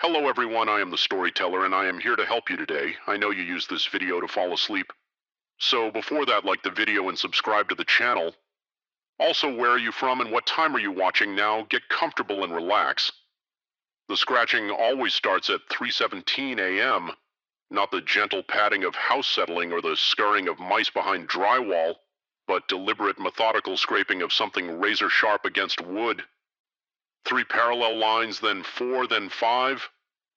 Hello everyone, I am the storyteller and I am here to help you today. I know you use this video to fall asleep. So before that, like the video and subscribe to the channel. Also, where are you from and what time are you watching now? Get comfortable and relax. The scratching always starts at 3:17 a.m., not the gentle padding of house settling or the scurrying of mice behind drywall, but deliberate methodical scraping of something razor sharp against wood. 3 parallel lines, then 4, then 5.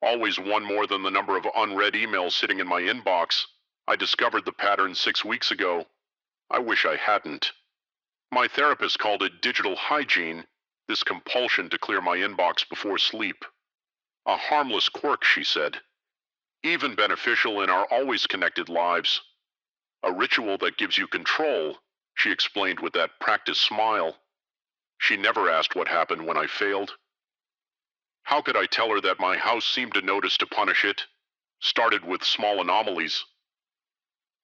Always one more than the number of unread emails sitting in my inbox. I discovered the pattern 6 weeks ago. I wish I hadn't. My therapist called it digital hygiene, this compulsion to clear my inbox before sleep. A harmless quirk, she said. Even beneficial in our always connected lives. A ritual that gives you control, she explained with that practiced smile. She never asked what happened when I failed. How could I tell her that my house seemed to notice to punish it? Started with small anomalies.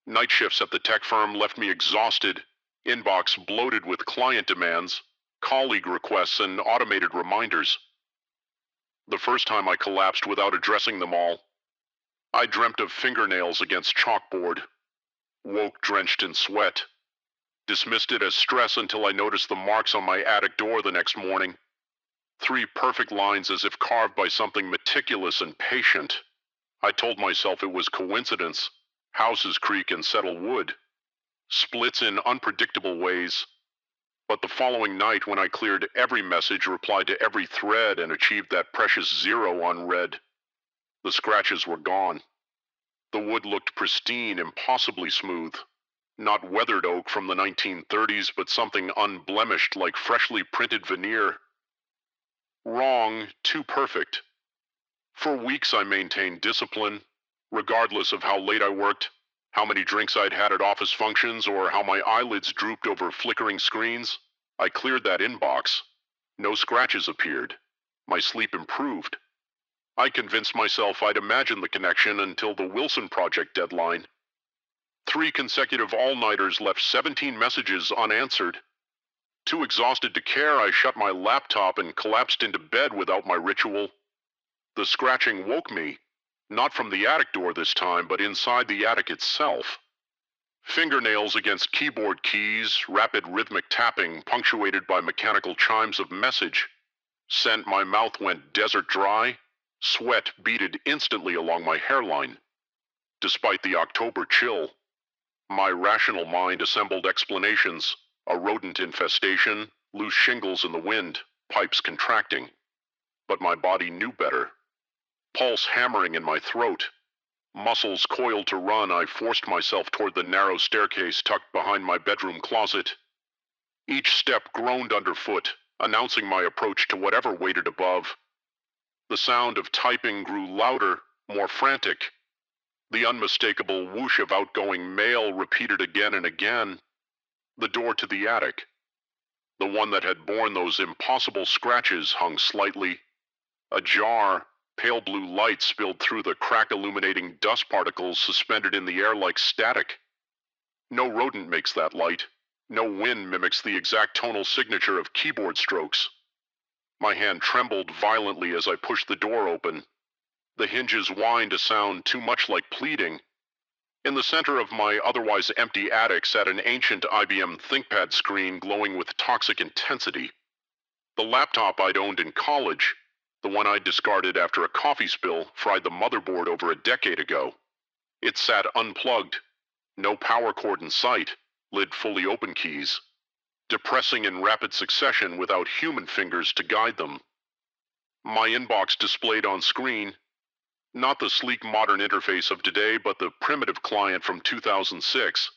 Night shifts at the tech firm left me exhausted, inbox bloated with client demands, colleague requests, and automated reminders. The first time I collapsed without addressing them all, I dreamt of fingernails against chalkboard, woke drenched in sweat, dismissed it as stress until I noticed the marks on my attic door the next morning. 3 perfect lines as if carved by something meticulous and patient. I told myself it was coincidence. Houses creak and settle wood. Splits in unpredictable ways. But the following night, when I cleared every message, replied to every thread, and achieved that precious 0 unread, the scratches were gone. The wood looked pristine, impossibly smooth. Not weathered oak from the 1930s, but something unblemished like freshly printed veneer. Wrong, too perfect. For weeks I maintained discipline, regardless of how late I worked, how many drinks I'd had at office functions, or how my eyelids drooped over flickering screens. I cleared that inbox. No scratches appeared. My sleep improved. I convinced myself I'd imagined the connection until the Wilson Project deadline. 3 consecutive all-nighters left 17 messages unanswered. Too exhausted to care, I shut my laptop and collapsed into bed without my ritual. The scratching woke me, not from the attic door this time, but inside the attic itself. Fingernails against keyboard keys, rapid rhythmic tapping punctuated by mechanical chimes of message. Sent my mouth went desert dry, sweat beaded instantly along my hairline. Despite the October chill, my rational mind assembled explanations. A rodent infestation, loose shingles in the wind, pipes contracting. But my body knew better. Pulse hammering in my throat. Muscles coiled to run, I forced myself toward the narrow staircase tucked behind my bedroom closet. Each step groaned underfoot, announcing my approach to whatever waited above. The sound of typing grew louder, more frantic. The unmistakable whoosh of outgoing mail repeated again and again. The door to the attic, the one that had borne those impossible scratches, hung slightly. Ajar, pale blue light spilled through the crack illuminating dust particles suspended in the air like static. No rodent makes that light. No wind mimics the exact tonal signature of keyboard strokes. My hand trembled violently as I pushed the door open. The hinges whined a sound too much like pleading. In the center of my otherwise empty attic sat an ancient IBM ThinkPad screen glowing with toxic intensity. The laptop I'd owned in college, the one I'd discarded after a coffee spill, fried the motherboard over a decade ago. It sat unplugged, no power cord in sight, lid fully open keys, depressing in rapid succession without human fingers to guide them. My inbox displayed on screen, not the sleek modern interface of today, but the primitive client from 2006.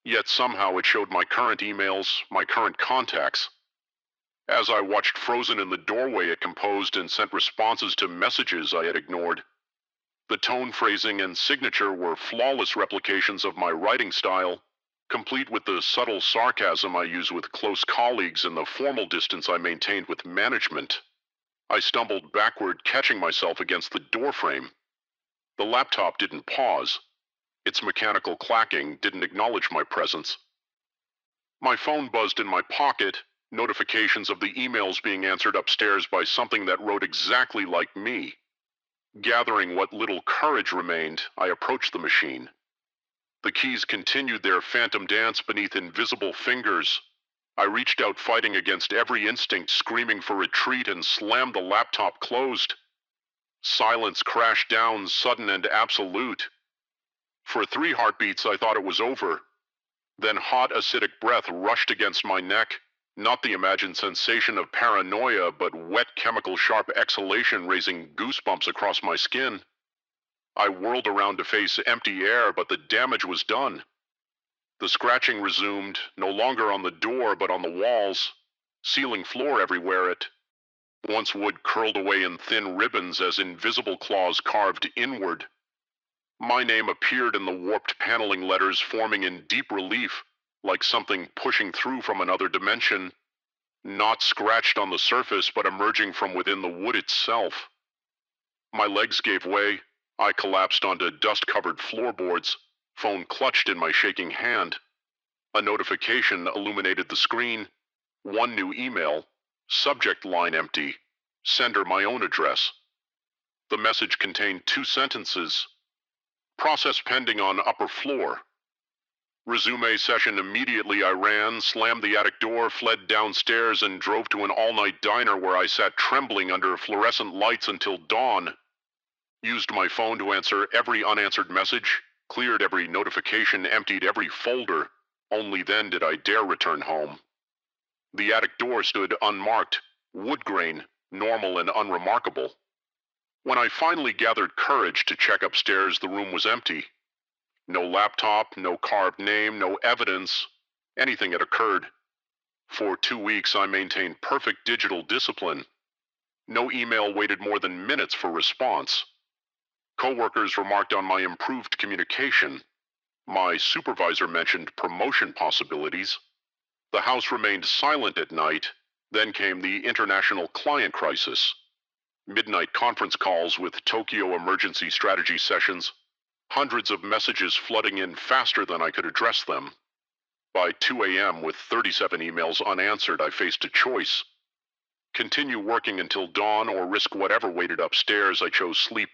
Yet somehow it showed my current emails, my current contacts. As I watched frozen in the doorway, it composed and sent responses to messages I had ignored. The tone, phrasing, and signature were flawless replications of my writing style, complete with the subtle sarcasm I use with close colleagues and the formal distance I maintained with management. I stumbled backward, catching myself against the doorframe. The laptop didn't pause. Its mechanical clacking didn't acknowledge my presence. My phone buzzed in my pocket, notifications of the emails being answered upstairs by something that wrote exactly like me. Gathering what little courage remained, I approached the machine. The keys continued their phantom dance beneath invisible fingers. I reached out, fighting against every instinct, screaming for retreat, and slammed the laptop closed. Silence crashed down, sudden and absolute. For 3 heartbeats, I thought it was over. Then hot, acidic breath rushed against my neck. Not the imagined sensation of paranoia, but wet, chemical sharp exhalation raising goosebumps across my skin. I whirled around to face empty air, but the damage was done. The scratching resumed, no longer on the door, but on the walls, ceiling, floor, everywhere. It once wood curled away in thin ribbons as invisible claws carved inward. My name appeared in the warped paneling letters, forming in deep relief, like something pushing through from another dimension, not scratched on the surface, but emerging from within the wood itself. My legs gave way. I collapsed onto dust-covered floorboards, phone clutched in my shaking hand. A notification illuminated the screen. One new email, subject line empty, sender my own address. The message contained 2 sentences. Process pending on upper floor. Resume session immediately. I ran, slammed the attic door, fled downstairs, and drove to an all-night diner where I sat trembling under fluorescent lights until dawn. Used my phone to answer every unanswered message, cleared every notification, emptied every folder. Only then did I dare return home. The attic door stood unmarked, wood grain, normal and unremarkable. When I finally gathered courage to check upstairs, the room was empty. No laptop, no carved name, no evidence anything had occurred. For 2 weeks, I maintained perfect digital discipline. No email waited more than minutes for response. Coworkers remarked on my improved communication. My supervisor mentioned promotion possibilities. The house remained silent at night. Then came the international client crisis. Midnight conference calls with Tokyo emergency strategy sessions. Hundreds of messages flooding in faster than I could address them. By 2 a.m., with 37 emails unanswered, I faced a choice. Continue working until dawn or risk whatever waited upstairs. I chose sleep.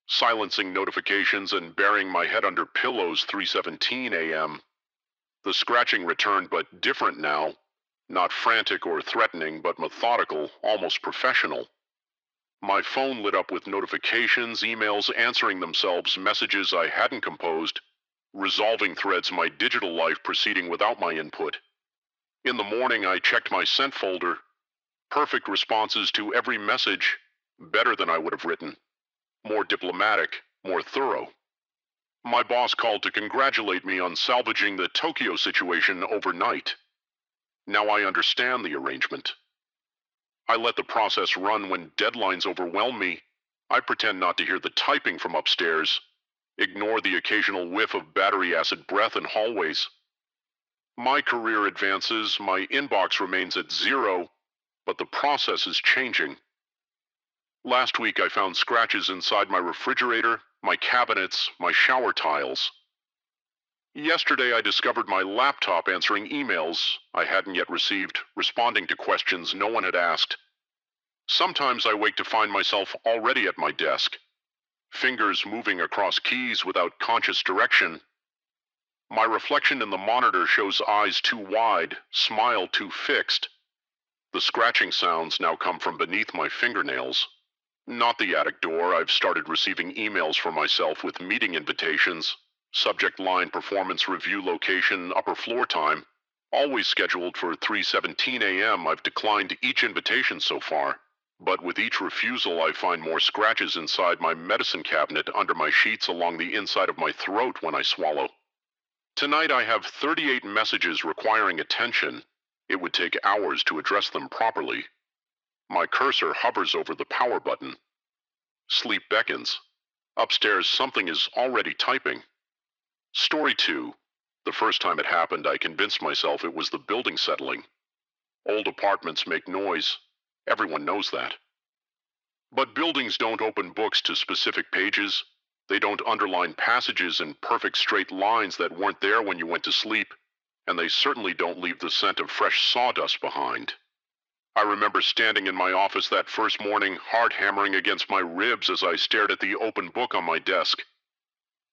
Silencing notifications and burying my head under pillows. 3:17 a.m. The scratching returned, but different now. Not frantic or threatening, but methodical, almost professional. My phone lit up with notifications, emails answering themselves, messages I hadn't composed, resolving threads, my digital life proceeding without my input. In the morning, I checked my sent folder. Perfect responses to every message, better than I would have written. More diplomatic, more thorough. My boss called to congratulate me on salvaging the Tokyo situation overnight. Now I understand the arrangement. I let the process run. When deadlines overwhelm me, I pretend not to hear the typing from upstairs, ignore the occasional whiff of battery acid breath in hallways. My career advances, my inbox remains at 0, but the process is changing. Last week I found scratches inside my refrigerator, my cabinets, my shower tiles. Yesterday I discovered my laptop answering emails I hadn't yet received, responding to questions no one had asked. Sometimes I wake to find myself already at my desk, fingers moving across keys without conscious direction. My reflection in the monitor shows eyes too wide, smile too fixed. The scratching sounds now come from beneath my fingernails. Not the attic door. I've started receiving emails for myself with meeting invitations, subject line performance review, location, upper floor time, always scheduled for 3:17 a.m. I've declined each invitation so far, but with each refusal I find more scratches inside my medicine cabinet, under my sheets, along the inside of my throat when I swallow. Tonight I have 38 messages requiring attention. It would take hours to address them properly. My cursor hovers over the power button. Sleep beckons. Upstairs, something is already typing. Story 2. The first time it happened, I convinced myself it was the building settling. Old apartments make noise. Everyone knows that. But buildings don't open books to specific pages. They don't underline passages in perfect straight lines that weren't there when you went to sleep. And they certainly don't leave the scent of fresh sawdust behind. I remember standing in my office that first morning, heart hammering against my ribs as I stared at the open book on my desk.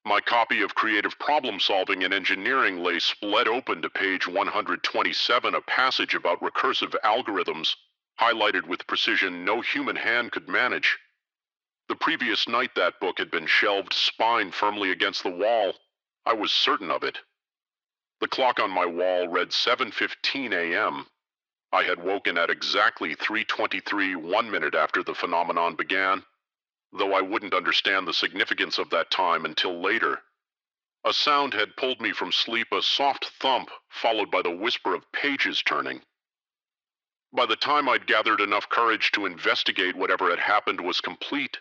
My copy of Creative Problem Solving and Engineering lay split open to page 127, a passage about recursive algorithms, highlighted with precision no human hand could manage. The previous night that book had been shelved, spine firmly against the wall. I was certain of it. The clock on my wall read 7:15 a.m. I had woken at exactly 3:23, 1 minute after the phenomenon began, though I wouldn't understand the significance of that time until later. A sound had pulled me from sleep, a soft thump, followed by the whisper of pages turning. By the time I'd gathered enough courage to investigate whatever had happened was complete.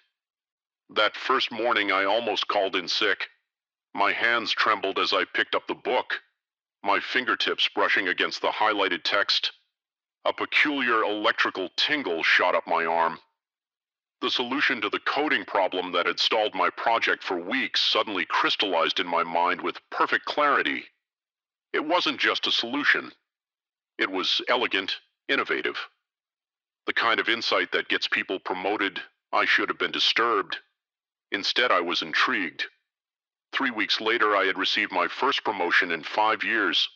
That first morning I almost called in sick. My hands trembled as I picked up the book, my fingertips brushing against the highlighted text. A peculiar electrical tingle shot up my arm. The solution to the coding problem that had stalled my project for weeks suddenly crystallized in my mind with perfect clarity. It wasn't just a solution. It was elegant, innovative. The kind of insight that gets people promoted. I should have been disturbed. Instead, I was intrigued. 3 weeks later, I had received my first promotion in 5 years.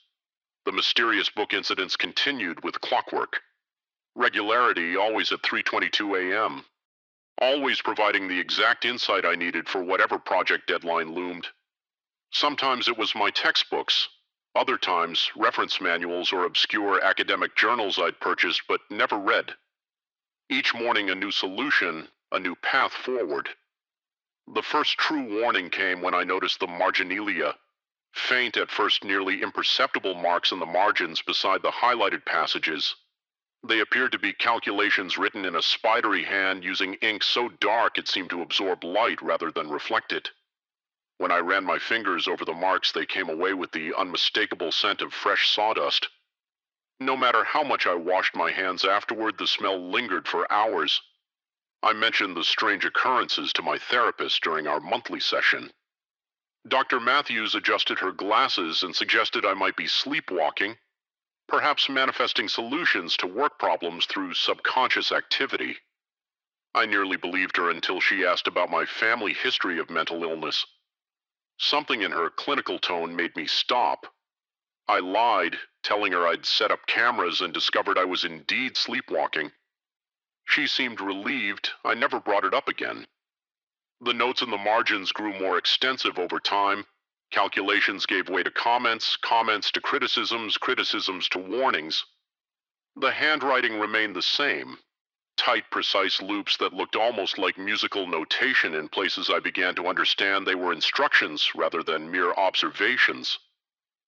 The mysterious book incidents continued with clockwork. Regularity, always at 3:22 a.m. Always providing the exact insight I needed for whatever project deadline loomed. Sometimes it was my textbooks. Other times, reference manuals or obscure academic journals I'd purchased but never read. Each morning a new solution, a new path forward. The first true warning came when I noticed the marginalia, faint at first, nearly imperceptible marks in the margins beside the highlighted passages. They appeared to be calculations written in a spidery hand using ink so dark it seemed to absorb light rather than reflect it. When I ran my fingers over the marks, they came away with the unmistakable scent of fresh sawdust. No matter how much I washed my hands afterward, the smell lingered for hours. I mentioned the strange occurrences to my therapist during our monthly session. Dr. Matthews adjusted her glasses and suggested I might be sleepwalking, perhaps manifesting solutions to work problems through subconscious activity. I nearly believed her until she asked about my family history of mental illness. Something in her clinical tone made me stop. I lied, telling her I'd set up cameras and discovered I was indeed sleepwalking. She seemed relieved. I never brought it up again. The notes in the margins grew more extensive over time. Calculations gave way to comments, comments to criticisms, criticisms to warnings. The handwriting remained the same. Tight, precise loops that looked almost like musical notation in places I began to understand they were instructions rather than mere observations.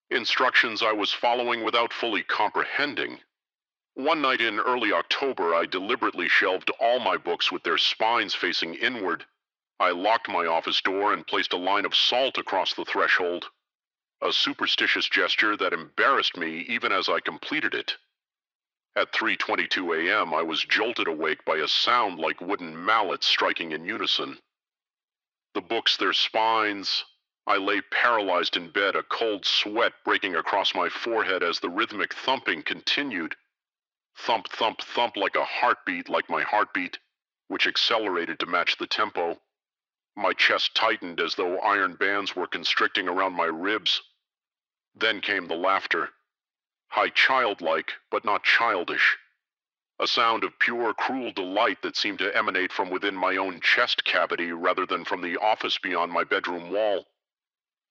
Instructions I was following without fully comprehending. One night in early October, I deliberately shelved all my books with their spines facing inward. I locked my office door and placed a line of salt across the threshold, a superstitious gesture that embarrassed me even as I completed it. At 3:22 a.m., I was jolted awake by a sound like wooden mallets striking in unison. The books, their spines. I lay paralyzed in bed, a cold sweat breaking across my forehead as the rhythmic thumping continued. Thump, thump, thump, like a heartbeat, like my heartbeat, which accelerated to match the tempo. My chest tightened as though iron bands were constricting around my ribs. Then came the laughter. High childlike, but not childish. A sound of pure, cruel delight that seemed to emanate from within my own chest cavity rather than from the office beyond my bedroom wall.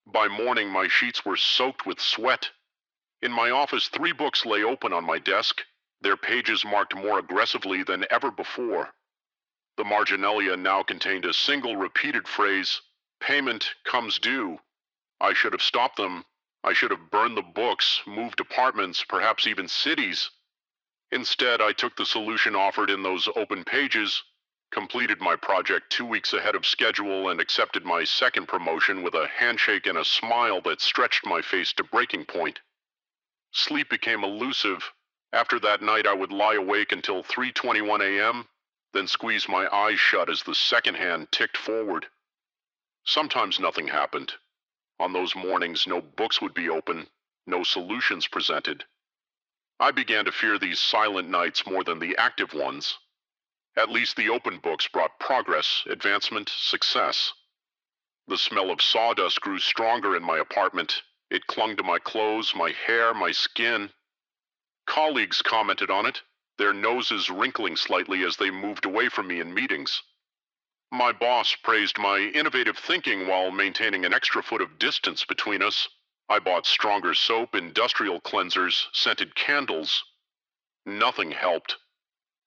By morning, my sheets were soaked with sweat. In my office, 3 books lay open on my desk, their pages marked more aggressively than ever before. The marginalia now contained a single repeated phrase, "Payment comes due." I should have stopped them. I should have burned the books, moved apartments, perhaps even cities. Instead, I took the solution offered in those open pages, completed my project 2 weeks ahead of schedule, and accepted my second promotion with a handshake and a smile that stretched my face to breaking point. Sleep became elusive. After that night, I would lie awake until 3:21 a.m., then squeeze my eyes shut as the second hand ticked forward. Sometimes nothing happened. On those mornings, no books would be open, no solutions presented. I began to fear these silent nights more than the active ones. At least the open books brought progress, advancement, success. The smell of sawdust grew stronger in my apartment. It clung to my clothes, my hair, my skin. Colleagues commented on it, their noses wrinkling slightly as they moved away from me in meetings. My boss praised my innovative thinking while maintaining an extra foot of distance between us. I bought stronger soap, industrial cleansers, scented candles. Nothing helped.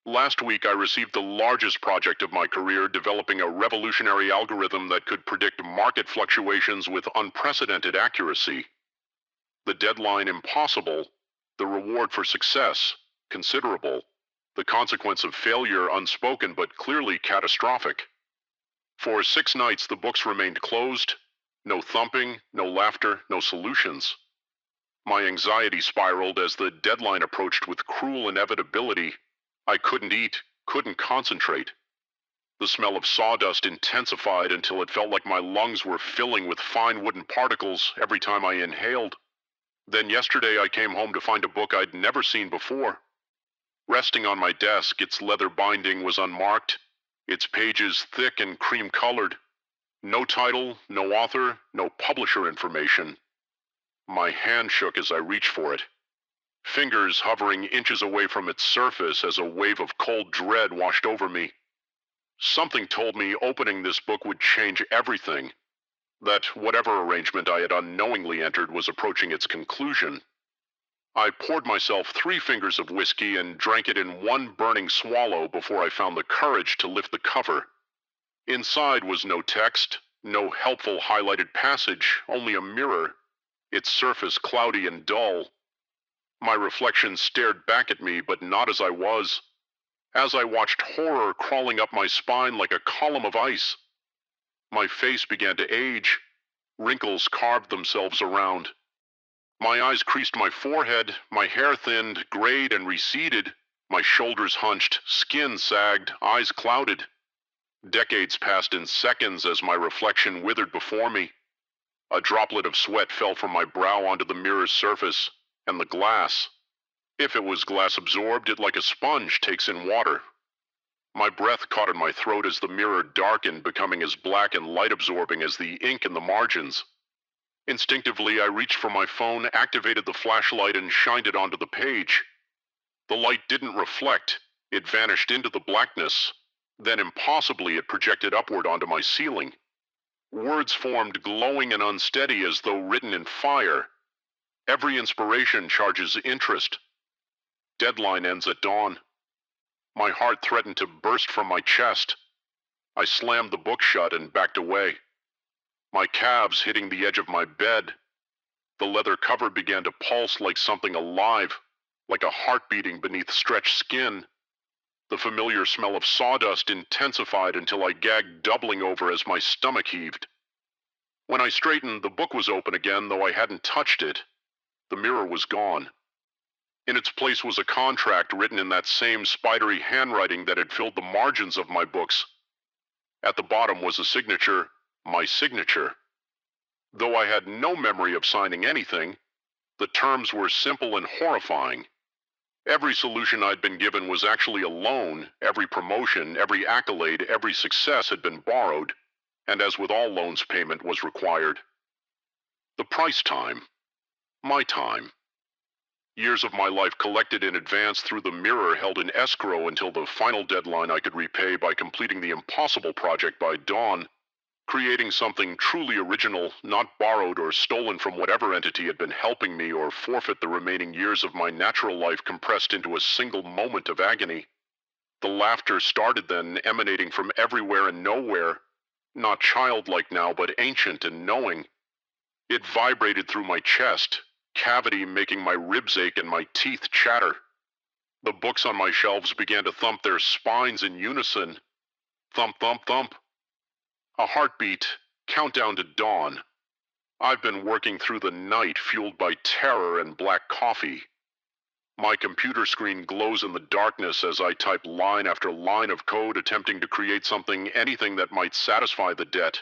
Last week I received the largest project of my career, developing a revolutionary algorithm that could predict market fluctuations with unprecedented accuracy. The deadline impossible, the reward for success considerable, the consequence of failure unspoken but clearly catastrophic. For 6 nights the books remained closed. No thumping, no laughter, no solutions. My anxiety spiraled as the deadline approached with cruel inevitability. I couldn't eat, couldn't concentrate. The smell of sawdust intensified until it felt like my lungs were filling with fine wooden particles every time I inhaled. Then yesterday I came home to find a book I'd never seen before. Resting on my desk, its leather binding was unmarked, its pages thick and cream-colored. No title, no author, no publisher information. My hand shook as I reached for it, fingers hovering inches away from its surface as a wave of cold dread washed over me. Something told me opening this book would change everything, that whatever arrangement I had unknowingly entered was approaching its conclusion. I poured myself 3 fingers of whiskey and drank it in one burning swallow before I found the courage to lift the cover. Inside was no text, no helpful highlighted passage, only a mirror, its surface cloudy and dull. My reflection stared back at me, but not as I was. As I watched horror crawling up my spine like a column of ice. My face began to age. Wrinkles carved themselves around. My eyes creased my forehead, my hair thinned, grayed and receded, my shoulders hunched, skin sagged, eyes clouded. Decades passed in seconds as my reflection withered before me. A droplet of sweat fell from my brow onto the mirror's surface, and the glass. If it was glass absorbed, it like a sponge takes in water. My breath caught in my throat as the mirror darkened, becoming as black and light-absorbing as the ink in the margins. Instinctively, I reached for my phone, activated the flashlight, and shined it onto the page. The light didn't reflect. It vanished into the blackness. Then impossibly, it projected upward onto my ceiling. Words formed glowing and unsteady as though written in fire. Every inspiration charges interest. Deadline ends at dawn. My heart threatened to burst from my chest. I slammed the book shut and backed away. My calves hitting the edge of my bed. The leather cover began to pulse like something alive, like a heart beating beneath stretched skin. The familiar smell of sawdust intensified until I gagged, doubling over as my stomach heaved. When I straightened, the book was open again, though I hadn't touched it. The mirror was gone. In its place was a contract written in that same spidery handwriting that had filled the margins of my books. At the bottom was a signature, my signature. Though I had no memory of signing anything, the terms were simple and horrifying. Every solution I'd been given was actually a loan. Every promotion, every accolade, every success had been borrowed, and as with all loans, payment was required. The price time. My time. Years of my life collected in advance through the mirror held in escrow until the final deadline I could repay by completing the impossible project by dawn, creating something truly original, not borrowed or stolen from whatever entity had been helping me, or forfeit the remaining years of my natural life compressed into a single moment of agony. The laughter started then, emanating from everywhere and nowhere, not childlike now, but ancient and knowing. It vibrated through my chest, cavity making my ribs ache and my teeth chatter. The books on my shelves began to thump their spines in unison. Thump, thump, thump. A heartbeat, countdown to dawn. I've been working through the night, fueled by terror and black coffee. My computer screen glows in the darkness as I type line after line of code, attempting to create anything that might satisfy the debt.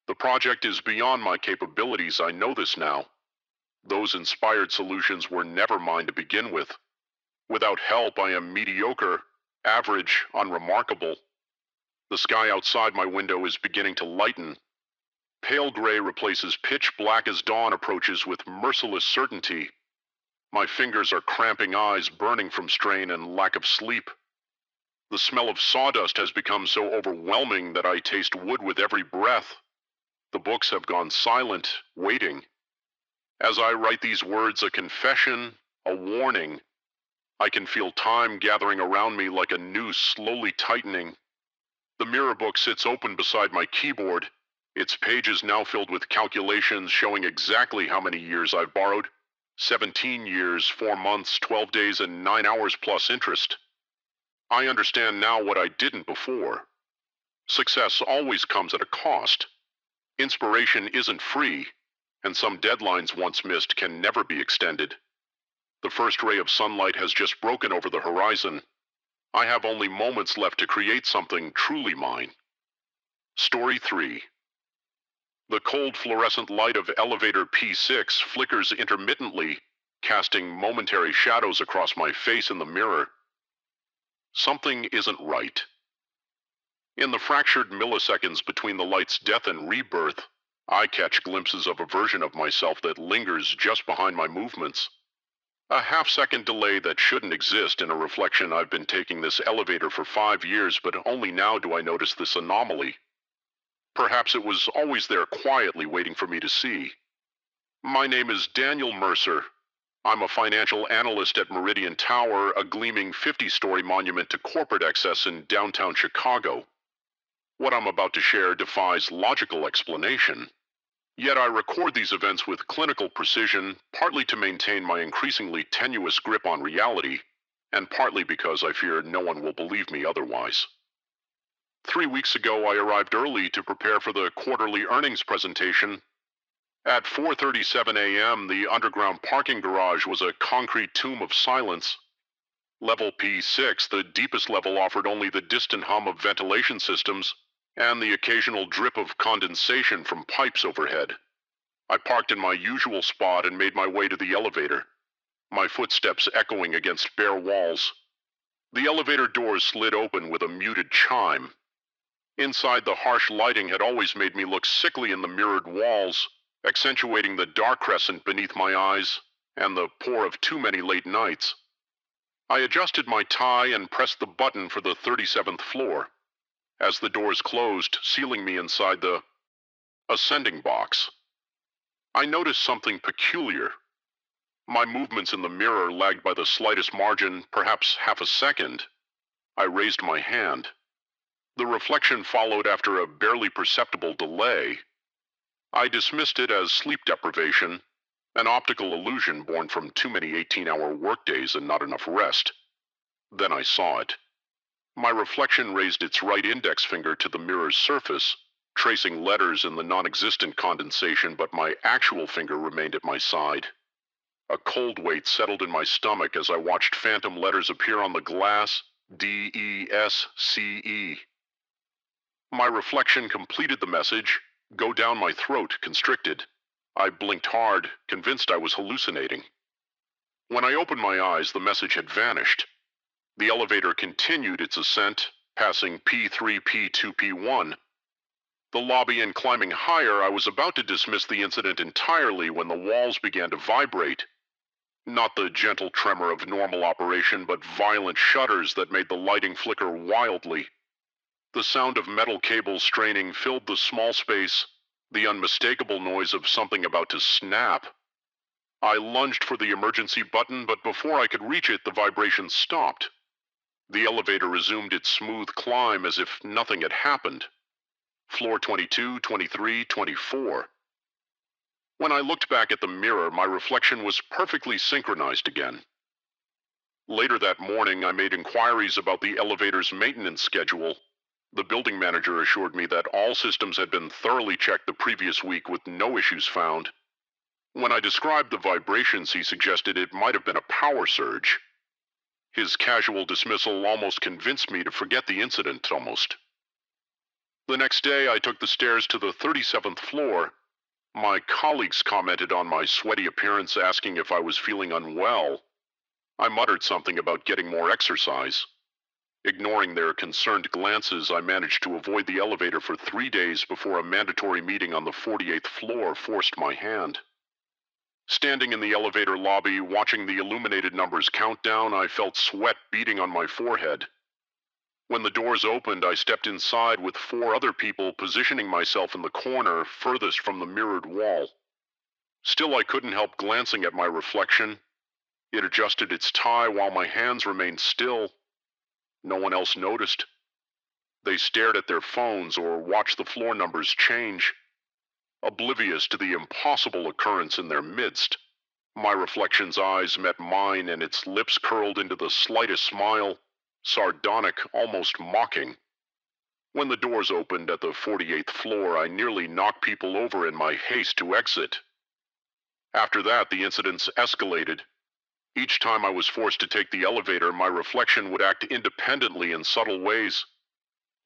The project is beyond my capabilities, I know this now. Those inspired solutions were never mine to begin with. Without help, I am mediocre, average, unremarkable. The sky outside my window is beginning to lighten. Pale gray replaces pitch black as dawn approaches with merciless certainty. My fingers are cramping, eyes burning from strain and lack of sleep. The smell of sawdust has become so overwhelming that I taste wood with every breath. The books have gone silent, waiting. As I write these words, a confession, a warning, I can feel time gathering around me like a noose slowly tightening. The mirror book sits open beside my keyboard, its pages now filled with calculations showing exactly how many years I've borrowed. 17 years, 4 months, 12 days, and 9 hours plus interest. I understand now what I didn't before. Success always comes at a cost. Inspiration isn't free, and some deadlines once missed can never be extended. The first ray of sunlight has just broken over the horizon. I have only moments left to create something truly mine. Story 3. The cold fluorescent light of elevator P6 flickers intermittently, casting momentary shadows across my face in the mirror. Something isn't right. In the fractured milliseconds between the light's death and rebirth, I catch glimpses of a version of myself that lingers just behind my movements. A half-second delay that shouldn't exist in a reflection. I've been taking this elevator for 5 years, but only now do I notice this anomaly. Perhaps it was always there quietly waiting for me to see. My name is Daniel Mercer. I'm a financial analyst at Meridian Tower, a gleaming 50-story monument to corporate excess in downtown Chicago. What I'm about to share defies logical explanation. Yet I record these events with clinical precision, partly to maintain my increasingly tenuous grip on reality, and partly because I fear no one will believe me otherwise. 3 weeks ago, I arrived early to prepare for the quarterly earnings presentation. At 4:37 a.m., the underground parking garage was a concrete tomb of silence. Level P6, the deepest level, offered only the distant hum of ventilation systems and the occasional drip of condensation from pipes overhead. I parked in my usual spot and made my way to the elevator, my footsteps echoing against bare walls. The elevator doors slid open with a muted chime. Inside, the harsh lighting had always made me look sickly in the mirrored walls, accentuating the dark crescent beneath my eyes and the pour of too many late nights. I adjusted my tie and pressed the button for the 37th floor. As the doors closed, sealing me inside the ascending box, I noticed something peculiar. My movements in the mirror lagged by the slightest margin, perhaps half a second. I raised my hand. The reflection followed after a barely perceptible delay. I dismissed it as sleep deprivation, an optical illusion born from too many 18-hour workdays and not enough rest. Then I saw it. My reflection raised its right index finger to the mirror's surface, tracing letters in the non-existent condensation, but my actual finger remained at my side. A cold weight settled in my stomach as I watched phantom letters appear on the glass, D-E-S-C-E. My reflection completed the message, go down my throat, constricted. I blinked hard, convinced I was hallucinating. When I opened my eyes, the message had vanished. The elevator continued its ascent, passing P3, P2, P1. The lobby and climbing higher, I was about to dismiss the incident entirely when the walls began to vibrate. Not the gentle tremor of normal operation, but violent shudders that made the lighting flicker wildly. The sound of metal cables straining filled the small space, the unmistakable noise of something about to snap. I lunged for the emergency button, but before I could reach it, the vibration stopped. The elevator resumed its smooth climb as if nothing had happened. Floor 22, 23, 24. When I looked back at the mirror, my reflection was perfectly synchronized again. Later that morning, I made inquiries about the elevator's maintenance schedule. The building manager assured me that all systems had been thoroughly checked the previous week with no issues found. When I described the vibrations, he suggested it might have been a power surge. His casual dismissal almost convinced me to forget the incident, almost. The next day, I took the stairs to the 37th floor. My colleagues commented on my sweaty appearance, asking if I was feeling unwell. I muttered something about getting more exercise. Ignoring their concerned glances, I managed to avoid the elevator for 3 days before a mandatory meeting on the 48th floor forced my hand. Standing in the elevator lobby, watching the illuminated numbers count down, I felt sweat beading on my forehead. When the doors opened, I stepped inside with 4 other people, positioning myself in the corner furthest from the mirrored wall. Still, I couldn't help glancing at my reflection. It adjusted its tie while my hands remained still. No one else noticed. They stared at their phones or watched the floor numbers change, oblivious to the impossible occurrence in their midst. My reflection's eyes met mine, and its lips curled into the slightest smile, sardonic, almost mocking. When the doors opened at the 48th floor, I nearly knocked people over in my haste to exit. After that, the incidents escalated. Each time I was forced to take the elevator, my reflection would act independently in subtle ways.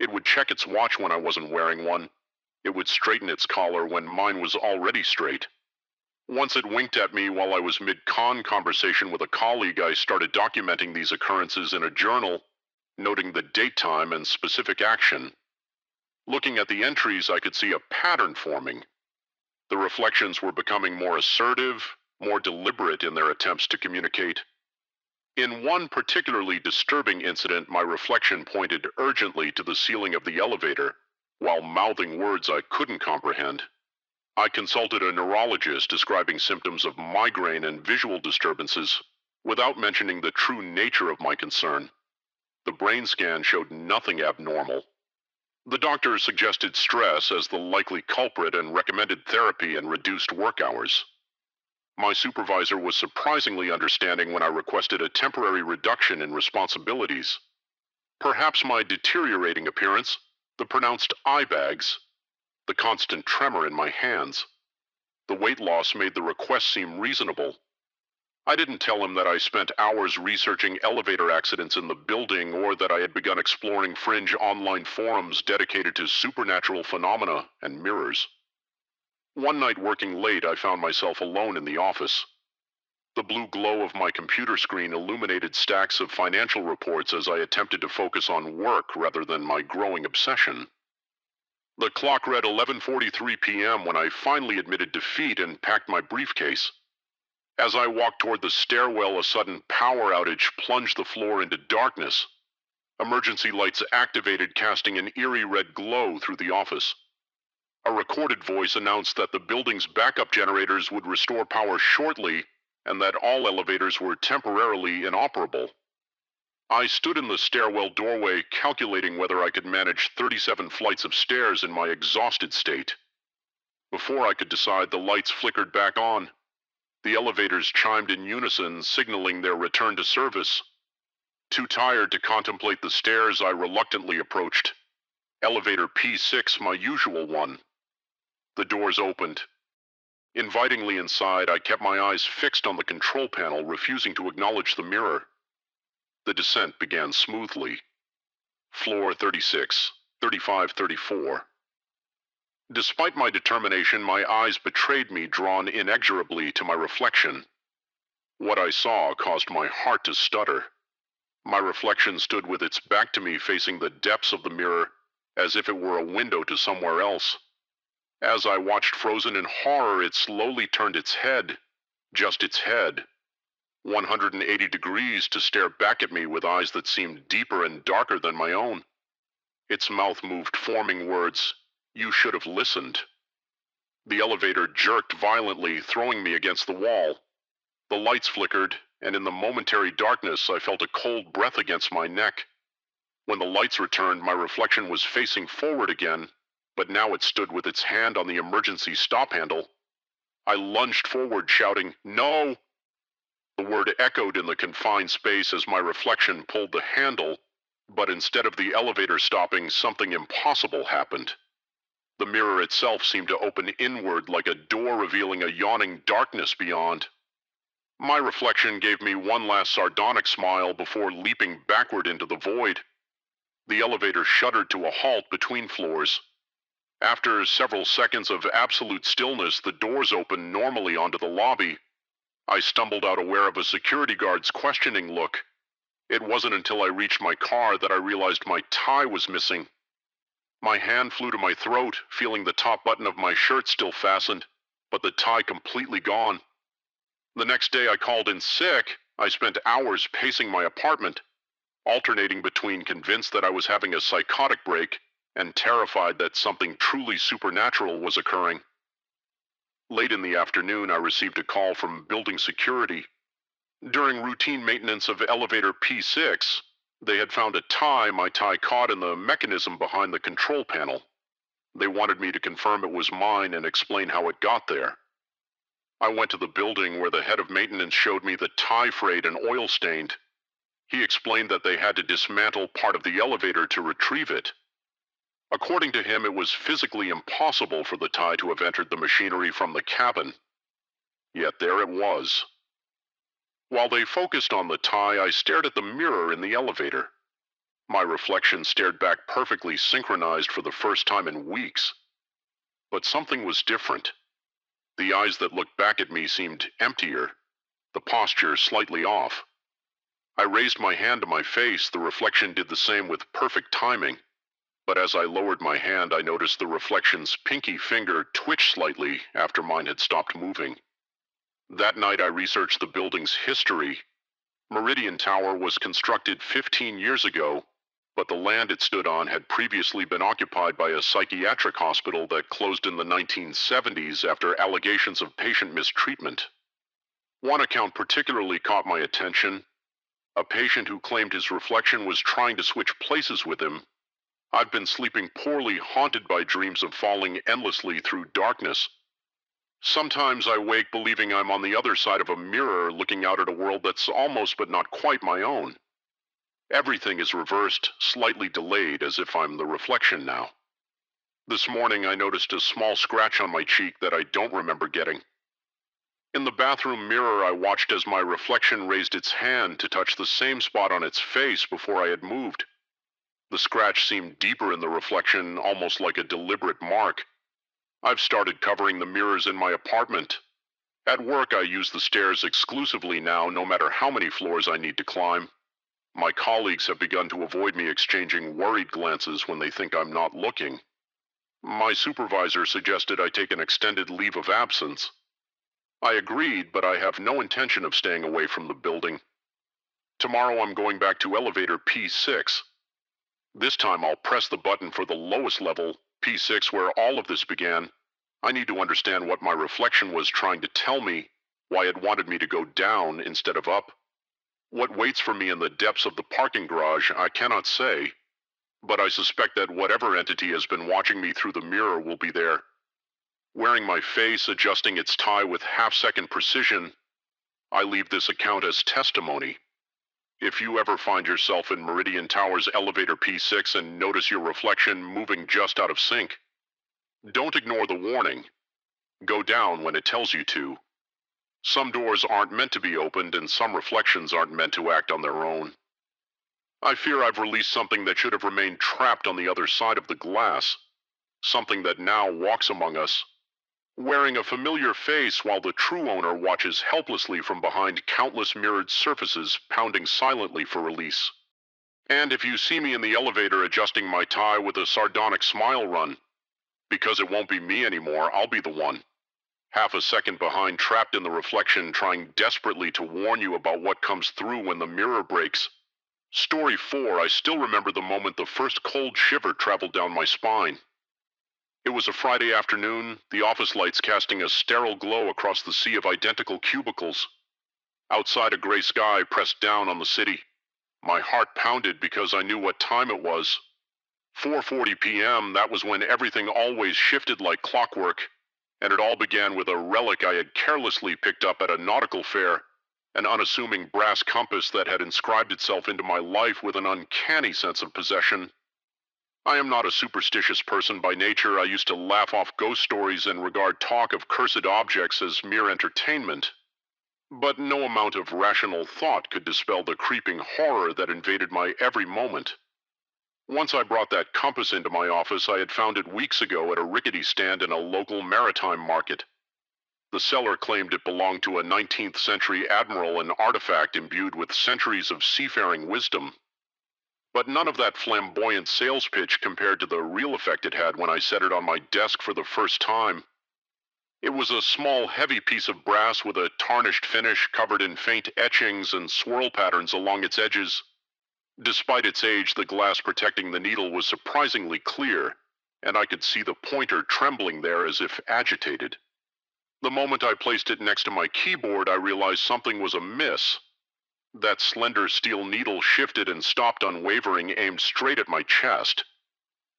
It would check its watch when I wasn't wearing one. It would straighten its collar when mine was already straight. Once it winked at me while I was mid-con conversation with a colleague. I started documenting these occurrences in a journal, noting the date, time, and specific action. Looking at the entries, I could see a pattern forming. The reflections were becoming more assertive, more deliberate in their attempts to communicate. In one particularly disturbing incident, my reflection pointed urgently to the ceiling of the elevator, while mouthing words I couldn't comprehend. I consulted a neurologist describing symptoms of migraine and visual disturbances, without mentioning the true nature of my concern. The brain scan showed nothing abnormal. The doctor suggested stress as the likely culprit and recommended therapy and reduced work hours. My supervisor was surprisingly understanding when I requested a temporary reduction in responsibilities. Perhaps my deteriorating appearance, the pronounced eye bags, the constant tremor in my hands, the weight loss made the request seem reasonable. I didn't tell him that I spent hours researching elevator accidents in the building, or that I had begun exploring fringe online forums dedicated to supernatural phenomena and mirrors. One night working late, I found myself alone in the office. The blue glow of my computer screen illuminated stacks of financial reports as I attempted to focus on work rather than my growing obsession. The clock read 11:43 p.m. when I finally admitted defeat and packed my briefcase. As I walked toward the stairwell, a sudden power outage plunged the floor into darkness. Emergency lights activated, casting an eerie red glow through the office. A recorded voice announced that the building's backup generators would restore power shortly, and that all elevators were temporarily inoperable. I stood in the stairwell doorway, calculating whether I could manage 37 flights of stairs in my exhausted state. Before I could decide, the lights flickered back on. The elevators chimed in unison, signaling their return to service. Too tired to contemplate the stairs, I reluctantly approached. Elevator P6, my usual one. The doors opened. Invitingly inside, I kept my eyes fixed on the control panel, refusing to acknowledge the mirror. The descent began smoothly. Floor 36, 35, 34. Despite my determination, my eyes betrayed me, drawn inexorably to my reflection. What I saw caused my heart to stutter. My reflection stood with its back to me, facing the depths of the mirror, as if it were a window to somewhere else. As I watched, frozen in horror, it slowly turned its head, just its head, 180 degrees, to stare back at me with eyes that seemed deeper and darker than my own. Its mouth moved, forming words, "You should have listened." The elevator jerked violently, throwing me against the wall. The lights flickered, and in the momentary darkness, I felt a cold breath against my neck. When the lights returned, my reflection was facing forward again, but now it stood with its hand on the emergency stop handle. I lunged forward, shouting, "No!" The word echoed in the confined space as my reflection pulled the handle, but instead of the elevator stopping, something impossible happened. The mirror itself seemed to open inward, like a door revealing a yawning darkness beyond. My reflection gave me one last sardonic smile before leaping backward into the void. The elevator shuddered to a halt between floors. After several seconds of absolute stillness, the doors opened normally onto the lobby. I stumbled out aware of a security guard's questioning look. It wasn't until I reached my car that I realized my tie was missing. My hand flew to my throat, feeling the top button of my shirt still fastened, but the tie completely gone. The next day I called in sick. I spent hours pacing my apartment, alternating between convinced that I was having a psychotic break and terrified that something truly supernatural was occurring. Late in the afternoon, I received a call from building security. During routine maintenance of elevator P6, they had found my tie caught in the mechanism behind the control panel. They wanted me to confirm it was mine and explain how it got there. I went to the building where the head of maintenance showed me the tie frayed and oil stained. He explained that they had to dismantle part of the elevator to retrieve it. According to him, it was physically impossible for the tie to have entered the machinery from the cabin. Yet there it was. While they focused on the tie, I stared at the mirror in the elevator. My reflection stared back perfectly synchronized for the first time in weeks. But something was different. The eyes that looked back at me seemed emptier, the posture slightly off. I raised my hand to my face. The reflection did the same with perfect timing. But as I lowered my hand, I noticed the reflection's pinky finger twitch slightly after mine had stopped moving. That night I researched the building's history. Meridian Tower was constructed 15 years ago, but the land it stood on had previously been occupied by a psychiatric hospital that closed in the 1970s after allegations of patient mistreatment. One account particularly caught my attention. A patient who claimed his reflection was trying to switch places with him. I've been sleeping poorly, haunted by dreams of falling endlessly through darkness. Sometimes I wake believing I'm on the other side of a mirror looking out at a world that's almost but not quite my own. Everything is reversed, slightly delayed, as if I'm the reflection now. This morning I noticed a small scratch on my cheek that I don't remember getting. In the bathroom mirror, I watched as my reflection raised its hand to touch the same spot on its face before I had moved. The scratch seemed deeper in the reflection, almost like a deliberate mark. I've started covering the mirrors in my apartment. At work, I use the stairs exclusively now, no matter how many floors I need to climb. My colleagues have begun to avoid me exchanging worried glances when they think I'm not looking. My supervisor suggested I take an extended leave of absence. I agreed, but I have no intention of staying away from the building. Tomorrow I'm going back to elevator P6. This time I'll press the button for the lowest level, P6, where all of this began. I need to understand what my reflection was trying to tell me, why it wanted me to go down instead of up. What waits for me in the depths of the parking garage, I cannot say, but I suspect that whatever entity has been watching me through the mirror will be there. Wearing my face, adjusting its tie with half-second precision, I leave this account as testimony. If you ever find yourself in Meridian Tower's elevator P6 and notice your reflection moving just out of sync, don't ignore the warning. Go down when it tells you to. Some doors aren't meant to be opened, and some reflections aren't meant to act on their own. I fear I've released something that should have remained trapped on the other side of the glass, something that now walks among us, wearing a familiar face while the true owner watches helplessly from behind countless mirrored surfaces pounding silently for release. And if you see me in the elevator adjusting my tie with a sardonic smile, run. Because it won't be me anymore, I'll be the one. Half a second behind, trapped in the reflection, trying desperately to warn you about what comes through when the mirror breaks. Story 4, I still remember the moment the first cold shiver traveled down my spine. It was a Friday afternoon, the office lights casting a sterile glow across the sea of identical cubicles. Outside, a gray sky pressed down on the city. My heart pounded because I knew what time it was. 4:40 p.m., that was when everything always shifted like clockwork, and it all began with a relic I had carelessly picked up at a nautical fair, an unassuming brass compass that had inscribed itself into my life with an uncanny sense of possession. I am not a superstitious person by nature. I used to laugh off ghost stories and regard talk of cursed objects as mere entertainment. But no amount of rational thought could dispel the creeping horror that invaded my every moment. Once I brought that compass into my office, I had found it weeks ago at a rickety stand in a local maritime market. The seller claimed it belonged to a 19th century admiral, an artifact imbued with centuries of seafaring wisdom. But none of that flamboyant sales pitch compared to the real effect it had when I set it on my desk for the first time. It was a small, heavy piece of brass with a tarnished finish covered in faint etchings and swirl patterns along its edges. Despite its age, the glass protecting the needle was surprisingly clear, and I could see the pointer trembling there as if agitated. The moment I placed it next to my keyboard, I realized something was amiss. That slender steel needle shifted and stopped unwavering, aimed straight at my chest.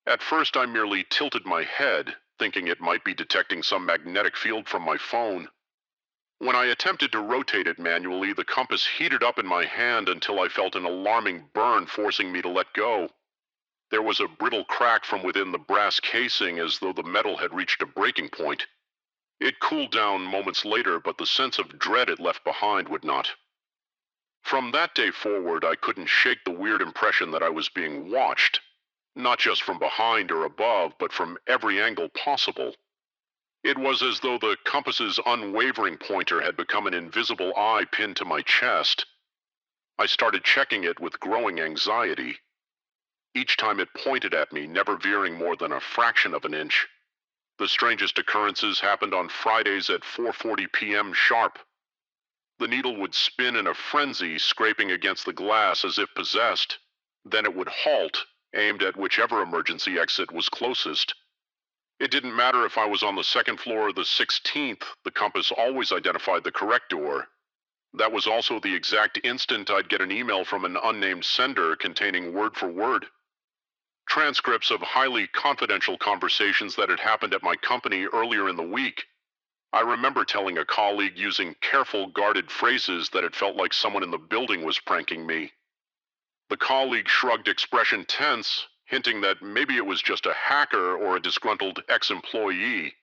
At first, I merely tilted my head, thinking it might be detecting some magnetic field from my phone. When I attempted to rotate it manually, the compass heated up in my hand until I felt an alarming burn forcing me to let go. There was a brittle crack from within the brass casing, as though the metal had reached a breaking point. It cooled down moments later, but the sense of dread it left behind would not. From that day forward, I couldn't shake the weird impression that I was being watched, not just from behind or above, but from every angle possible. It was as though the compass's unwavering pointer had become an invisible eye pinned to my chest. I started checking it with growing anxiety. Each time it pointed at me, never veering more than a fraction of an inch. The strangest occurrences happened on Fridays at 4:40 p.m. sharp. The needle would spin in a frenzy, scraping against the glass as if possessed. Then it would halt, aimed at whichever emergency exit was closest. It didn't matter if I was on the second floor or the 16th, the compass always identified the correct door. That was also the exact instant I'd get an email from an unnamed sender containing word for word transcripts of highly confidential conversations that had happened at my company earlier in the week. I remember telling a colleague using careful, guarded phrases that it felt like someone in the building was pranking me. The colleague shrugged, expression tense, hinting that maybe it was just a hacker or a disgruntled ex-employee.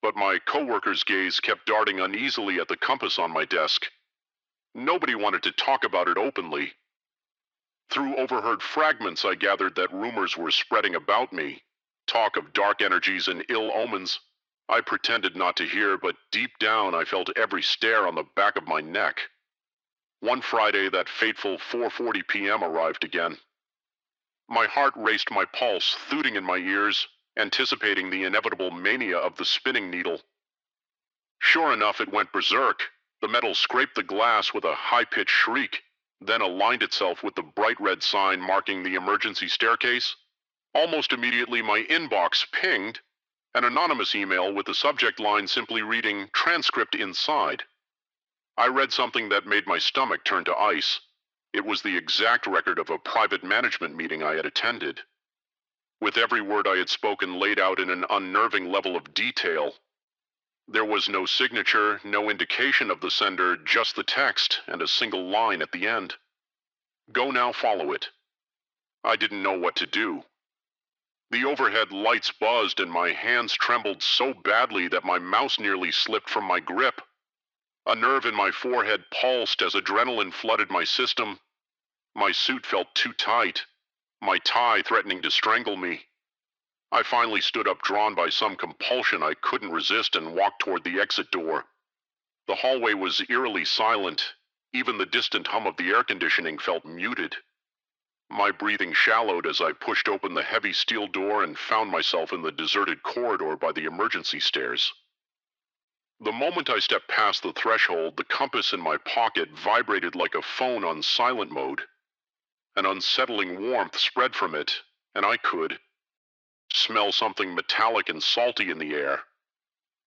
But my coworker's gaze kept darting uneasily at the compass on my desk. Nobody wanted to talk about it openly. Through overheard fragments, I gathered that rumors were spreading about me. Talk of dark energies and ill omens. I pretended not to hear, but deep down I felt every stare on the back of my neck. One Friday, that fateful 4:40 p.m. arrived again. My heart raced, my pulse thooting in my ears, anticipating the inevitable mania of the spinning needle. Sure enough, it went berserk. The metal scraped the glass with a high-pitched shriek, then aligned itself with the bright red sign marking the emergency staircase. Almost immediately, my inbox pinged, an anonymous email with the subject line simply reading, "Transcript inside." I read something that made my stomach turn to ice. It was the exact record of a private management meeting I had attended. With every word I had spoken laid out in an unnerving level of detail. There was no signature, no indication of the sender, just the text and a single line at the end. Go now, follow it. I didn't know what to do. The overhead lights buzzed and my hands trembled so badly that my mouse nearly slipped from my grip. A nerve in my forehead pulsed as adrenaline flooded my system. My suit felt too tight, my tie threatening to strangle me. I finally stood up, drawn by some compulsion I couldn't resist, and walked toward the exit door. The hallway was eerily silent. Even the distant hum of the air conditioning felt muted. My breathing shallowed as I pushed open the heavy steel door and found myself in the deserted corridor by the emergency stairs. The moment I stepped past the threshold, the compass in my pocket vibrated like a phone on silent mode. An unsettling warmth spread from it, and I could smell something metallic and salty in the air.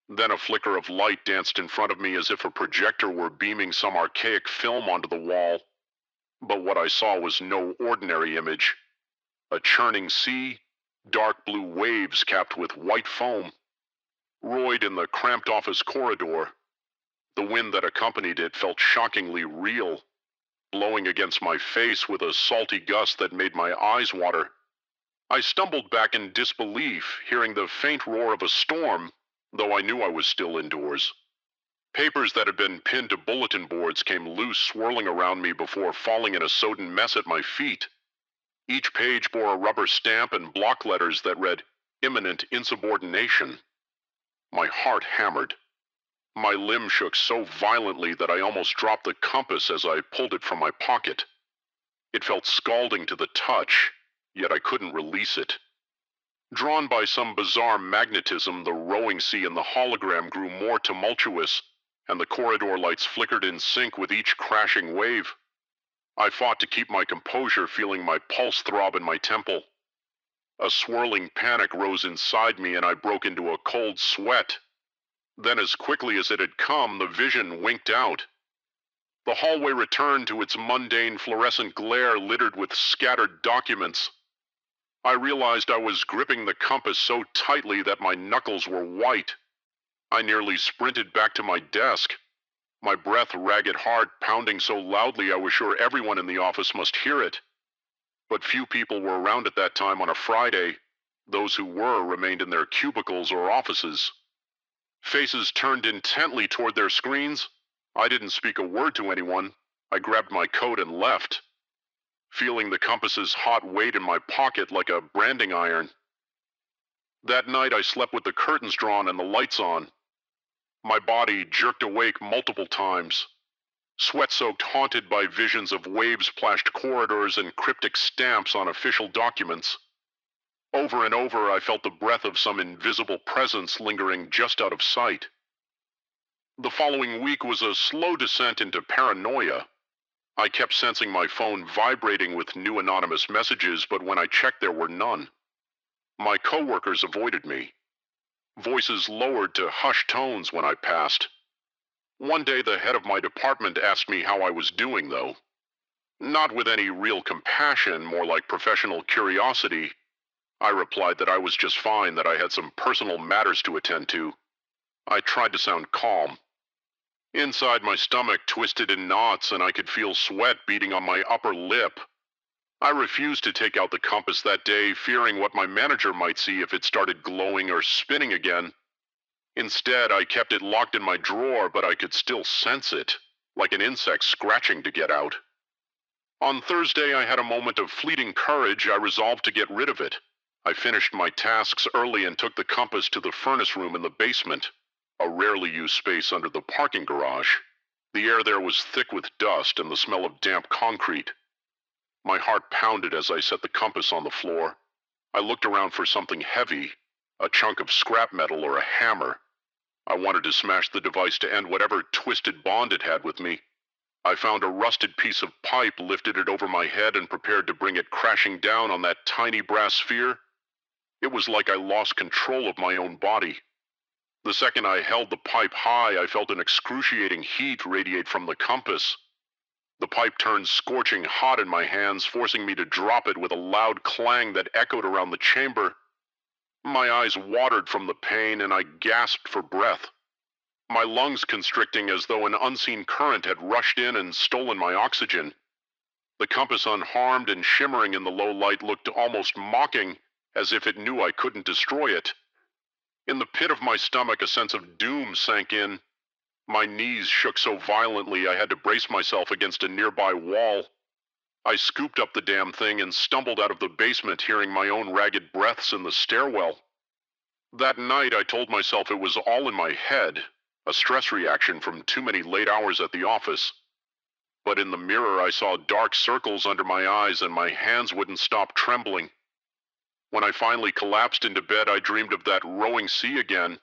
Then a flicker of light danced in front of me as if a projector were beaming some archaic film onto the wall. But what I saw was no ordinary image. A churning sea, dark blue waves capped with white foam. Royed in the cramped office corridor. The wind that accompanied it felt shockingly real, blowing against my face with a salty gust that made my eyes water. I stumbled back in disbelief, hearing the faint roar of a storm, though I knew I was still indoors. Papers that had been pinned to bulletin boards came loose, swirling around me before falling in a sodden mess at my feet. Each page bore a rubber stamp and block letters that read, "Imminent insubordination." My heart hammered. My limb shook so violently that I almost dropped the compass as I pulled it from my pocket. It felt scalding to the touch, yet I couldn't release it. Drawn by some bizarre magnetism, the rowing sea in the hologram grew more tumultuous, and the corridor lights flickered in sync with each crashing wave. I fought to keep my composure, feeling my pulse throb in my temple. A swirling panic rose inside me, and I broke into a cold sweat. Then, as quickly as it had come, the vision winked out. The hallway returned to its mundane fluorescent glare littered with scattered documents. I realized I was gripping the compass so tightly that my knuckles were white. I nearly sprinted back to my desk, my breath ragged heart pounding so loudly I was sure everyone in the office must hear it. But few people were around at that time on a Friday. Those who were remained in their cubicles or offices. Faces turned intently toward their screens. I didn't speak a word to anyone. I grabbed my coat and left, feeling the compass's hot weight in my pocket like a branding iron. That night I slept with the curtains drawn and the lights on. My body jerked awake multiple times, sweat-soaked, haunted by visions of wave-splashed corridors and cryptic stamps on official documents. Over and over I felt the breath of some invisible presence lingering just out of sight. The following week was a slow descent into paranoia. I kept sensing my phone vibrating with new anonymous messages, but when I checked there were none. My coworkers avoided me. Voices lowered to hushed tones when I passed. One day the head of my department asked me how I was doing, though. Not with any real compassion, more like professional curiosity. I replied that I was just fine, that I had some personal matters to attend to. I tried to sound calm. Inside, my stomach twisted in knots and I could feel sweat beading on my upper lip. I refused to take out the compass that day, fearing what my manager might see if it started glowing or spinning again. Instead, I kept it locked in my drawer, but I could still sense it, like an insect scratching to get out. On Thursday, I had a moment of fleeting courage. I resolved to get rid of it. I finished my tasks early and took the compass to the furnace room in the basement, a rarely used space under the parking garage. The air there was thick with dust and the smell of damp concrete. My heart pounded as I set the compass on the floor. I looked around for something heavy, a chunk of scrap metal or a hammer. I wanted to smash the device to end whatever twisted bond it had with me. I found a rusted piece of pipe, lifted it over my head, and prepared to bring it crashing down on that tiny brass sphere. It was like I lost control of my own body. The second I held the pipe high, I felt an excruciating heat radiate from the compass. The pipe turned scorching hot in my hands, forcing me to drop it with a loud clang that echoed around the chamber. My eyes watered from the pain, and I gasped for breath, my lungs constricting as though an unseen current had rushed in and stolen my oxygen. The compass, unharmed and shimmering in the low light, looked almost mocking, as if it knew I couldn't destroy it. In the pit of my stomach, a sense of doom sank in. My knees shook so violently I had to brace myself against a nearby wall. I scooped up the damn thing and stumbled out of the basement, hearing my own ragged breaths in the stairwell. That night I told myself it was all in my head, a stress reaction from too many late hours at the office. But in the mirror I saw dark circles under my eyes and my hands wouldn't stop trembling. When I finally collapsed into bed, I dreamed of that rowing sea again.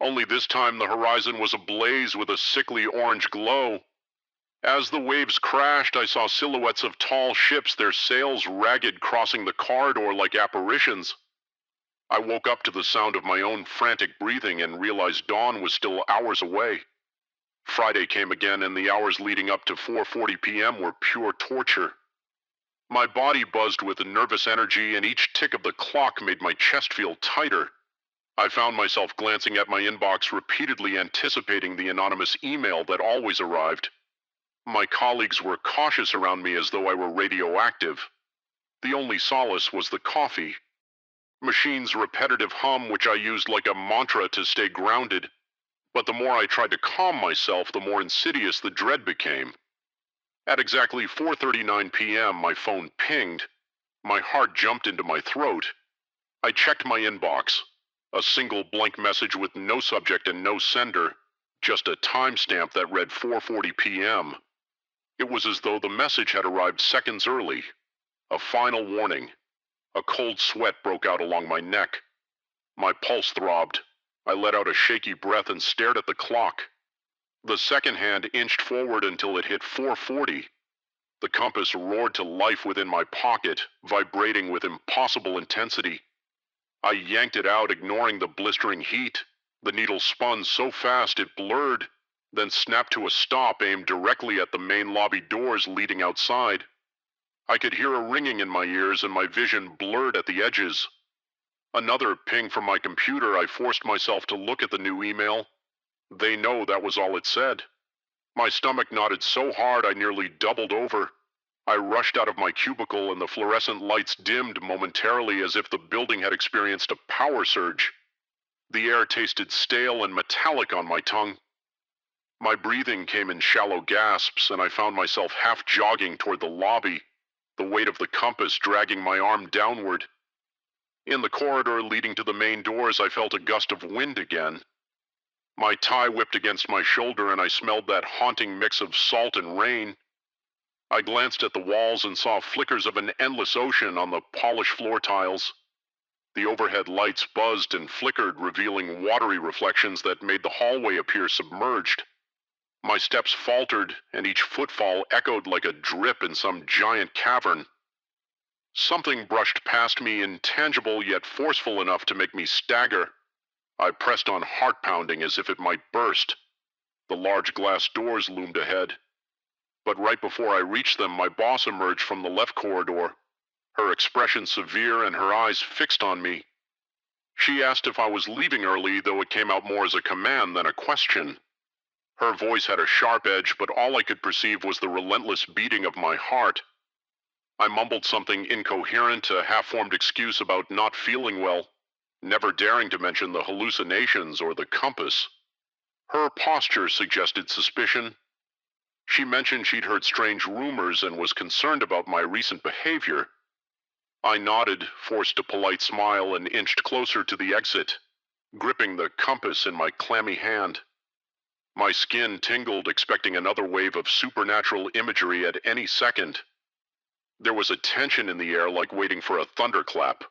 Only this time the horizon was ablaze with a sickly orange glow. As the waves crashed, I saw silhouettes of tall ships, their sails ragged, crossing the corridor like apparitions. I woke up to the sound of my own frantic breathing and realized dawn was still hours away. Friday came again, and the hours leading up to 4:40 p.m. were pure torture. My body buzzed with nervous energy, and each tick of the clock made my chest feel tighter. I found myself glancing at my inbox, repeatedly anticipating the anonymous email that always arrived. My colleagues were cautious around me as though I were radioactive. The only solace was the coffee. Machine's repetitive hum, which I used like a mantra to stay grounded. But the more I tried to calm myself, the more insidious the dread became. At exactly 4:39 p.m., my phone pinged. My heart jumped into my throat. I checked my inbox. A single blank message with no subject and no sender, just a timestamp that read 4:40 p.m. It was as though the message had arrived seconds early. A final warning. A cold sweat broke out along my neck. My pulse throbbed. I let out a shaky breath and stared at the clock. The second hand inched forward until it hit 4:40. The compass roared to life within my pocket, vibrating with impossible intensity. I yanked it out, ignoring the blistering heat. The needle spun so fast it blurred, then snapped to a stop aimed directly at the main lobby doors leading outside. I could hear a ringing in my ears and my vision blurred at the edges. Another ping from my computer. I forced myself to look at the new email. They know, that was all it said. My stomach knotted so hard I nearly doubled over. I rushed out of my cubicle and the fluorescent lights dimmed momentarily as if the building had experienced a power surge. The air tasted stale and metallic on my tongue. My breathing came in shallow gasps and I found myself half jogging toward the lobby, the weight of the compass dragging my arm downward. In the corridor leading to the main doors, I felt a gust of wind again. My tie whipped against my shoulder and I smelled that haunting mix of salt and rain. I glanced at the walls and saw flickers of an endless ocean on the polished floor tiles. The overhead lights buzzed and flickered, revealing watery reflections that made the hallway appear submerged. My steps faltered, and each footfall echoed like a drip in some giant cavern. Something brushed past me, intangible yet forceful enough to make me stagger. I pressed on, heart pounding as if it might burst. The large glass doors loomed ahead. But right before I reached them, my boss emerged from the left corridor, her expression severe and her eyes fixed on me. She asked if I was leaving early, though it came out more as a command than a question. Her voice had a sharp edge, but all I could perceive was the relentless beating of my heart. I mumbled something incoherent, a half-formed excuse about not feeling well, never daring to mention the hallucinations or the compass. Her posture suggested suspicion. She mentioned she'd heard strange rumors and was concerned about my recent behavior. I nodded, forced a polite smile, and inched closer to the exit, gripping the compass in my clammy hand. My skin tingled, expecting another wave of supernatural imagery at any second. There was a tension in the air like waiting for a thunderclap.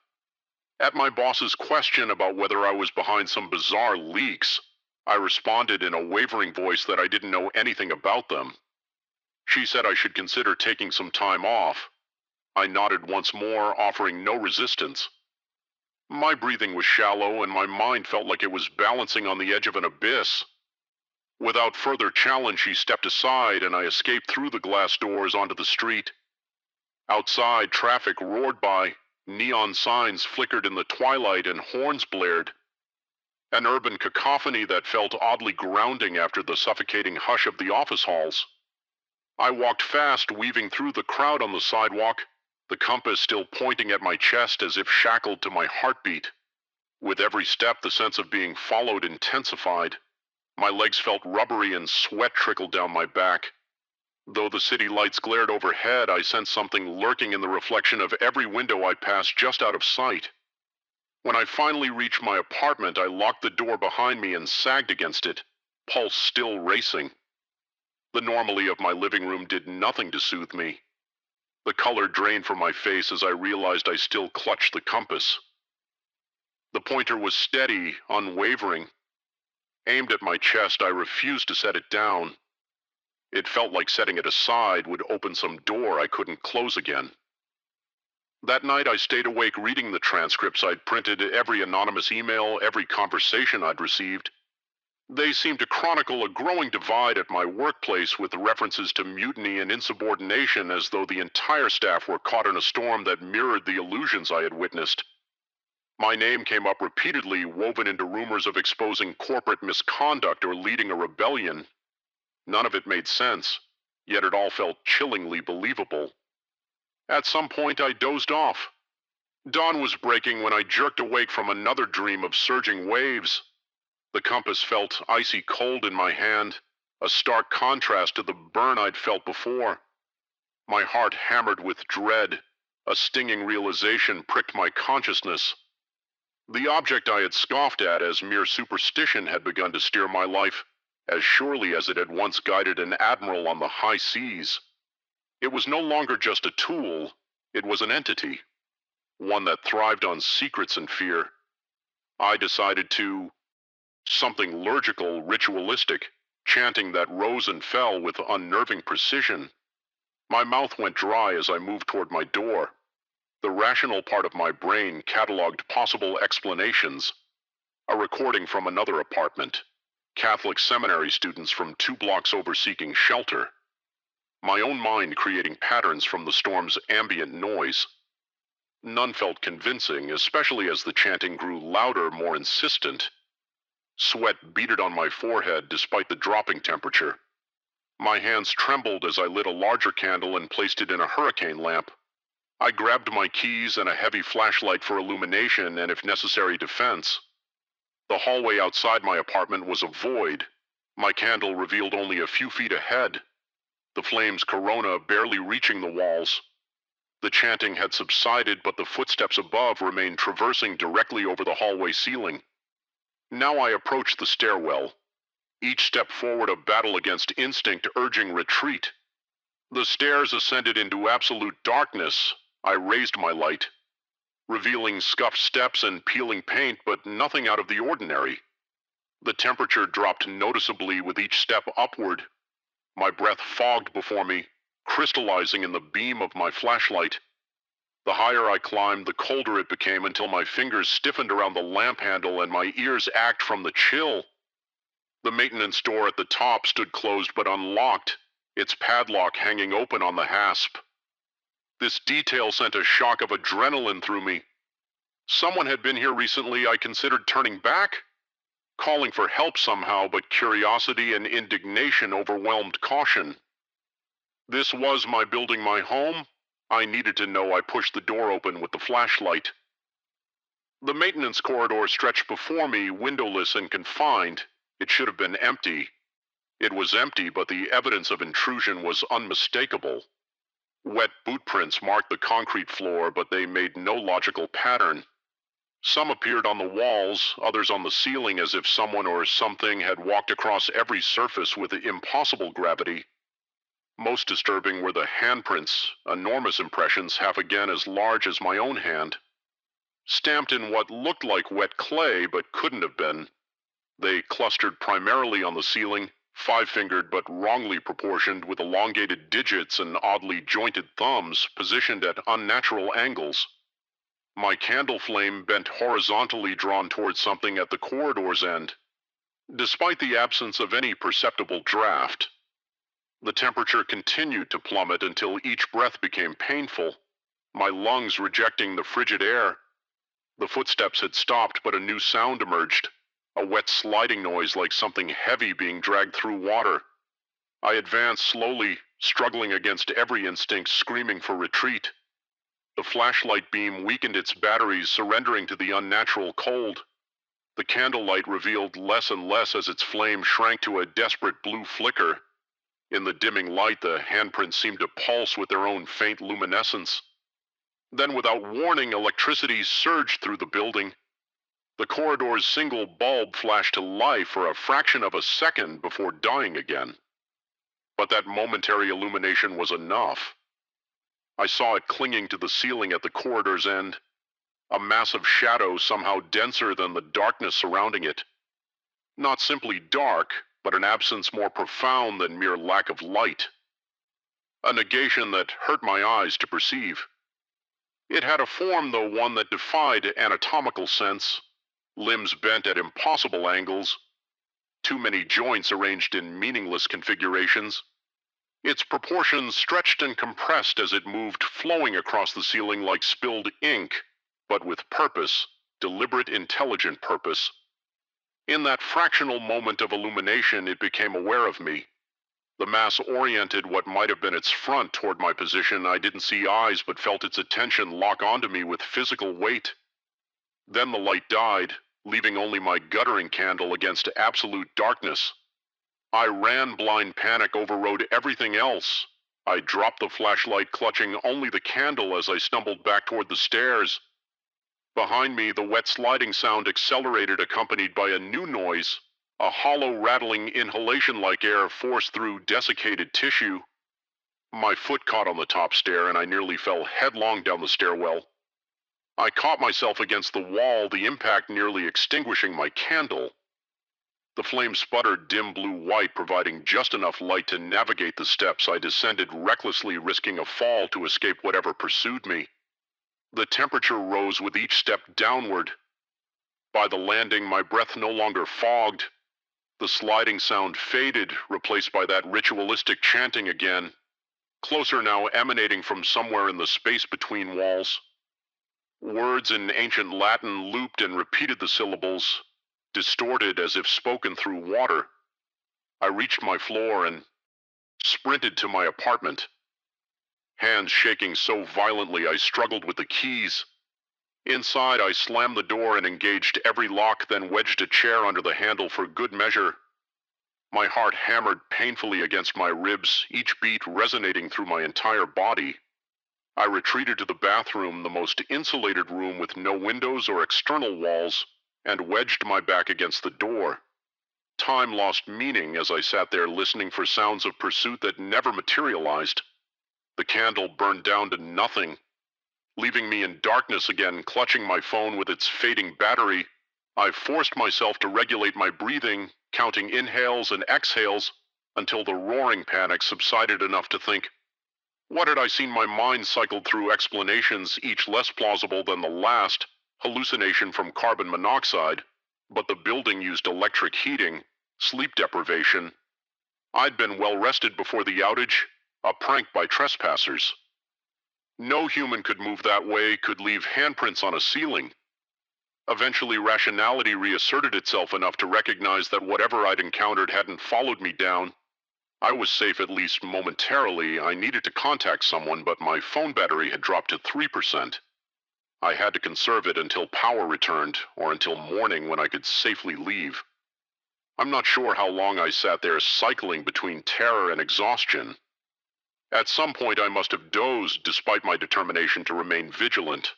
At my boss's question about whether I was behind some bizarre leaks, I responded in a wavering voice that I didn't know anything about them. She said I should consider taking some time off. I nodded once more, offering no resistance. My breathing was shallow and my mind felt like it was balancing on the edge of an abyss. Without further challenge, she stepped aside and I escaped through the glass doors onto the street. Outside, traffic roared by, neon signs flickered in the twilight and horns blared. An urban cacophony that felt oddly grounding after the suffocating hush of the office halls. I walked fast, weaving through the crowd on the sidewalk, the compass still pointing at my chest as if shackled to my heartbeat. With every step, the sense of being followed intensified. My legs felt rubbery and sweat trickled down my back. Though the city lights glared overhead, I sensed something lurking in the reflection of every window I passed just out of sight. When I finally reached my apartment, I locked the door behind me and sagged against it, pulse still racing. The normalcy of my living room did nothing to soothe me. The color drained from my face as I realized I still clutched the compass. The pointer was steady, unwavering. Aimed at my chest, I refused to set it down. It felt like setting it aside would open some door I couldn't close again. That night I stayed awake reading the transcripts I'd printed, every anonymous email, every conversation I'd received. They seemed to chronicle a growing divide at my workplace with references to mutiny and insubordination, as though the entire staff were caught in a storm that mirrored the illusions I had witnessed. My name came up repeatedly, woven into rumors of exposing corporate misconduct or leading a rebellion. None of it made sense, yet it all felt chillingly believable. At some point I dozed off. Dawn was breaking when I jerked awake from another dream of surging waves. The compass felt icy cold in my hand, a stark contrast to the burn I'd felt before. My heart hammered with dread, A stinging realization pricked my consciousness. The object I had scoffed at as mere superstition had begun to steer my life, as surely as it had once guided an admiral on the high seas. It was no longer just a tool, it was an entity, one that thrived on secrets and fear. I decided to something liturgical, ritualistic, chanting that rose and fell with unnerving precision. My mouth went dry as I moved toward my door. The rational part of my brain cataloged possible explanations. A recording from another apartment. Catholic seminary students from 2 blocks over seeking shelter. My own mind creating patterns from the storm's ambient noise. None felt convincing, especially as the chanting grew louder, more insistent. Sweat beaded on my forehead despite the dropping temperature. My hands trembled as I lit a larger candle and placed it in a hurricane lamp. I grabbed my keys and a heavy flashlight for illumination and, if necessary, defense. The hallway outside my apartment was a void. My candle revealed only a few feet ahead, the flame's corona barely reaching the walls. The chanting had subsided, but the footsteps above remained traversing directly over the hallway ceiling. Now I approached the stairwell, each step forward a battle against instinct urging retreat. The stairs ascended into absolute darkness. I raised my light, revealing scuffed steps and peeling paint, but nothing out of the ordinary. The temperature dropped noticeably with each step upward. My breath fogged before me, crystallizing in the beam of my flashlight. The higher I climbed, the colder it became until my fingers stiffened around the lamp handle and my ears ached from the chill. The maintenance door at the top stood closed but unlocked, its padlock hanging open on the hasp. This detail sent a shock of adrenaline through me. Someone had been here recently. I considered turning back, calling for help somehow, but curiosity and indignation overwhelmed caution. This was my building, my home. I needed to know. I pushed the door open with the flashlight. The maintenance corridor stretched before me, windowless and confined. It should have been empty. It was empty, but the evidence of intrusion was unmistakable. Wet boot prints marked the concrete floor, but they made no logical pattern. Some appeared on the walls, others on the ceiling, as if someone or something had walked across every surface with impossible gravity. Most disturbing were the handprints, enormous impressions half again as large as my own hand. Stamped in what looked like wet clay but couldn't have been. They clustered primarily on the ceiling, five-fingered but wrongly proportioned, with elongated digits and oddly jointed thumbs positioned at unnatural angles. My candle flame bent horizontally, drawn towards something at the corridor's end. Despite the absence of any perceptible draft, the temperature continued to plummet until each breath became painful, my lungs rejecting the frigid air. The footsteps had stopped, but a new sound emerged. A wet sliding noise like something heavy being dragged through water. I advanced slowly, struggling against every instinct, screaming for retreat. The flashlight beam weakened its batteries, surrendering to the unnatural cold. The candlelight revealed less and less as its flame shrank to a desperate blue flicker. In the dimming light, the handprints seemed to pulse with their own faint luminescence. Then, without warning, electricity surged through the building. The corridor's single bulb flashed to life for a fraction of a second before dying again. But that momentary illumination was enough. I saw it clinging to the ceiling at the corridor's end, a massive shadow somehow denser than the darkness surrounding it. Not simply dark, but an absence more profound than mere lack of light. A negation that hurt my eyes to perceive. It had a form, though one that defied anatomical sense. Limbs bent at impossible angles, too many joints arranged in meaningless configurations. Its proportions stretched and compressed as it moved, flowing across the ceiling like spilled ink, but with purpose, deliberate, intelligent purpose. In that fractional moment of illumination, it became aware of me. The mass oriented what might have been its front toward my position. I didn't see eyes, but felt its attention lock onto me with physical weight. Then the light died, leaving only my guttering candle against absolute darkness. I ran. Blind panic overrode everything else. I dropped the flashlight, clutching only the candle as I stumbled back toward the stairs. Behind me, the wet sliding sound accelerated, accompanied by a new noise, a hollow, rattling inhalation-like air forced through desiccated tissue. My foot caught on the top stair, and I nearly fell headlong down the stairwell. I caught myself against the wall, the impact nearly extinguishing my candle. The flame sputtered dim blue white, providing just enough light to navigate the steps. I descended recklessly, risking a fall to escape whatever pursued me. The temperature rose with each step downward. By the landing, my breath no longer fogged. The sliding sound faded, replaced by that ritualistic chanting again, closer now, emanating from somewhere in the space between walls. Words in ancient Latin looped and repeated the syllables, distorted as if spoken through water. I reached my floor and sprinted to my apartment, hands shaking so violently I struggled with the keys. Inside, I slammed the door and engaged every lock, then wedged a chair under the handle for good measure. My heart hammered painfully against my ribs, each beat resonating through my entire body. I retreated to the bathroom, the most insulated room with no windows or external walls, and wedged my back against the door. Time lost meaning as I sat there listening for sounds of pursuit that never materialized. The candle burned down to nothing, leaving me in darkness again, clutching my phone with its fading battery. I forced myself to regulate my breathing, counting inhales and exhales until the roaring panic subsided enough to think, what had I seen? My mind cycled through explanations, each less plausible than the last, hallucination from carbon monoxide, but the building used electric heating, sleep deprivation. I'd been well rested before the outage, a prank by trespassers. No human could move that way, could leave handprints on a ceiling. Eventually, rationality reasserted itself enough to recognize that whatever I'd encountered hadn't followed me down. I was safe, at least momentarily. I needed to contact someone, but my phone battery had dropped to 3%. I had to conserve it until power returned, or until morning when I could safely leave. I'm not sure how long I sat there cycling between terror and exhaustion. At some point I must have dozed, despite my determination to remain vigilant.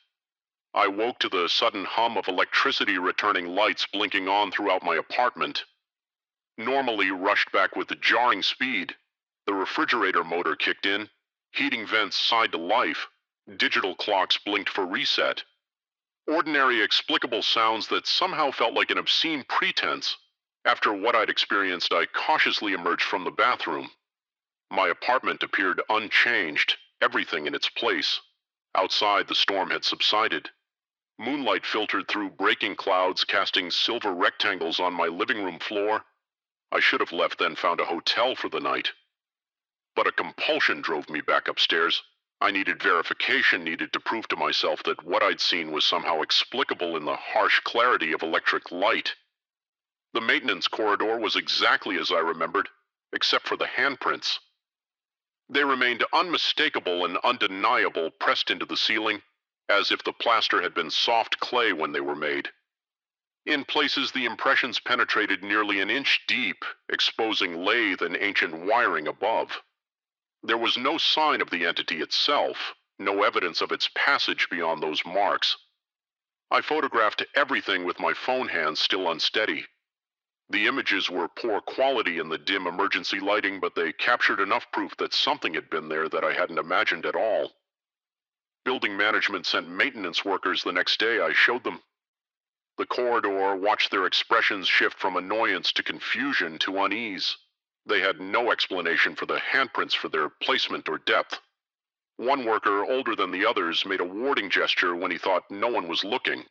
I woke to the sudden hum of electricity returning, lights blinking on throughout my apartment. Normally rushed back with a jarring speed. The refrigerator motor kicked in, heating vents sighed to life, digital clocks blinked for reset. Ordinary, explicable sounds that somehow felt like an obscene pretense. After what I'd experienced, I cautiously emerged from the bathroom. My apartment appeared unchanged, everything in its place. Outside, the storm had subsided. Moonlight filtered through breaking clouds, casting silver rectangles on my living room floor. I should have left, then found a hotel for the night. But a compulsion drove me back upstairs. I needed verification, needed to prove to myself that what I'd seen was somehow explicable in the harsh clarity of electric light. The maintenance corridor was exactly as I remembered, except for the handprints. They remained unmistakable and undeniable, pressed into the ceiling, as if the plaster had been soft clay when they were made. In places, the impressions penetrated nearly an inch deep, exposing lathe and ancient wiring above. There was no sign of the entity itself, no evidence of its passage beyond those marks. I photographed everything with my phone hands still unsteady. The images were poor quality in the dim emergency lighting, but they captured enough proof that something had been there that I hadn't imagined at all. Building management sent maintenance workers the next day. I showed them. The corridor, watched their expressions shift from annoyance to confusion to unease. They had no explanation for the handprints, for their placement or depth. One worker, older than the others, made a warning gesture when he thought no one was looking.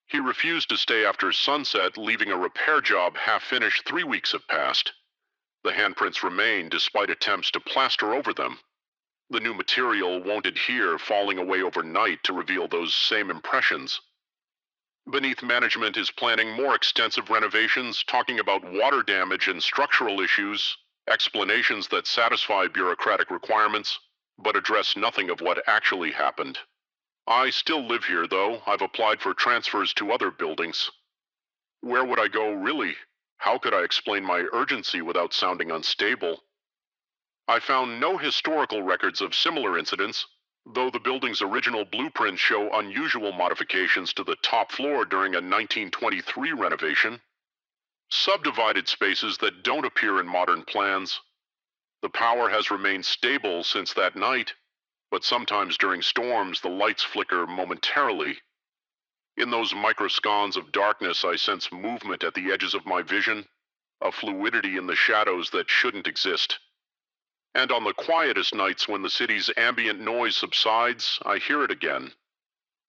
He refused to stay after sunset, leaving a repair job half-finished. 3 weeks have passed. The handprints remain despite attempts to plaster over them. The new material won't adhere, falling away overnight to reveal those same impressions. Beneath management is planning more extensive renovations, talking about water damage and structural issues, explanations that satisfy bureaucratic requirements, but address nothing of what actually happened. I still live here, though. I've applied for transfers to other buildings. Where would I go, really? How could I explain my urgency without sounding unstable? I found no historical records of similar incidents, though the building's original blueprints show unusual modifications to the top floor during a 1923 renovation. Subdivided spaces that don't appear in modern plans. The power has remained stable since that night, but sometimes during storms the lights flicker momentarily. In those microscons of darkness I sense movement at the edges of my vision, a fluidity in the shadows that shouldn't exist. And on the quietest nights when the city's ambient noise subsides, I hear it again.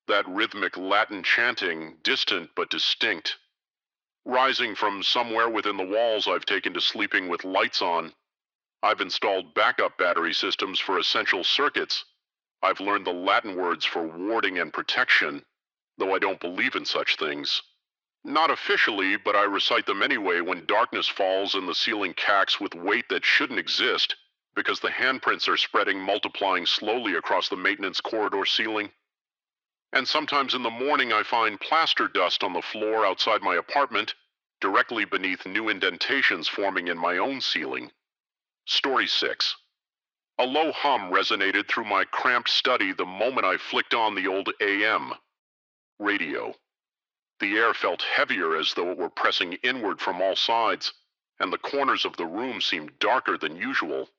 That rhythmic Latin chanting, distant but distinct. Rising from somewhere within the walls I've taken to sleeping with lights on. I've installed backup battery systems for essential circuits. I've learned the Latin words for warding and protection, though I don't believe in such things. Not officially, but I recite them anyway when darkness falls and the ceiling cacks with weight that shouldn't exist, because the handprints are spreading, multiplying slowly across the maintenance corridor ceiling. And sometimes in the morning I find plaster dust on the floor outside my apartment, directly beneath new indentations forming in my own ceiling. Story 6. A low hum resonated through my cramped study the moment I flicked on the old AM radio. The air felt heavier as though it were pressing inward from all sides, and the corners of the room seemed darker than usual.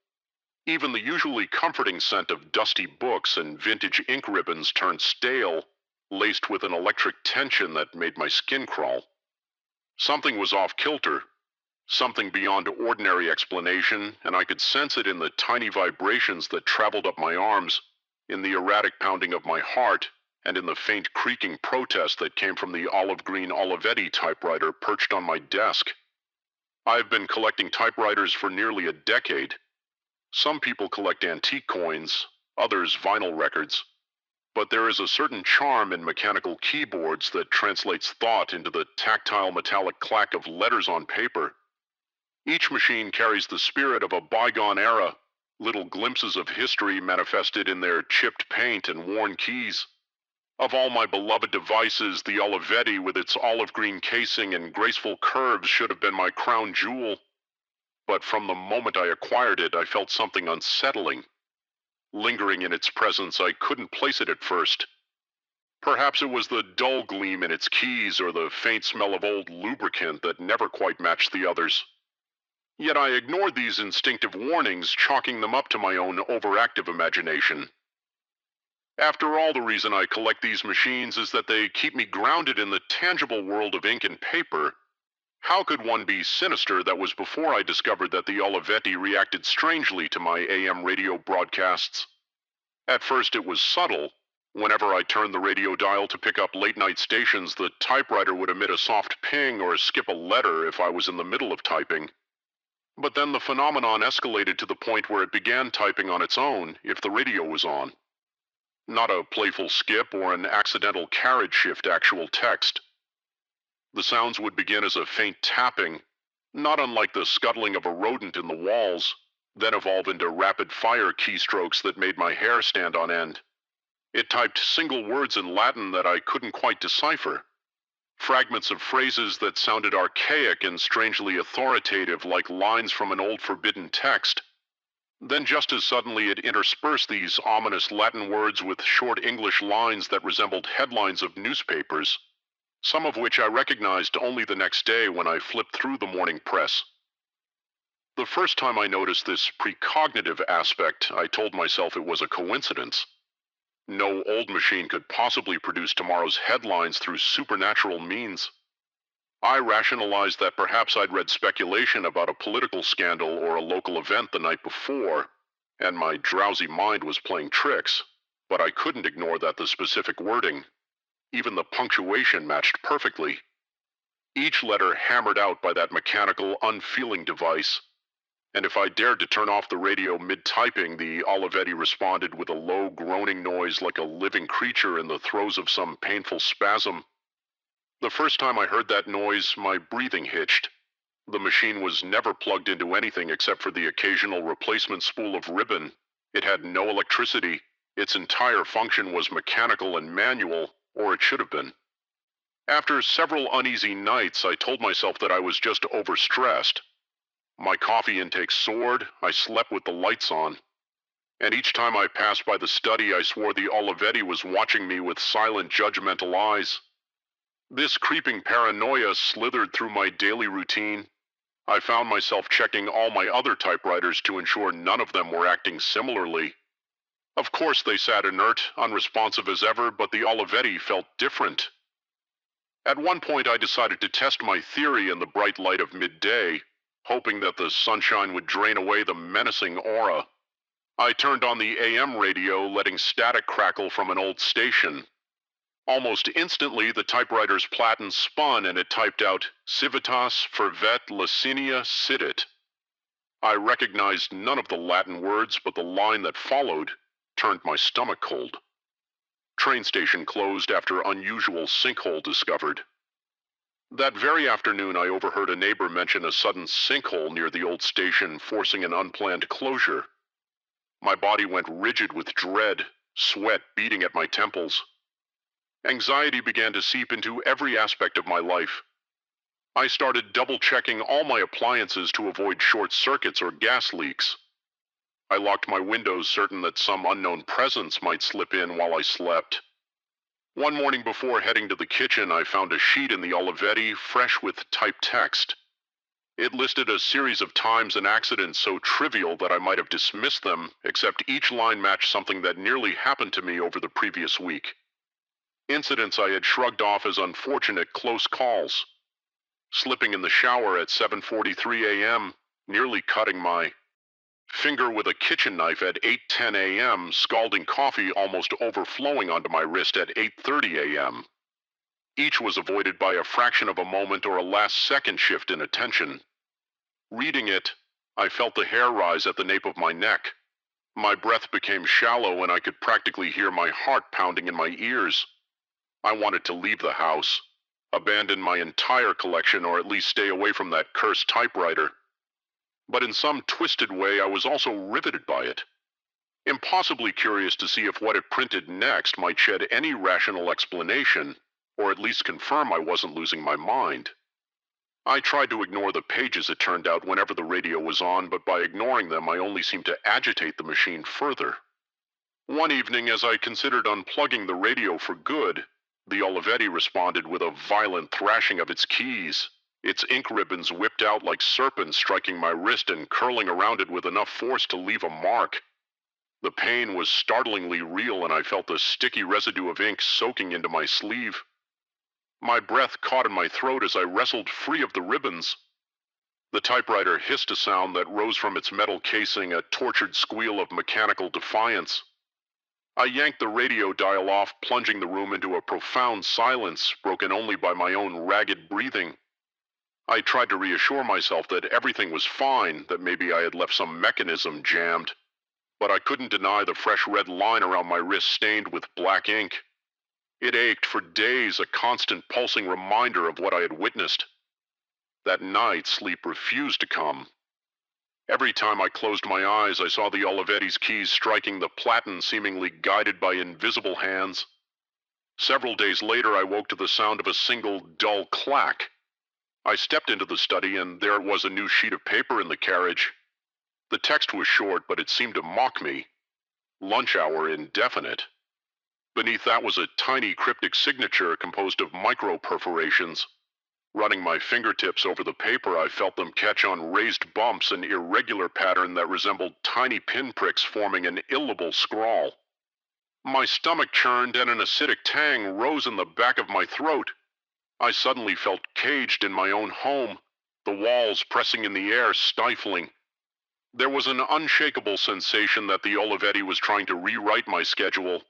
Even the usually comforting scent of dusty books and vintage ink ribbons turned stale, laced with an electric tension that made my skin crawl. Something was off kilter, something beyond ordinary explanation, and I could sense it in the tiny vibrations that traveled up my arms, in the erratic pounding of my heart, and in the faint creaking protest that came from the olive green Olivetti typewriter perched on my desk. I've been collecting typewriters for nearly a decade. Some people collect antique coins, others vinyl records. But there is a certain charm in mechanical keyboards that translates thought into the tactile metallic clack of letters on paper. Each machine carries the spirit of a bygone era, little glimpses of history manifested in their chipped paint and worn keys. Of all my beloved devices, the Olivetti with its olive green casing and graceful curves should have been my crown jewel. But from the moment I acquired it, I felt something unsettling. Lingering in its presence, I couldn't place it at first. Perhaps it was the dull gleam in its keys or the faint smell of old lubricant that never quite matched the others. Yet I ignored these instinctive warnings, chalking them up to my own overactive imagination. After all, the reason I collect these machines is that they keep me grounded in the tangible world of ink and paper. How could one be sinister? That was before I discovered that the Olivetti reacted strangely to my AM radio broadcasts. At first it was subtle. Whenever I turned the radio dial to pick up late-night stations, the typewriter would emit a soft ping or skip a letter if I was in the middle of typing. But then the phenomenon escalated to the point where it began typing on its own if the radio was on. Not a playful skip or an accidental carriage shift actual text. The sounds would begin as a faint tapping, not unlike the scuttling of a rodent in the walls, then evolve into rapid-fire keystrokes that made my hair stand on end. It typed single words in Latin that I couldn't quite decipher. Fragments of phrases that sounded archaic and strangely authoritative, like lines from an old forbidden text. Then just as suddenly it interspersed these ominous Latin words with short English lines that resembled headlines of newspapers, some of which I recognized only the next day when I flipped through the morning press. The first time I noticed this precognitive aspect, I told myself it was a coincidence. No old machine could possibly produce tomorrow's headlines through supernatural means. I rationalized that perhaps I'd read speculation about a political scandal or a local event the night before, and my drowsy mind was playing tricks, but I couldn't ignore that the specific wording, even the punctuation, matched perfectly. Each letter hammered out by that mechanical, unfeeling device. And if I dared to turn off the radio mid-typing, the Olivetti responded with a low groaning noise like a living creature in the throes of some painful spasm. The first time I heard that noise, my breathing hitched. The machine was never plugged into anything except for the occasional replacement spool of ribbon. It had no electricity. Its entire function was mechanical and manual, or it should have been. After several uneasy nights, I told myself that I was just overstressed. My coffee intake soared, I slept with the lights on, and each time I passed by the study I swore the Olivetti was watching me with silent judgmental eyes. This creeping paranoia slithered through my daily routine. I found myself checking all my other typewriters to ensure none of them were acting similarly. Of course they sat inert, unresponsive as ever, but the Olivetti felt different. At one point I decided to test my theory in the bright light of midday, hoping that the sunshine would drain away the menacing aura. I turned on the AM radio, letting static crackle from an old station. Almost instantly, the typewriter's platen spun and it typed out, Civitas fervet Licinia sidit. I recognized none of the Latin words, but the line that followed turned my stomach cold. Train station closed after unusual sinkhole discovered. That very afternoon, I overheard a neighbor mention a sudden sinkhole near the old station forcing an unplanned closure. My body went rigid with dread, sweat beating at my temples. Anxiety began to seep into every aspect of my life. I started double-checking all my appliances to avoid short circuits or gas leaks. I locked my windows, certain that some unknown presence might slip in while I slept. One morning before heading to the kitchen, I found a sheet in the Olivetti, fresh with typed text. It listed a series of times and accidents so trivial that I might have dismissed them, except each line matched something that nearly happened to me over the previous week. Incidents I had shrugged off as unfortunate close calls. Slipping in the shower at 7:43 a.m., nearly cutting my finger with a kitchen knife at 8:10 a.m., scalding coffee almost overflowing onto my wrist at 8:30 a.m. Each was avoided by a fraction of a moment or a last-second shift in attention. Reading it, I felt the hair rise at the nape of my neck. My breath became shallow and I could practically hear my heart pounding in my ears. I wanted to leave the house, abandon my entire collection, or at least stay away from that cursed typewriter. But in some twisted way, I was also riveted by it, impossibly curious to see if what it printed next might shed any rational explanation, or at least confirm I wasn't losing my mind. I tried to ignore the pages, it turned out, whenever the radio was on, but by ignoring them, I only seemed to agitate the machine further. One evening, as I considered unplugging the radio for good, the Olivetti responded with a violent thrashing of its keys. Its ink ribbons whipped out like serpents, striking my wrist and curling around it with enough force to leave a mark. The pain was startlingly real, and I felt the sticky residue of ink soaking into my sleeve. My breath caught in my throat as I wrestled free of the ribbons. The typewriter hissed a sound that rose from its metal casing, a tortured squeal of mechanical defiance. I yanked the radio dial off, plunging the room into a profound silence, broken only by my own ragged breathing. I tried to reassure myself that everything was fine, that maybe I had left some mechanism jammed, but I couldn't deny the fresh red line around my wrist stained with black ink. It ached for days, a constant pulsing reminder of what I had witnessed. That night, sleep refused to come. Every time I closed my eyes, I saw the Olivetti's keys striking the platen, seemingly guided by invisible hands. Several days later, I woke to the sound of a single dull clack. I stepped into the study, and there it was, a new sheet of paper in the carriage. The text was short, but it seemed to mock me. Lunch hour indefinite. Beneath that was a tiny cryptic signature composed of micro-perforations. Running my fingertips over the paper, I felt them catch on raised bumps, an irregular pattern that resembled tiny pinpricks forming an illegible scrawl. My stomach churned and an acidic tang rose in the back of my throat. I suddenly felt caged in my own home, the walls pressing in the air, stifling. There was an unshakable sensation that the Olivetti was trying to rewrite my schedule,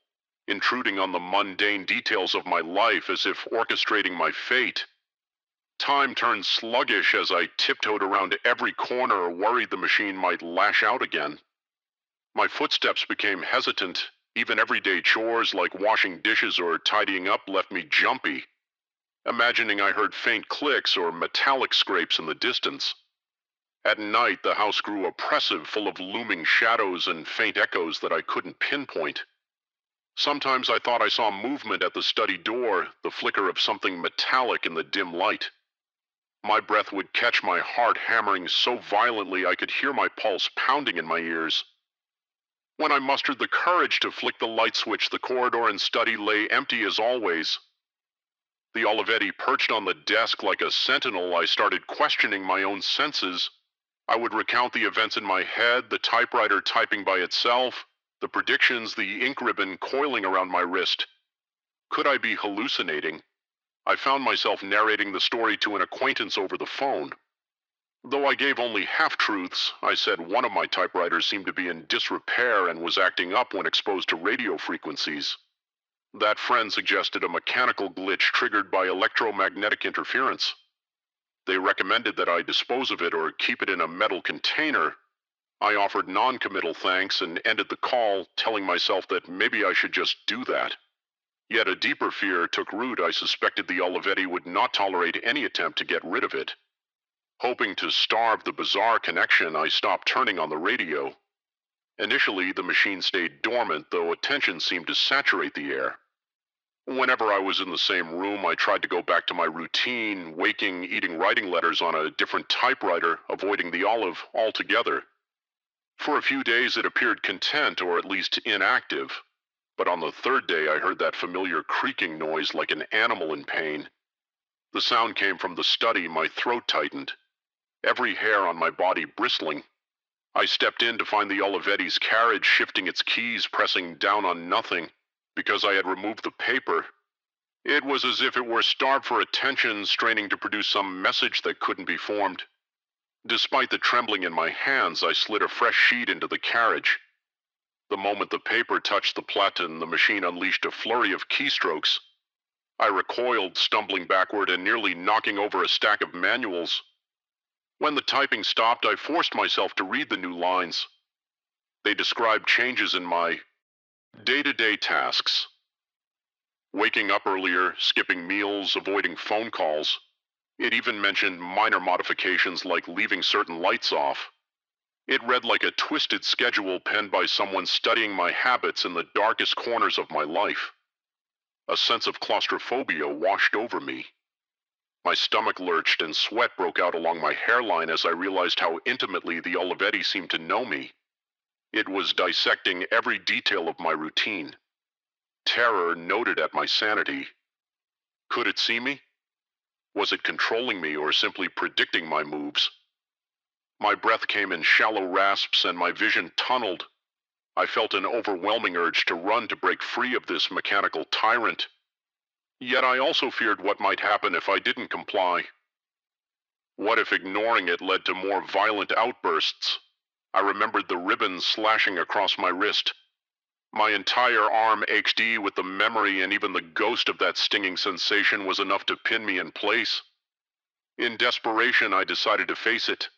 intruding on the mundane details of my life as if orchestrating my fate. Time turned sluggish as I tiptoed around every corner, worried the machine might lash out again. My footsteps became hesitant. Even everyday chores like washing dishes or tidying up left me jumpy, imagining I heard faint clicks or metallic scrapes in the distance. At night, the house grew oppressive, full of looming shadows and faint echoes that I couldn't pinpoint. Sometimes I thought I saw movement at the study door, the flicker of something metallic in the dim light. My breath would catch my heart hammering so violently I could hear my pulse pounding in my ears. When I mustered the courage to flick the light switch, the corridor and study lay empty as always. The Olivetti perched on the desk like a sentinel. I started questioning my own senses. I would recount the events in my head, the typewriter typing by itself, the predictions, the ink ribbon coiling around my wrist. Could I be hallucinating? I found myself narrating the story to an acquaintance over the phone. Though I gave only half-truths, I said one of my typewriters seemed to be in disrepair and was acting up when exposed to radio frequencies. That friend suggested a mechanical glitch triggered by electromagnetic interference. They recommended that I dispose of it or keep it in a metal container. I offered non-committal thanks and ended the call, telling myself that maybe I should just do that. Yet a deeper fear took root. I suspected the Olivetti would not tolerate any attempt to get rid of it. Hoping to starve the bizarre connection, I stopped turning on the radio. Initially, the machine stayed dormant, though attention seemed to saturate the air. Whenever I was in the same room, I tried to go back to my routine, waking, eating writing letters on a different typewriter, avoiding the Olive altogether. For a few days it appeared content, or at least inactive. But on the third day I heard that familiar creaking noise like an animal in pain. The sound came from the study. My throat tightened, every hair on my body bristling. I stepped in to find the Olivetti's carriage shifting its keys, pressing down on nothing, because I had removed the paper. It was as if it were starved for attention, straining to produce some message that couldn't be formed. Despite the trembling in my hands, I slid a fresh sheet into the carriage. The moment the paper touched the platen, the machine unleashed a flurry of keystrokes. I recoiled, stumbling backward and nearly knocking over a stack of manuals. When the typing stopped, I forced myself to read the new lines. They described changes in my day-to-day tasks. Waking up earlier, skipping meals, avoiding phone calls. It even mentioned minor modifications like leaving certain lights off. It read like a twisted schedule penned by someone studying my habits in the darkest corners of my life. A sense of claustrophobia washed over me. My stomach lurched and sweat broke out along my hairline as I realized how intimately the Olivetti seemed to know me. It was dissecting every detail of my routine. Terror noted at my sanity. Could it see me? Was it controlling me or simply predicting my moves? My breath came in shallow rasps and my vision tunneled. I felt an overwhelming urge to run to break free of this mechanical tyrant. Yet I also feared what might happen if I didn't comply. What if ignoring it led to more violent outbursts? I remembered the ribbons slashing across my wrist. My entire arm ached with the memory, and even the ghost of that stinging sensation was enough to pin me in place. In desperation, I decided to face it.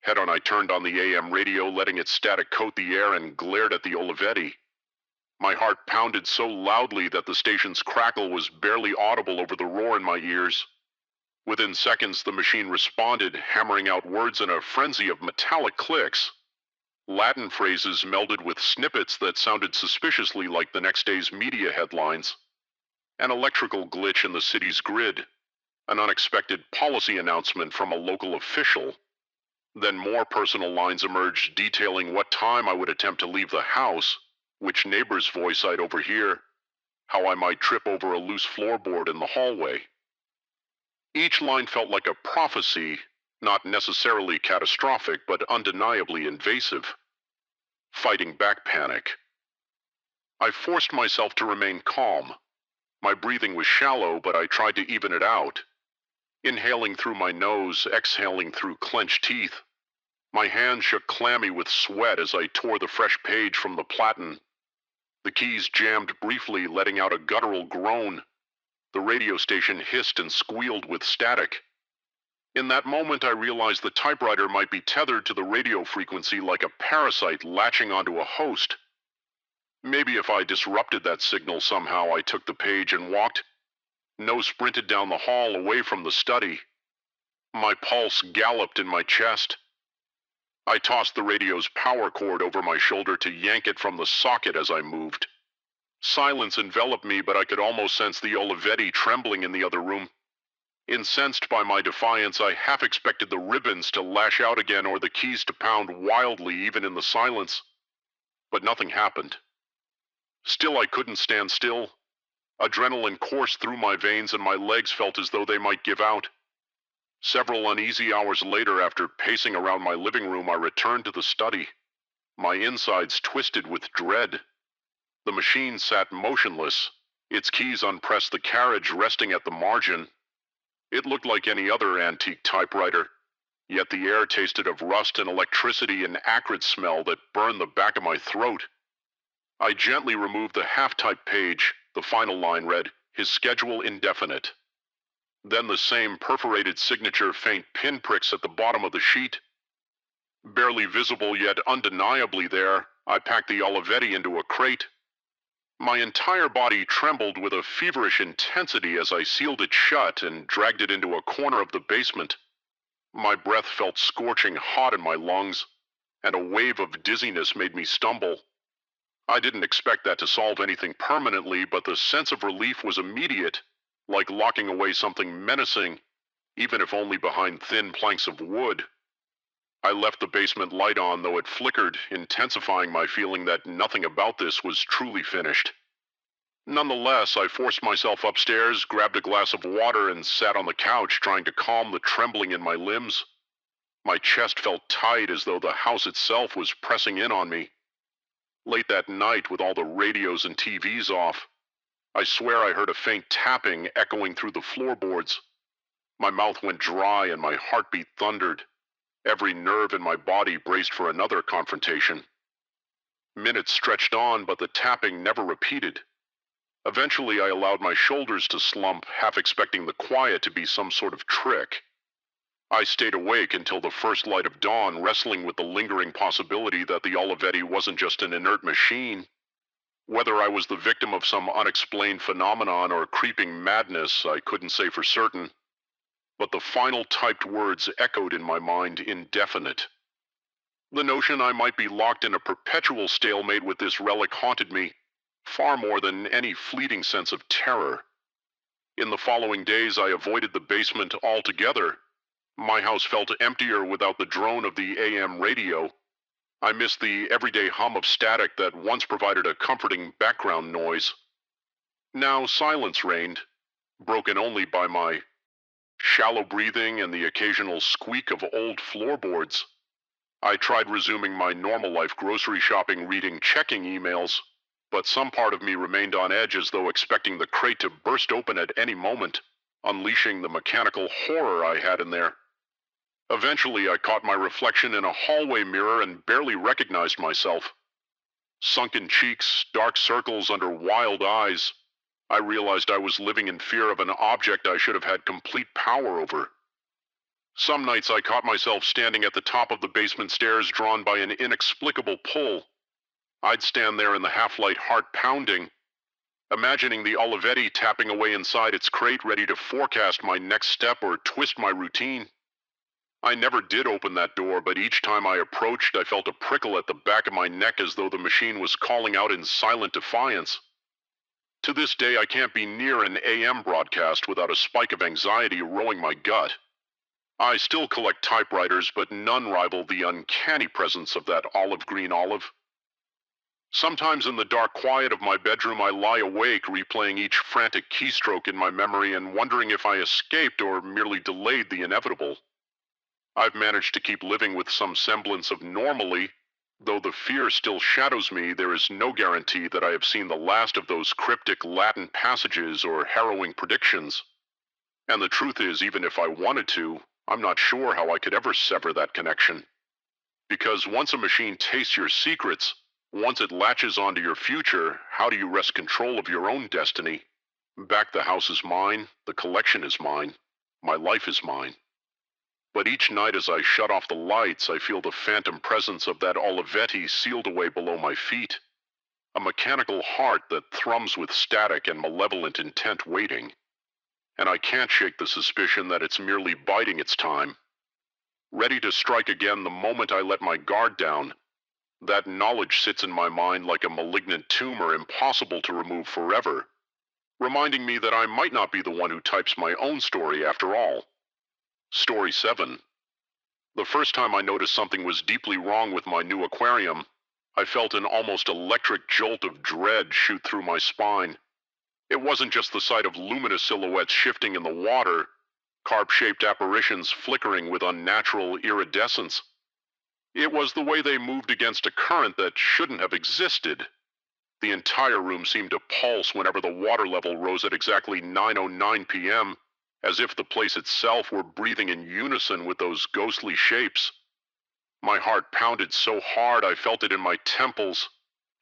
Head on, I turned on the AM radio, letting its static coat the air, and glared at the Olivetti. My heart pounded so loudly that the station's crackle was barely audible over the roar in my ears. Within seconds, the machine responded, hammering out words in a frenzy of metallic clicks. Latin phrases melded with snippets that sounded suspiciously like the next day's media headlines. An electrical glitch in the city's grid. An unexpected policy announcement from a local official. Then more personal lines emerged detailing what time I would attempt to leave the house, which neighbor's voice I'd overhear, how I might trip over a loose floorboard in the hallway. Each line felt like a prophecy, not necessarily catastrophic, but undeniably invasive. Fighting back panic. I forced myself to remain calm. My breathing was shallow, but I tried to even it out. Inhaling through my nose, exhaling through clenched teeth. My hands shook clammy with sweat as I tore the fresh page from the platen. The keys jammed briefly, letting out a guttural groan. The radio station hissed and squealed with static. In that moment, I realized the typewriter might be tethered to the radio frequency like a parasite latching onto a host. Maybe if I disrupted that signal somehow, I took the page and walked. Sprinted down the hall away from the study. My pulse galloped in my chest. I tossed the radio's power cord over my shoulder to yank it from the socket as I moved. Silence enveloped me, but I could almost sense the Olivetti trembling in the other room. Incensed by my defiance, I half expected the ribbons to lash out again or the keys to pound wildly even in the silence. But nothing happened. Still, I couldn't stand still. Adrenaline coursed through my veins and my legs felt as though they might give out. Several uneasy hours later, after pacing around my living room, I returned to the study. My insides twisted with dread. The machine sat motionless, its keys unpressed, the carriage resting at the margin. It looked like any other antique typewriter, yet the air tasted of rust and electricity, an acrid smell that burned the back of my throat. I gently removed the half-typed page. The final line read, "His schedule indefinite." Then the same perforated signature, faint pinpricks at the bottom of the sheet. Barely visible yet undeniably there, I packed the Olivetti into a crate. My entire body trembled with a feverish intensity as I sealed it shut and dragged it into a corner of the basement. My breath felt scorching hot in my lungs, and a wave of dizziness made me stumble. I didn't expect that to solve anything permanently, but the sense of relief was immediate, like locking away something menacing, even if only behind thin planks of wood. I left the basement light on, though it flickered, intensifying my feeling that nothing about this was truly finished. Nonetheless, I forced myself upstairs, grabbed a glass of water, and sat on the couch, trying to calm the trembling in my limbs. My chest felt tight, as though the house itself was pressing in on me. Late that night, with all the radios and TVs off, I swear I heard a faint tapping echoing through the floorboards. My mouth went dry and my heartbeat thundered. Every nerve in my body braced for another confrontation. Minutes stretched on, but the tapping never repeated. Eventually, I allowed my shoulders to slump, half expecting the quiet to be some sort of trick. I stayed awake until the first light of dawn, wrestling with the lingering possibility that the Olivetti wasn't just an inert machine. Whether I was the victim of some unexplained phenomenon or creeping madness, I couldn't say for certain. But the final typed words echoed in my mind, indefinite. The notion I might be locked in a perpetual stalemate with this relic haunted me, far more than any fleeting sense of terror. In the following days, I avoided the basement altogether. My house felt emptier without the drone of the AM radio. I missed the everyday hum of static that once provided a comforting background noise. Now silence reigned, broken only by my shallow breathing and the occasional squeak of old floorboards. I tried resuming my normal life, grocery shopping, reading, checking emails, but some part of me remained on edge, as though expecting the crate to burst open at any moment, unleashing the mechanical horror I had in there. Eventually, I caught my reflection in a hallway mirror and barely recognized myself. Sunken cheeks, dark circles under wild eyes, I realized I was living in fear of an object I should have had complete power over. Some nights I caught myself standing at the top of the basement stairs, drawn by an inexplicable pull. I'd stand there in the half-light, heart pounding, imagining the Olivetti tapping away inside its crate, ready to forecast my next step or twist my routine. I never did open that door, but each time I approached, I felt a prickle at the back of my neck, as though the machine was calling out in silent defiance. To this day, I can't be near an AM broadcast without a spike of anxiety rowing my gut. I still collect typewriters, but none rival the uncanny presence of that olive green olive. Sometimes in the dark quiet of my bedroom, I lie awake, replaying each frantic keystroke in my memory and wondering if I escaped or merely delayed the inevitable. I've managed to keep living with some semblance of normalcy. Though the fear still shadows me, there is no guarantee that I have seen the last of those cryptic Latin passages or harrowing predictions. And the truth is, even if I wanted to, I'm not sure how I could ever sever that connection. Because once a machine tastes your secrets, once it latches onto your future, how do you wrest control of your own destiny? Back the house is mine, the collection is mine, my life is mine. But each night as I shut off the lights, I feel the phantom presence of that Olivetti sealed away below my feet. A mechanical heart that thrums with static and malevolent intent waiting. And I can't shake the suspicion that it's merely biding its time, ready to strike again the moment I let my guard down. That knowledge sits in my mind like a malignant tumor, impossible to remove forever. reminding me that I might not be the one who types my own story after all. Story 7. The first time I noticed something was deeply wrong with my new aquarium, I felt an almost electric jolt of dread shoot through my spine. It wasn't just the sight of luminous silhouettes shifting in the water, carp-shaped apparitions flickering with unnatural iridescence. It was the way they moved against a current that shouldn't have existed. The entire room seemed to pulse whenever the water level rose at exactly 9:09 p.m., as if the place itself were breathing in unison with those ghostly shapes. My heart pounded so hard I felt it in my temples,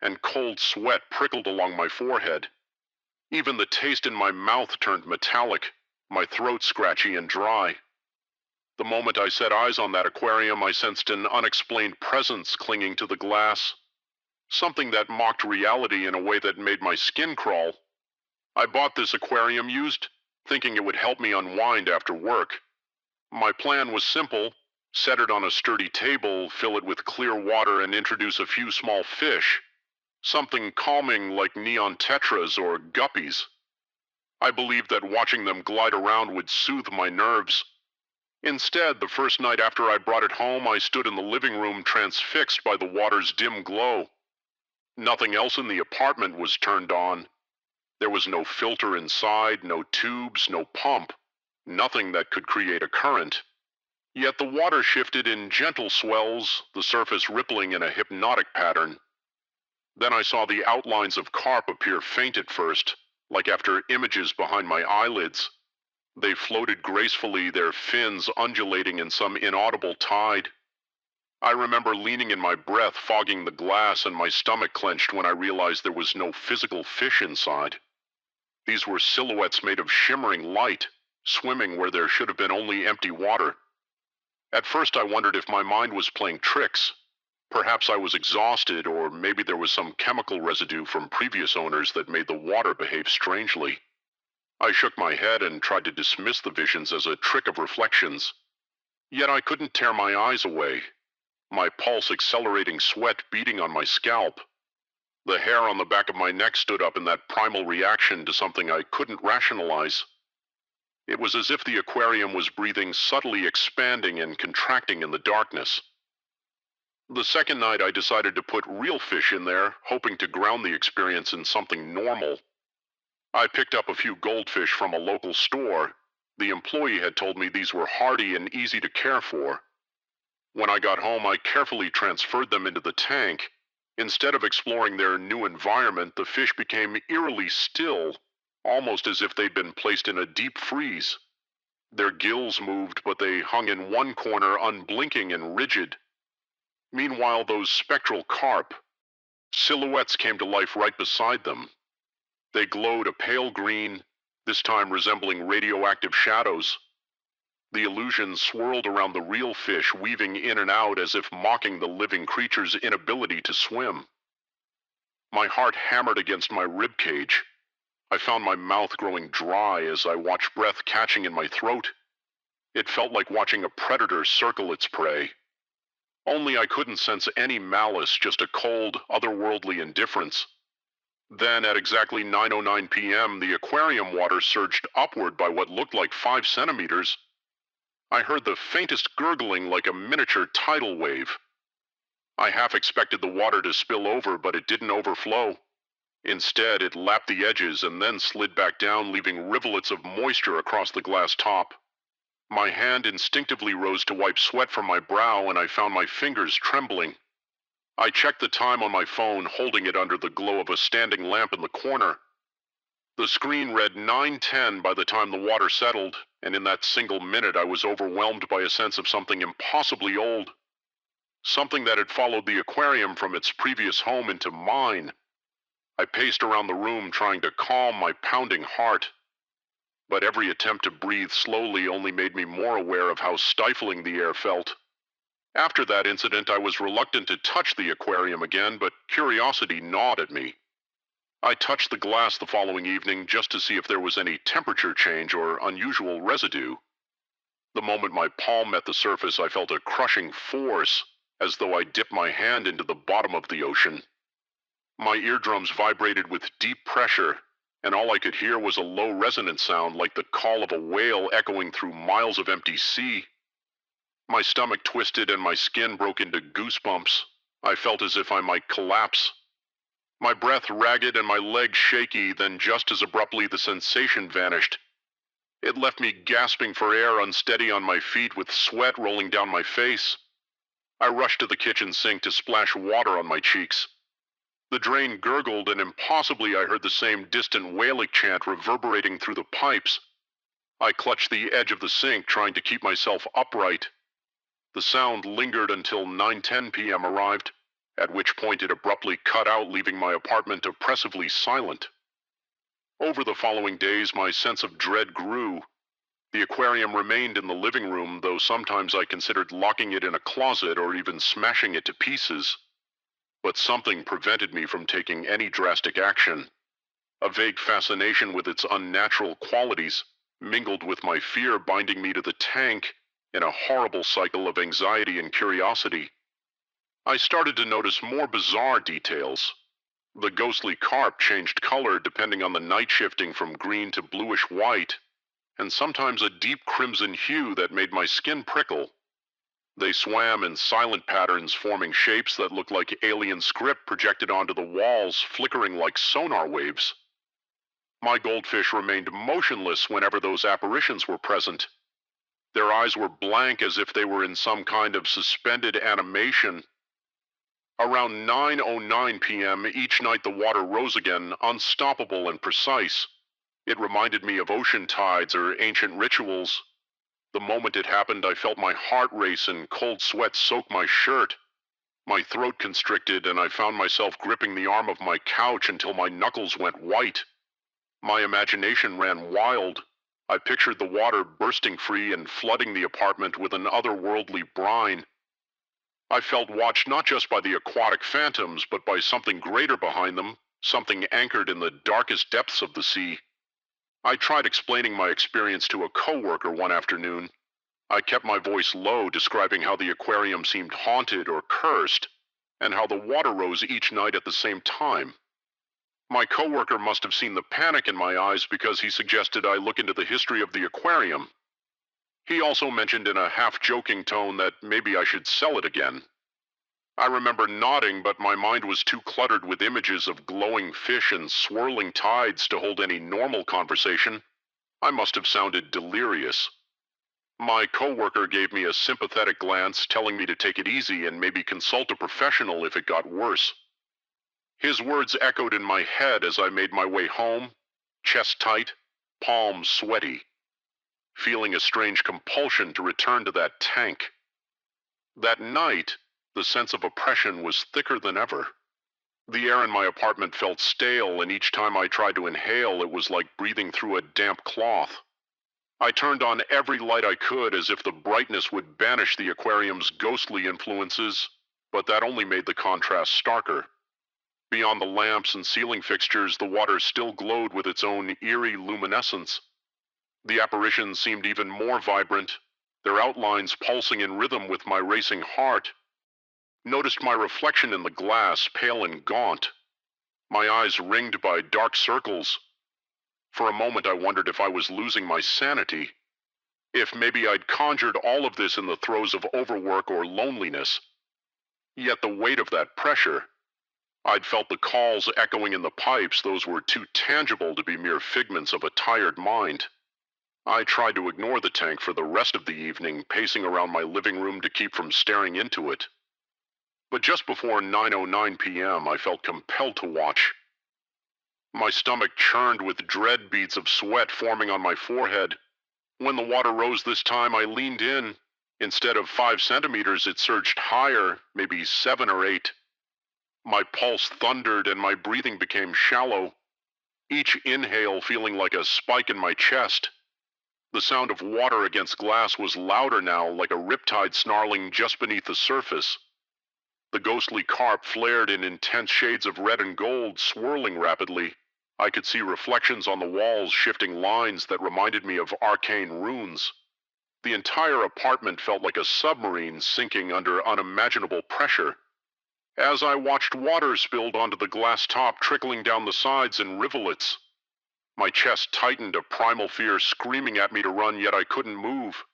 and cold sweat prickled along my forehead. Even the taste in my mouth turned metallic, my throat scratchy and dry. The moment I set eyes on that aquarium, I sensed an unexplained presence clinging to the glass, something that mocked reality in a way that made my skin crawl. I bought this aquarium used, thinking it would help me unwind after work. My plan was simple: set it on a sturdy table, fill it with clear water, and introduce a few small fish. Something calming like neon tetras or guppies. I believed that watching them glide around would soothe my nerves. Instead, the first night after I brought it home, I stood in the living room transfixed by the water's dim glow. Nothing else in the apartment was turned on. There was no filter inside, no tubes, no pump, nothing that could create a current. Yet the water shifted in gentle swells, the surface rippling in a hypnotic pattern. Then I saw the outlines of carp appear faint at first, like after images behind my eyelids. They floated gracefully, their fins undulating in some inaudible tide. I remember leaning in my breath, fogging the glass, and my stomach clenched when I realized there was no physical fish inside. These were silhouettes made of shimmering light, swimming where there should have been only empty water. At first I wondered if my mind was playing tricks. Perhaps I was exhausted, or maybe there was some chemical residue from previous owners that made the water behave strangely. I shook my head and tried to dismiss the visions as a trick of reflections. Yet I couldn't tear my eyes away, my pulse accelerating, sweat beating on my scalp. The hair on the back of my neck stood up in that primal reaction to something I couldn't rationalize. It was as if the aquarium was breathing, subtly expanding and contracting in the darkness. The second night I decided to put real fish in there, hoping to ground the experience in something normal. I picked up a few goldfish from a local store. The employee had told me these were hardy and easy to care for. When I got home, I carefully transferred them into the tank. Instead of exploring their new environment, the fish became eerily still, almost as if they'd been placed in a deep freeze. Their gills moved, but they hung in one corner, unblinking and rigid. Meanwhile, those spectral carp, silhouettes came to life right beside them. They glowed a pale green, this time resembling radioactive shadows. The illusion swirled around the real fish, weaving in and out as if mocking the living creature's inability to swim. My heart hammered against my rib cage. I found my mouth growing dry as I watched breath catching in my throat. It felt like watching a predator circle its prey. Only I couldn't sense any malice, just a cold, otherworldly indifference. Then, at exactly 9:09 p.m., the aquarium water surged upward by what looked like 5 centimeters. I heard the faintest gurgling like a miniature tidal wave. I half expected the water to spill over, but it didn't overflow. Instead, it lapped the edges and then slid back down, leaving rivulets of moisture across the glass top. My hand instinctively rose to wipe sweat from my brow, and I found my fingers trembling. I checked the time on my phone, holding it under the glow of a standing lamp in the corner. The screen read 9:10 by the time the water settled, and in that single minute I was overwhelmed by a sense of something impossibly old. Something that had followed the aquarium from its previous home into mine. I paced around the room trying to calm my pounding heart. But every attempt to breathe slowly only made me more aware of how stifling the air felt. After that incident, I was reluctant to touch the aquarium again, but curiosity gnawed at me. I touched the glass the following evening just to see if there was any temperature change or unusual residue. The moment my palm met the surface, I felt a crushing force, as though I dipped my hand into the bottom of the ocean. My eardrums vibrated with deep pressure, and all I could hear was a low resonant sound like the call of a whale echoing through miles of empty sea. My stomach twisted and my skin broke into goosebumps. I felt as if I might collapse. My breath ragged and my legs shaky, then just as abruptly the sensation vanished. It left me gasping for air, unsteady on my feet with sweat rolling down my face. I rushed to the kitchen sink to splash water on my cheeks. The drain gurgled, and impossibly I heard the same distant wailing chant reverberating through the pipes. I clutched the edge of the sink, trying to keep myself upright. The sound lingered until 9:10 p.m. arrived, at which point it abruptly cut out, leaving my apartment oppressively silent. Over the following days, my sense of dread grew. The aquarium remained in the living room, though sometimes I considered locking it in a closet or even smashing it to pieces. But something prevented me from taking any drastic action. A vague fascination with its unnatural qualities mingled with my fear, binding me to the tank in a horrible cycle of anxiety and curiosity. I started to notice more bizarre details. The ghostly carp changed color depending on the night, shifting from green to bluish white, and sometimes a deep crimson hue that made my skin prickle. They swam in silent patterns, forming shapes that looked like alien script projected onto the walls, flickering like sonar waves. My goldfish remained motionless whenever those apparitions were present. Their eyes were blank, as if they were in some kind of suspended animation. Around 9:09 p.m. each night the water rose again, unstoppable and precise. It reminded me of ocean tides or ancient rituals. The moment it happened, I felt my heart race and cold sweat soak my shirt. My throat constricted, and I found myself gripping the arm of my couch until my knuckles went white. My imagination ran wild. I pictured the water bursting free and flooding the apartment with an otherworldly brine. I felt watched not just by the aquatic phantoms, but by something greater behind them, something anchored in the darkest depths of the sea. I tried explaining my experience to a coworker one afternoon. I kept my voice low, describing how the aquarium seemed haunted or cursed, and how the water rose each night at the same time. My coworker must have seen the panic in my eyes, because he suggested I look into the history of the aquarium. He also mentioned in a half-joking tone that maybe I should sell it again. I remember nodding, but my mind was too cluttered with images of glowing fish and swirling tides to hold any normal conversation. I must have sounded delirious. My coworker gave me a sympathetic glance, telling me to take it easy and maybe consult a professional if it got worse. His words echoed in my head as I made my way home, chest tight, palms sweaty, feeling a strange compulsion to return to that tank. That night, the sense of oppression was thicker than ever. The air in my apartment felt stale, and each time I tried to inhale, it was like breathing through a damp cloth. I turned on every light I could, as if the brightness would banish the aquarium's ghostly influences, but that only made the contrast starker. Beyond the lamps and ceiling fixtures, the water still glowed with its own eerie luminescence. The apparitions seemed even more vibrant, their outlines pulsing in rhythm with my racing heart. Noticed my reflection in the glass, pale and gaunt, my eyes ringed by dark circles. For a moment I wondered if I was losing my sanity, if maybe I'd conjured all of this in the throes of overwork or loneliness. Yet the weight of that pressure, I'd felt the calls echoing in the pipes, those were too tangible to be mere figments of a tired mind. I tried to ignore the tank for the rest of the evening, pacing around my living room to keep from staring into it. But just before 9:09 p.m., I felt compelled to watch. My stomach churned with dread, beads of sweat forming on my forehead. When the water rose this time, I leaned in. Instead of 5 centimeters, it surged higher, maybe 7 or 8. My pulse thundered and my breathing became shallow, each inhale feeling like a spike in my chest. The sound of water against glass was louder now, like a riptide snarling just beneath the surface. The ghostly carp flared in intense shades of red and gold, swirling rapidly. I could see reflections on the walls, shifting lines that reminded me of arcane runes. The entire apartment felt like a submarine sinking under unimaginable pressure. As I watched, water spilled onto the glass top, trickling down the sides in rivulets. My chest tightened, a primal fear screaming at me to run, yet I couldn't move.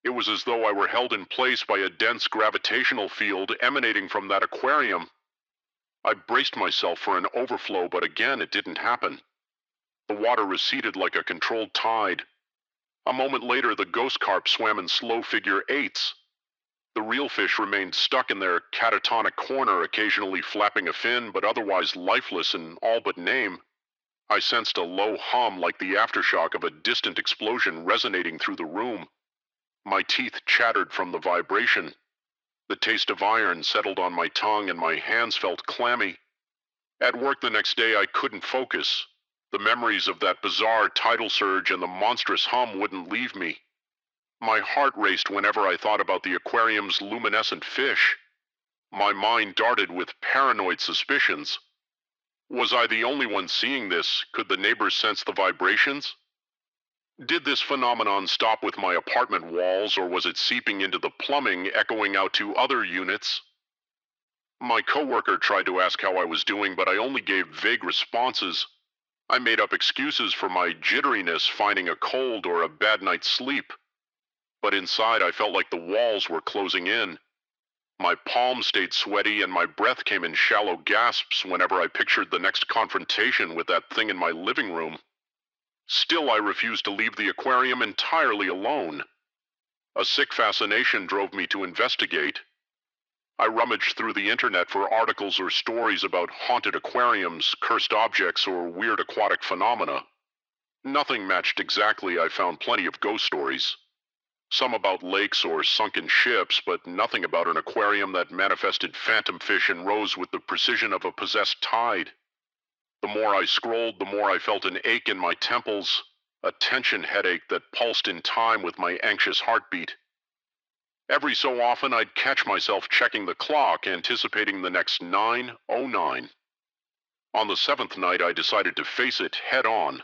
It was as though I were held in place by a dense gravitational field emanating from that aquarium. I braced myself for an overflow, but again it didn't happen. The water receded like a controlled tide. A moment later, the ghost carp swam in slow figure eights. The real fish remained stuck in their catatonic corner, occasionally flapping a fin, but otherwise lifeless in all but name. I sensed a low hum like the aftershock of a distant explosion resonating through the room. My teeth chattered from the vibration. The taste of iron settled on my tongue and my hands felt clammy. At work the next day I couldn't focus. The memories of that bizarre tidal surge and the monstrous hum wouldn't leave me. My heart raced whenever I thought about the aquarium's luminescent fish. My mind darted with paranoid suspicions. Was I the only one seeing this? Could the neighbors sense the vibrations? Did this phenomenon stop with my apartment walls, or was it seeping into the plumbing, echoing out to other units? My coworker tried to ask how I was doing, but I only gave vague responses. I made up excuses for my jitteriness, finding a cold or a bad night's sleep. But inside I felt like the walls were closing in. My palms stayed sweaty and my breath came in shallow gasps whenever I pictured the next confrontation with that thing in my living room. Still, I refused to leave the aquarium entirely alone. A sick fascination drove me to investigate. I rummaged through the internet for articles or stories about haunted aquariums, cursed objects, or weird aquatic phenomena. Nothing matched exactly. I found plenty of ghost stories. Some about lakes or sunken ships, but nothing about an aquarium that manifested phantom fish and rose with the precision of a possessed tide. The more I scrolled, the more I felt an ache in my temples, a tension headache that pulsed in time with my anxious heartbeat. Every so often I'd catch myself checking the clock, anticipating the next 9:09. On the seventh night I decided to face it head on.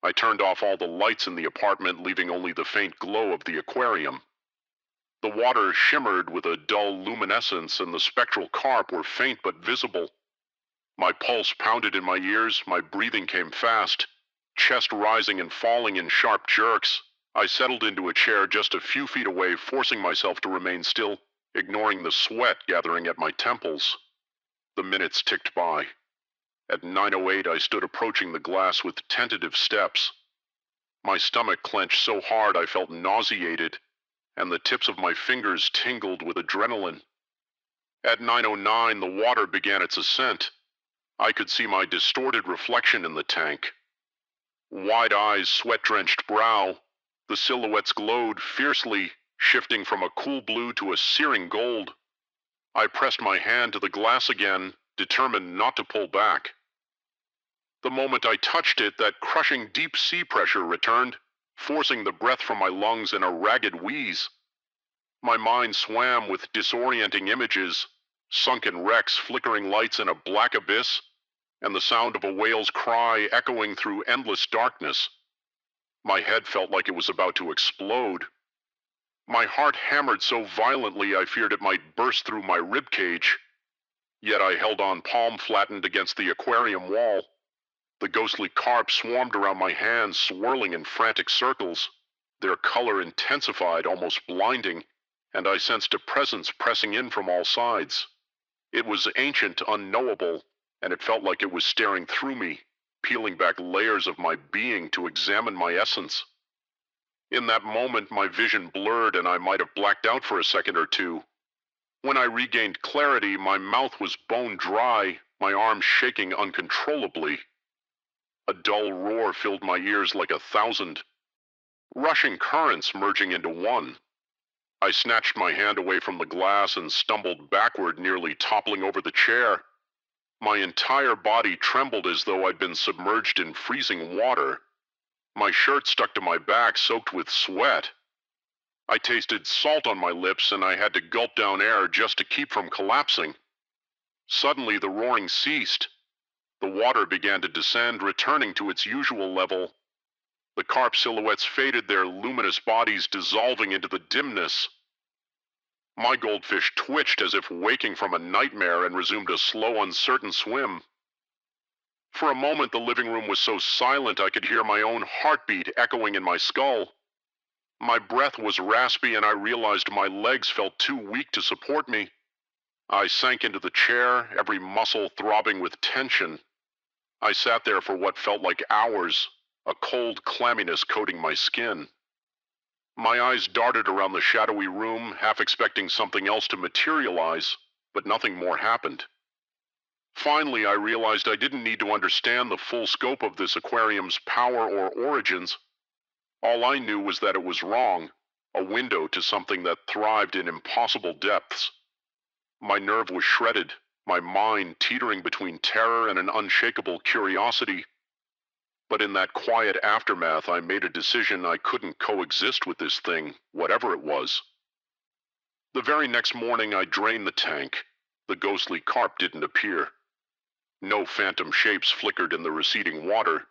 I turned off all the lights in the apartment, leaving only the faint glow of the aquarium. The water shimmered with a dull luminescence and the spectral carp were faint but visible. My pulse pounded in my ears, my breathing came fast, chest rising and falling in sharp jerks. I settled into a chair just a few feet away, forcing myself to remain still, ignoring the sweat gathering at my temples. The minutes ticked by. At 9:08 I stood approaching the glass with tentative steps. My stomach clenched so hard I felt nauseated, and the tips of my fingers tingled with adrenaline. At 9:09 the water began its ascent. I could see my distorted reflection in the tank. Wide eyes, sweat-drenched brow, the silhouettes glowed fiercely, shifting from a cool blue to a searing gold. I pressed my hand to the glass again, determined not to pull back. The moment I touched it, that crushing deep sea pressure returned, forcing the breath from my lungs in a ragged wheeze. My mind swam with disorienting images, sunken wrecks, flickering lights in a black abyss, and the sound of a whale's cry echoing through endless darkness. My head felt like it was about to explode. My heart hammered so violently I feared it might burst through my ribcage. Yet I held on, palm flattened against the aquarium wall. The ghostly carp swarmed around my hands, swirling in frantic circles. Their color intensified, almost blinding, and I sensed a presence pressing in from all sides. It was ancient, unknowable, and it felt like it was staring through me, peeling back layers of my being to examine my essence. In that moment, my vision blurred and I might have blacked out for a second or two. When I regained clarity, my mouth was bone dry, my arms shaking uncontrollably. A dull roar filled my ears like 1,000 rushing currents merging into one. I snatched my hand away from the glass and stumbled backward, nearly toppling over the chair. My entire body trembled as though I'd been submerged in freezing water. My shirt stuck to my back, soaked with sweat. I tasted salt on my lips and I had to gulp down air just to keep from collapsing. Suddenly the roaring ceased. The water began to descend, returning to its usual level. The carp silhouettes faded, their luminous bodies dissolving into the dimness. My goldfish twitched as if waking from a nightmare and resumed a slow, uncertain swim. For a moment, the living room was so silent I could hear my own heartbeat echoing in my skull. My breath was raspy and I realized my legs felt too weak to support me. I sank into the chair, every muscle throbbing with tension. I sat there for what felt like hours, a cold clamminess coating my skin. My eyes darted around the shadowy room, half expecting something else to materialize, but nothing more happened. Finally, I realized I didn't need to understand the full scope of this aquarium's power or origins. All I knew was that it was wrong, a window to something that thrived in impossible depths. My nerve was shredded, my mind teetering between terror and an unshakable curiosity. But in that quiet aftermath, I made a decision I couldn't coexist with this thing, whatever it was. The very next morning, I drained the tank. The ghostly carp didn't appear. No phantom shapes flickered in the receding water.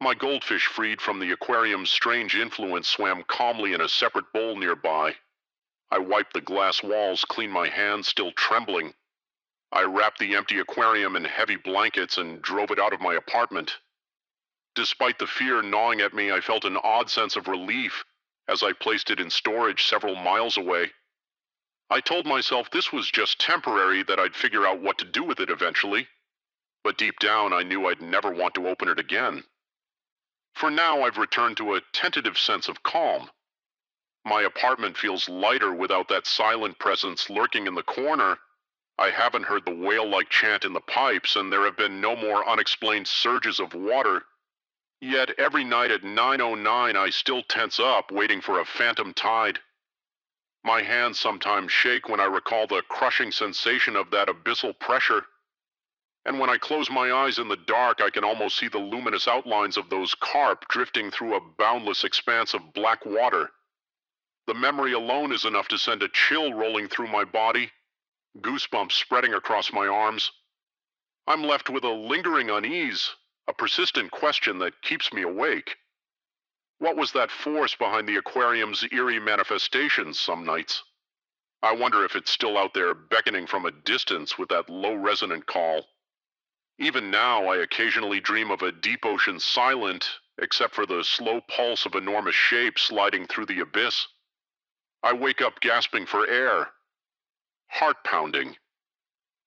My goldfish, freed from the aquarium's strange influence, swam calmly in a separate bowl nearby. I wiped the glass walls, cleaned my hands, still trembling. I wrapped the empty aquarium in heavy blankets and drove it out of my apartment. Despite the fear gnawing at me, I felt an odd sense of relief as I placed it in storage several miles away. I told myself this was just temporary, that I'd figure out what to do with it eventually. But deep down, I knew I'd never want to open it again. For now, I've returned to a tentative sense of calm. My apartment feels lighter without that silent presence lurking in the corner. I haven't heard the whale-like chant in the pipes, and there have been no more unexplained surges of water. Yet every night at 9:09 I still tense up, waiting for a phantom tide. My hands sometimes shake when I recall the crushing sensation of that abyssal pressure. And when I close my eyes in the dark, I can almost see the luminous outlines of those carp drifting through a boundless expanse of black water. The memory alone is enough to send a chill rolling through my body, goosebumps spreading across my arms. I'm left with a lingering unease, a persistent question that keeps me awake. What was that force behind the aquarium's eerie manifestations some nights? I wonder if it's still out there beckoning from a distance with that low resonant call. Even now, I occasionally dream of a deep ocean silent, except for the slow pulse of enormous shapes sliding through the abyss. I wake up gasping for air, heart pounding,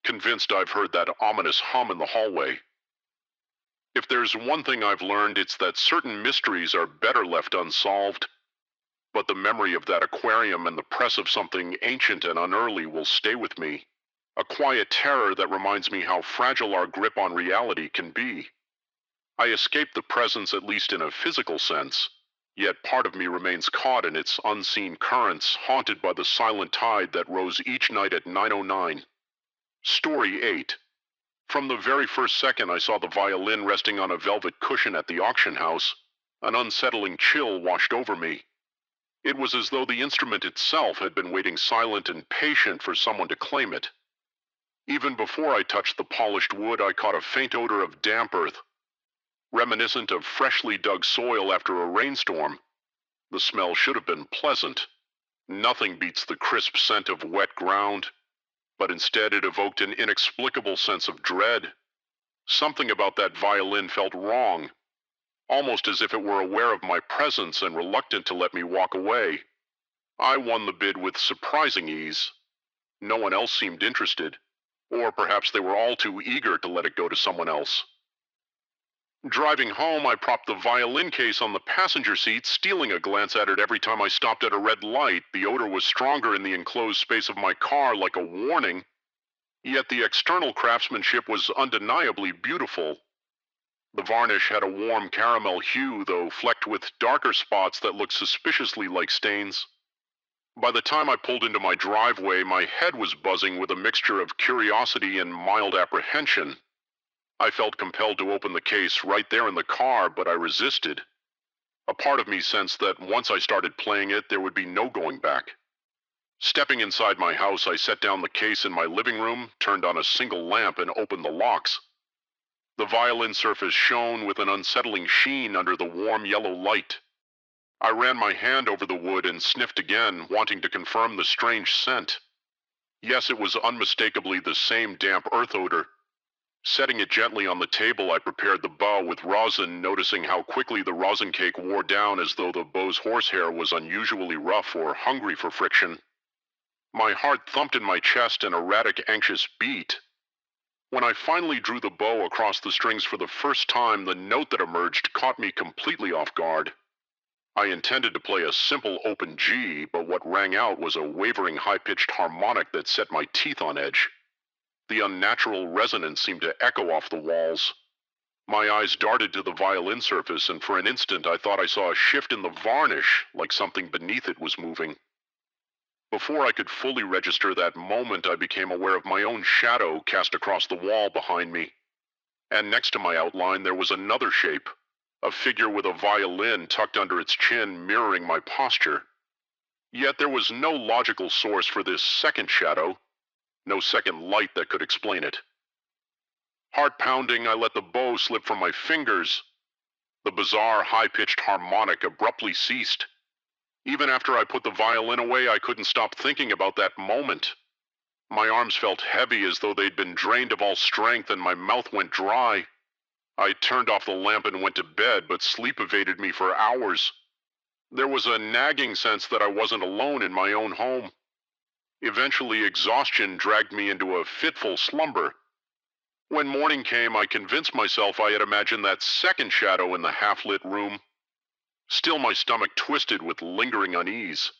convinced I've heard that ominous hum in the hallway. If there's one thing I've learned, it's that certain mysteries are better left unsolved. But the memory of that aquarium and the press of something ancient and unearthly will stay with me. A quiet terror that reminds me how fragile our grip on reality can be. I escape the presence, at least in a physical sense, yet part of me remains caught in its unseen currents, haunted by the silent tide that rose each night at 9:09. Story 8. From the very first second I saw the violin resting on a velvet cushion at the auction house, an unsettling chill washed over me. It was as though the instrument itself had been waiting silent and patient for someone to claim it. Even before I touched the polished wood, I caught a faint odor of damp earth, reminiscent of freshly dug soil after a rainstorm. The smell should have been pleasant. Nothing beats the crisp scent of wet ground, but instead it evoked an inexplicable sense of dread. Something about that violin felt wrong, almost as if it were aware of my presence and reluctant to let me walk away. I won the bid with surprising ease. No one else seemed interested, or perhaps they were all too eager to let it go to someone else. Driving home, I propped the violin case on the passenger seat, stealing a glance at it every time I stopped at a red light. The odor was stronger in the enclosed space of my car, like a warning. Yet the external craftsmanship was undeniably beautiful. The varnish had a warm caramel hue, though flecked with darker spots that looked suspiciously like stains. By the time I pulled into my driveway, my head was buzzing with a mixture of curiosity and mild apprehension. I felt compelled to open the case right there in the car, but I resisted. A part of me sensed that once I started playing it, there would be no going back. Stepping inside my house, I set down the case in my living room, turned on a single lamp, and opened the locks. The violin surface shone with an unsettling sheen under the warm yellow light. I ran my hand over the wood and sniffed again, wanting to confirm the strange scent. Yes, it was unmistakably the same damp earth odor. Setting it gently on the table, I prepared the bow with rosin, noticing how quickly the rosin cake wore down as though the bow's horsehair was unusually rough or hungry for friction. My heart thumped in my chest an erratic, anxious beat. When I finally drew the bow across the strings for the first time, the note that emerged caught me completely off guard. I intended to play a simple open G, but what rang out was a wavering high-pitched harmonic that set my teeth on edge. The unnatural resonance seemed to echo off the walls. My eyes darted to the violin surface, and for an instant I thought I saw a shift in the varnish, like something beneath it was moving. Before I could fully register that moment, I became aware of my own shadow cast across the wall behind me. And next to my outline there was another shape, a figure with a violin tucked under its chin, mirroring my posture. Yet there was no logical source for this second shadow, no second light that could explain it. Heart pounding, I let the bow slip from my fingers. The bizarre, high-pitched harmonic abruptly ceased. Even after I put the violin away, I couldn't stop thinking about that moment. My arms felt heavy as though they'd been drained of all strength, and my mouth went dry. I turned off the lamp and went to bed, but sleep evaded me for hours. There was a nagging sense that I wasn't alone in my own home. Eventually, exhaustion dragged me into a fitful slumber. When morning came, I convinced myself I had imagined that second shadow in the half-lit room. Still, my stomach twisted with lingering unease.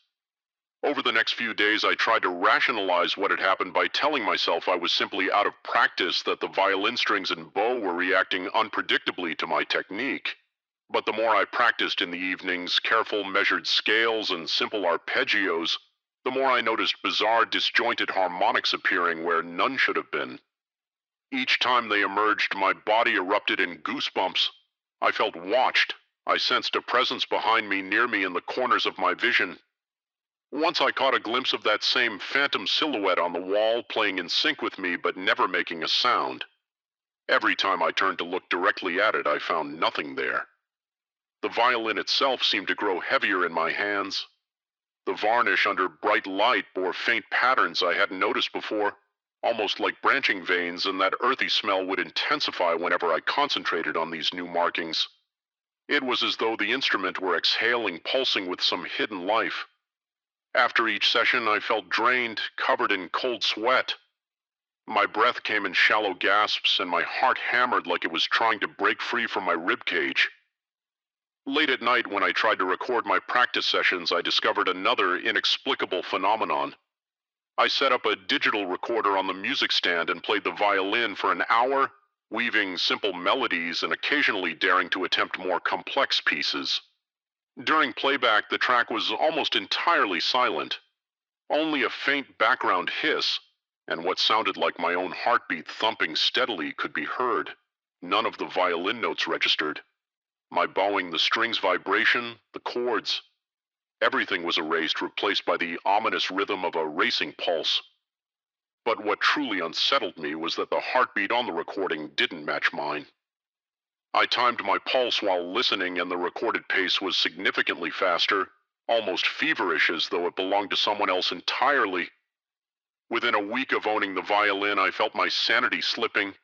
Over the next few days, I tried to rationalize what had happened by telling myself I was simply out of practice, that the violin strings and bow were reacting unpredictably to my technique. But the more I practiced in the evenings, careful measured scales and simple arpeggios, the more I noticed bizarre disjointed harmonics appearing where none should have been. Each time they emerged, my body erupted in goosebumps. I felt watched. I sensed a presence behind me, near me, in the corners of my vision. Once I caught a glimpse of that same phantom silhouette on the wall, playing in sync with me but never making a sound. Every time I turned to look directly at it, I found nothing there. The violin itself seemed to grow heavier in my hands. The varnish under bright light bore faint patterns I hadn't noticed before, almost like branching veins, and that earthy smell would intensify whenever I concentrated on these new markings. It was as though the instrument were exhaling, pulsing with some hidden life. After each session, I felt drained, covered in cold sweat. My breath came in shallow gasps, and my heart hammered like it was trying to break free from my ribcage. Late at night, when I tried to record my practice sessions, I discovered another inexplicable phenomenon. I set up a digital recorder on the music stand and played the violin for an hour, weaving simple melodies and occasionally daring to attempt more complex pieces. During playback, the track was almost entirely silent. Only a faint background hiss, and what sounded like my own heartbeat thumping steadily, could be heard. None of the violin notes registered. My bowing, the strings' vibration, the chords. Everything was erased, replaced by the ominous rhythm of a racing pulse. But what truly unsettled me was that the heartbeat on the recording didn't match mine. I timed my pulse while listening, and the recorded pace was significantly faster, almost feverish, as though it belonged to someone else entirely. Within a week of owning the violin, I felt my sanity slipping.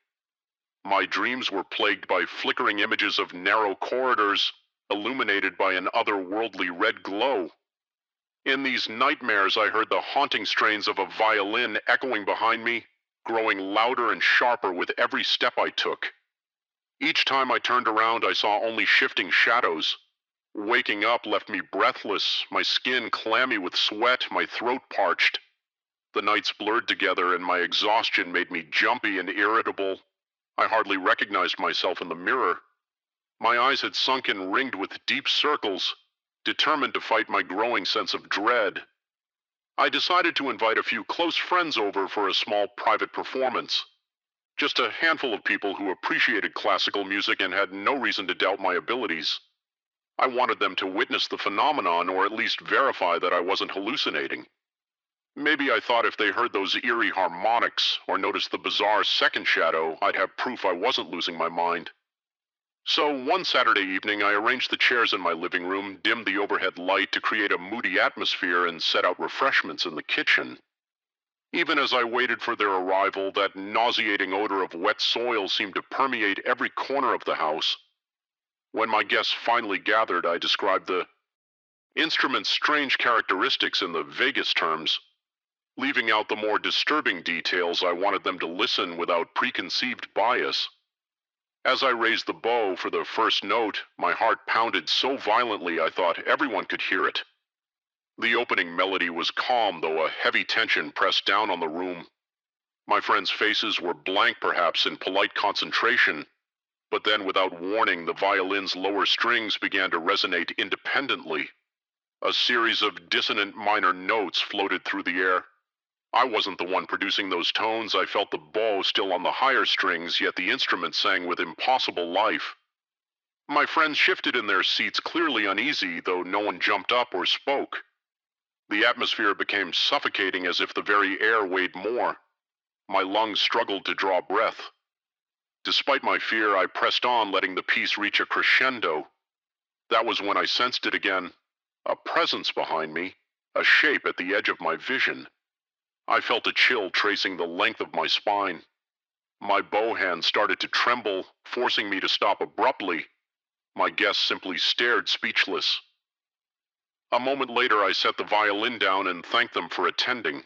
My dreams were plagued by flickering images of narrow corridors, illuminated by an otherworldly red glow. In these nightmares, I heard the haunting strains of a violin echoing behind me, growing louder and sharper with every step I took. Each time I turned around, I saw only shifting shadows. Waking up left me breathless, my skin clammy with sweat, my throat parched. The nights blurred together, and my exhaustion made me jumpy and irritable. I hardly recognized myself in the mirror. My eyes had sunken, ringed with deep circles, determined to fight my growing sense of dread. I decided to invite a few close friends over for a small private performance. Just a handful of people who appreciated classical music and had no reason to doubt my abilities. I wanted them to witness the phenomenon, or at least verify that I wasn't hallucinating. Maybe I thought if they heard those eerie harmonics, or noticed the bizarre second shadow, I'd have proof I wasn't losing my mind. So one Saturday evening, I arranged the chairs in my living room, dimmed the overhead light to create a moody atmosphere, and set out refreshments in the kitchen. Even as I waited for their arrival, that nauseating odor of wet soil seemed to permeate every corner of the house. When my guests finally gathered, I described the instrument's strange characteristics in the vaguest terms, leaving out the more disturbing details I wanted them to listen without preconceived bias. As I raised the bow for the first note, my heart pounded so violently I thought everyone could hear it. The opening melody was calm, though a heavy tension pressed down on the room. My friends' faces were blank, perhaps in polite concentration, but then without warning, the violin's lower strings began to resonate independently. A series of dissonant minor notes floated through the air. I wasn't the one producing those tones. I felt the bow still on the higher strings, yet the instrument sang with impossible life. My friends shifted in their seats, clearly uneasy, though no one jumped up or spoke. The atmosphere became suffocating, as if the very air weighed more. My lungs struggled to draw breath. Despite my fear, I pressed on, letting the piece reach a crescendo. That was when I sensed it again. A presence behind me, a shape at the edge of my vision. I felt a chill tracing the length of my spine. My bow hand started to tremble, forcing me to stop abruptly. My guests simply stared, speechless. A moment later, I set the violin down and thanked them for attending.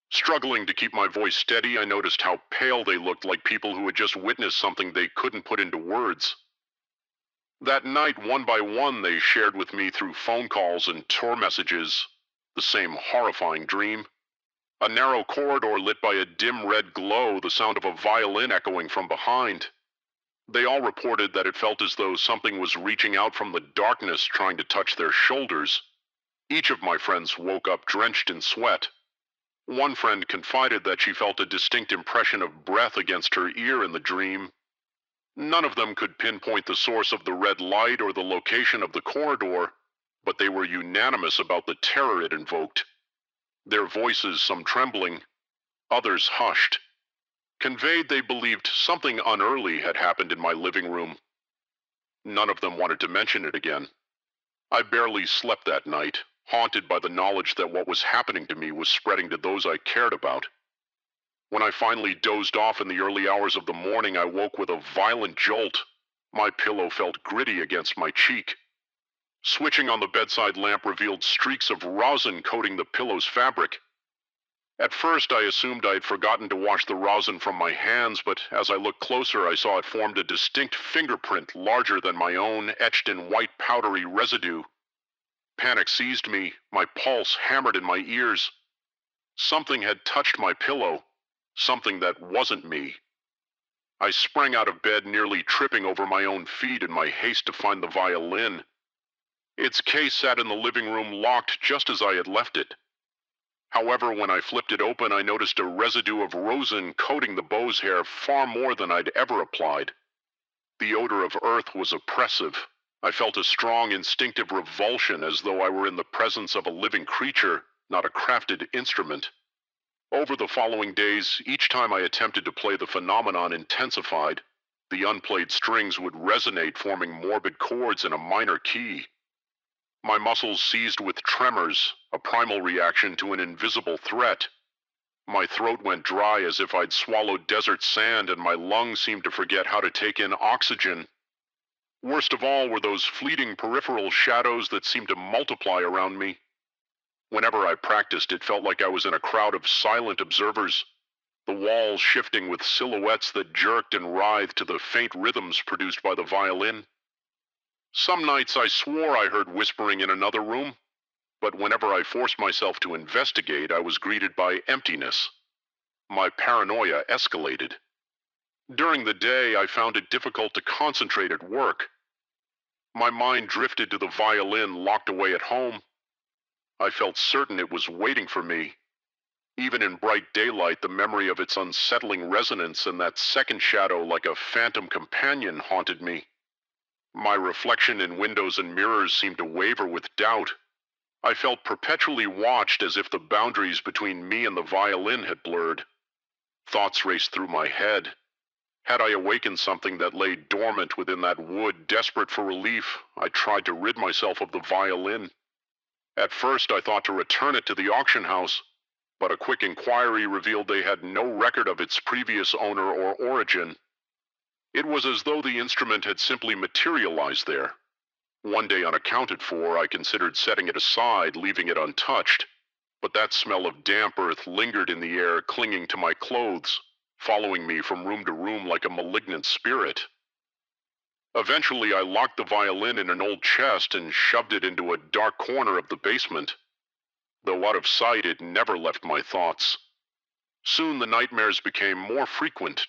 Struggling to keep my voice steady, I noticed how pale they looked, like people who had just witnessed something they couldn't put into words. That night, one by one, they shared with me through phone calls and tour messages the same horrifying dream. A narrow corridor lit by a dim red glow, the sound of a violin echoing from behind. They all reported that it felt as though something was reaching out from the darkness, trying to touch their shoulders. Each of my friends woke up drenched in sweat. One friend confided that she felt a distinct impression of breath against her ear in the dream. None of them could pinpoint the source of the red light or the location of the corridor, but they were unanimous about the terror it invoked. Their voices, some trembling, others hushed, conveyed they believed something unearthly had happened in my living room. None of them wanted to mention it again. I barely slept that night, haunted by the knowledge that what was happening to me was spreading to those I cared about. When I finally dozed off in the early hours of the morning, I woke with a violent jolt. My pillow felt gritty against my cheek. Switching on the bedside lamp revealed streaks of rosin coating the pillow's fabric. At first, I assumed I had forgotten to wash the rosin from my hands, but as I looked closer, I saw it formed a distinct fingerprint larger than my own, etched in white powdery residue. Panic seized me, my pulse hammered in my ears. Something had touched my pillow, something that wasn't me. I sprang out of bed, nearly tripping over my own feet in my haste to find the violin. Its case sat in the living room, locked just as I had left it. However, when I flipped it open, I noticed a residue of rosin coating the bow's hair far more than I'd ever applied. The odor of earth was oppressive. I felt a strong instinctive revulsion, as though I were in the presence of a living creature, not a crafted instrument. Over the following days, each time I attempted to play, the phenomenon intensified. The unplayed strings would resonate, forming morbid chords in a minor key. My muscles seized with tremors, a primal reaction to an invisible threat. My throat went dry as if I'd swallowed desert sand, and my lungs seemed to forget how to take in oxygen. Worst of all were those fleeting peripheral shadows that seemed to multiply around me. Whenever I practiced, it felt like I was in a crowd of silent observers, the walls shifting with silhouettes that jerked and writhed to the faint rhythms produced by the violin. Some nights I swore I heard whispering in another room, but whenever I forced myself to investigate, I was greeted by emptiness. My paranoia escalated. During the day, I found it difficult to concentrate at work. My mind drifted to the violin locked away at home. I felt certain it was waiting for me. Even in bright daylight, the memory of its unsettling resonance and that second shadow like a phantom companion haunted me. My reflection in windows and mirrors seemed to waver with doubt. I felt perpetually watched, as if the boundaries between me and the violin had blurred. Thoughts raced through my head. Had I awakened something that lay dormant within that wood, desperate for relief, I tried to rid myself of the violin. At first, I thought to return it to the auction house, but a quick inquiry revealed they had no record of its previous owner or origin. It was as though the instrument had simply materialized there. One day unaccounted for, I considered setting it aside, leaving it untouched, but that smell of damp earth lingered in the air, clinging to my clothes, following me from room to room like a malignant spirit. Eventually, I locked the violin in an old chest and shoved it into a dark corner of the basement. Though out of sight, it never left my thoughts. Soon the nightmares became more frequent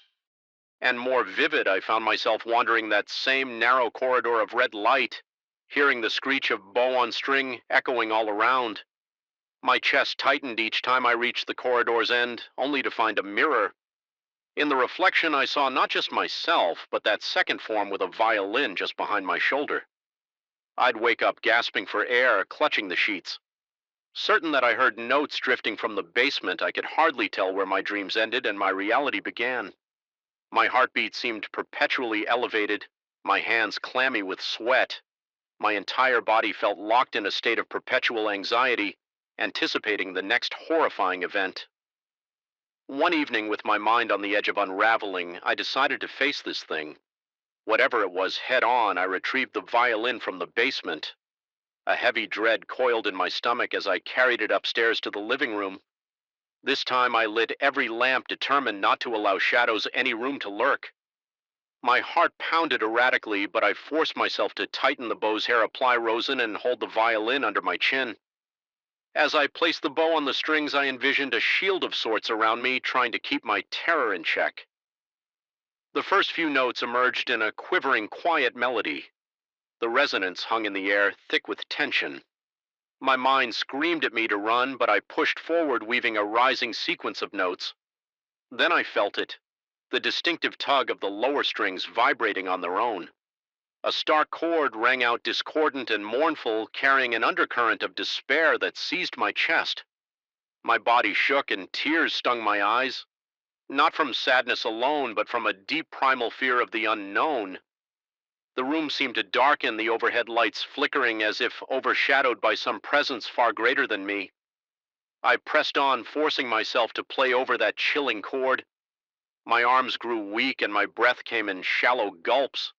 and more vivid. I found myself wandering that same narrow corridor of red light, hearing the screech of bow on string echoing all around. My chest tightened each time I reached the corridor's end, only to find a mirror. In the reflection, I saw not just myself, but that second form with a violin just behind my shoulder. I'd wake up gasping for air, clutching the sheets. Certain that I heard notes drifting from the basement, I could hardly tell where my dreams ended and my reality began. My heartbeat seemed perpetually elevated, my hands clammy with sweat. My entire body felt locked in a state of perpetual anxiety, anticipating the next horrifying event. One evening, with my mind on the edge of unraveling, I decided to face this thing. Whatever it was, head on, I retrieved the violin from the basement. A heavy dread coiled in my stomach as I carried it upstairs to the living room. This time I lit every lamp, determined not to allow shadows any room to lurk. My heart pounded erratically, but I forced myself to tighten the bow's hair apply rosin and hold the violin under my chin. As I placed the bow on the strings, I envisioned a shield of sorts around me, trying to keep my terror in check. The first few notes emerged in a quivering, quiet melody. The resonance hung in the air, thick with tension. My mind screamed at me to run, but I pushed forward, weaving a rising sequence of notes. Then I felt it, the distinctive tug of the lower strings vibrating on their own. A stark chord rang out discordant and mournful, carrying an undercurrent of despair that seized my chest. My body shook and tears stung my eyes, not from sadness alone, but from a deep primal fear of the unknown. The room seemed to darken, the overhead lights flickering as if overshadowed by some presence far greater than me. I pressed on, forcing myself to play over that chilling chord. My arms grew weak and my breath came in shallow gulps.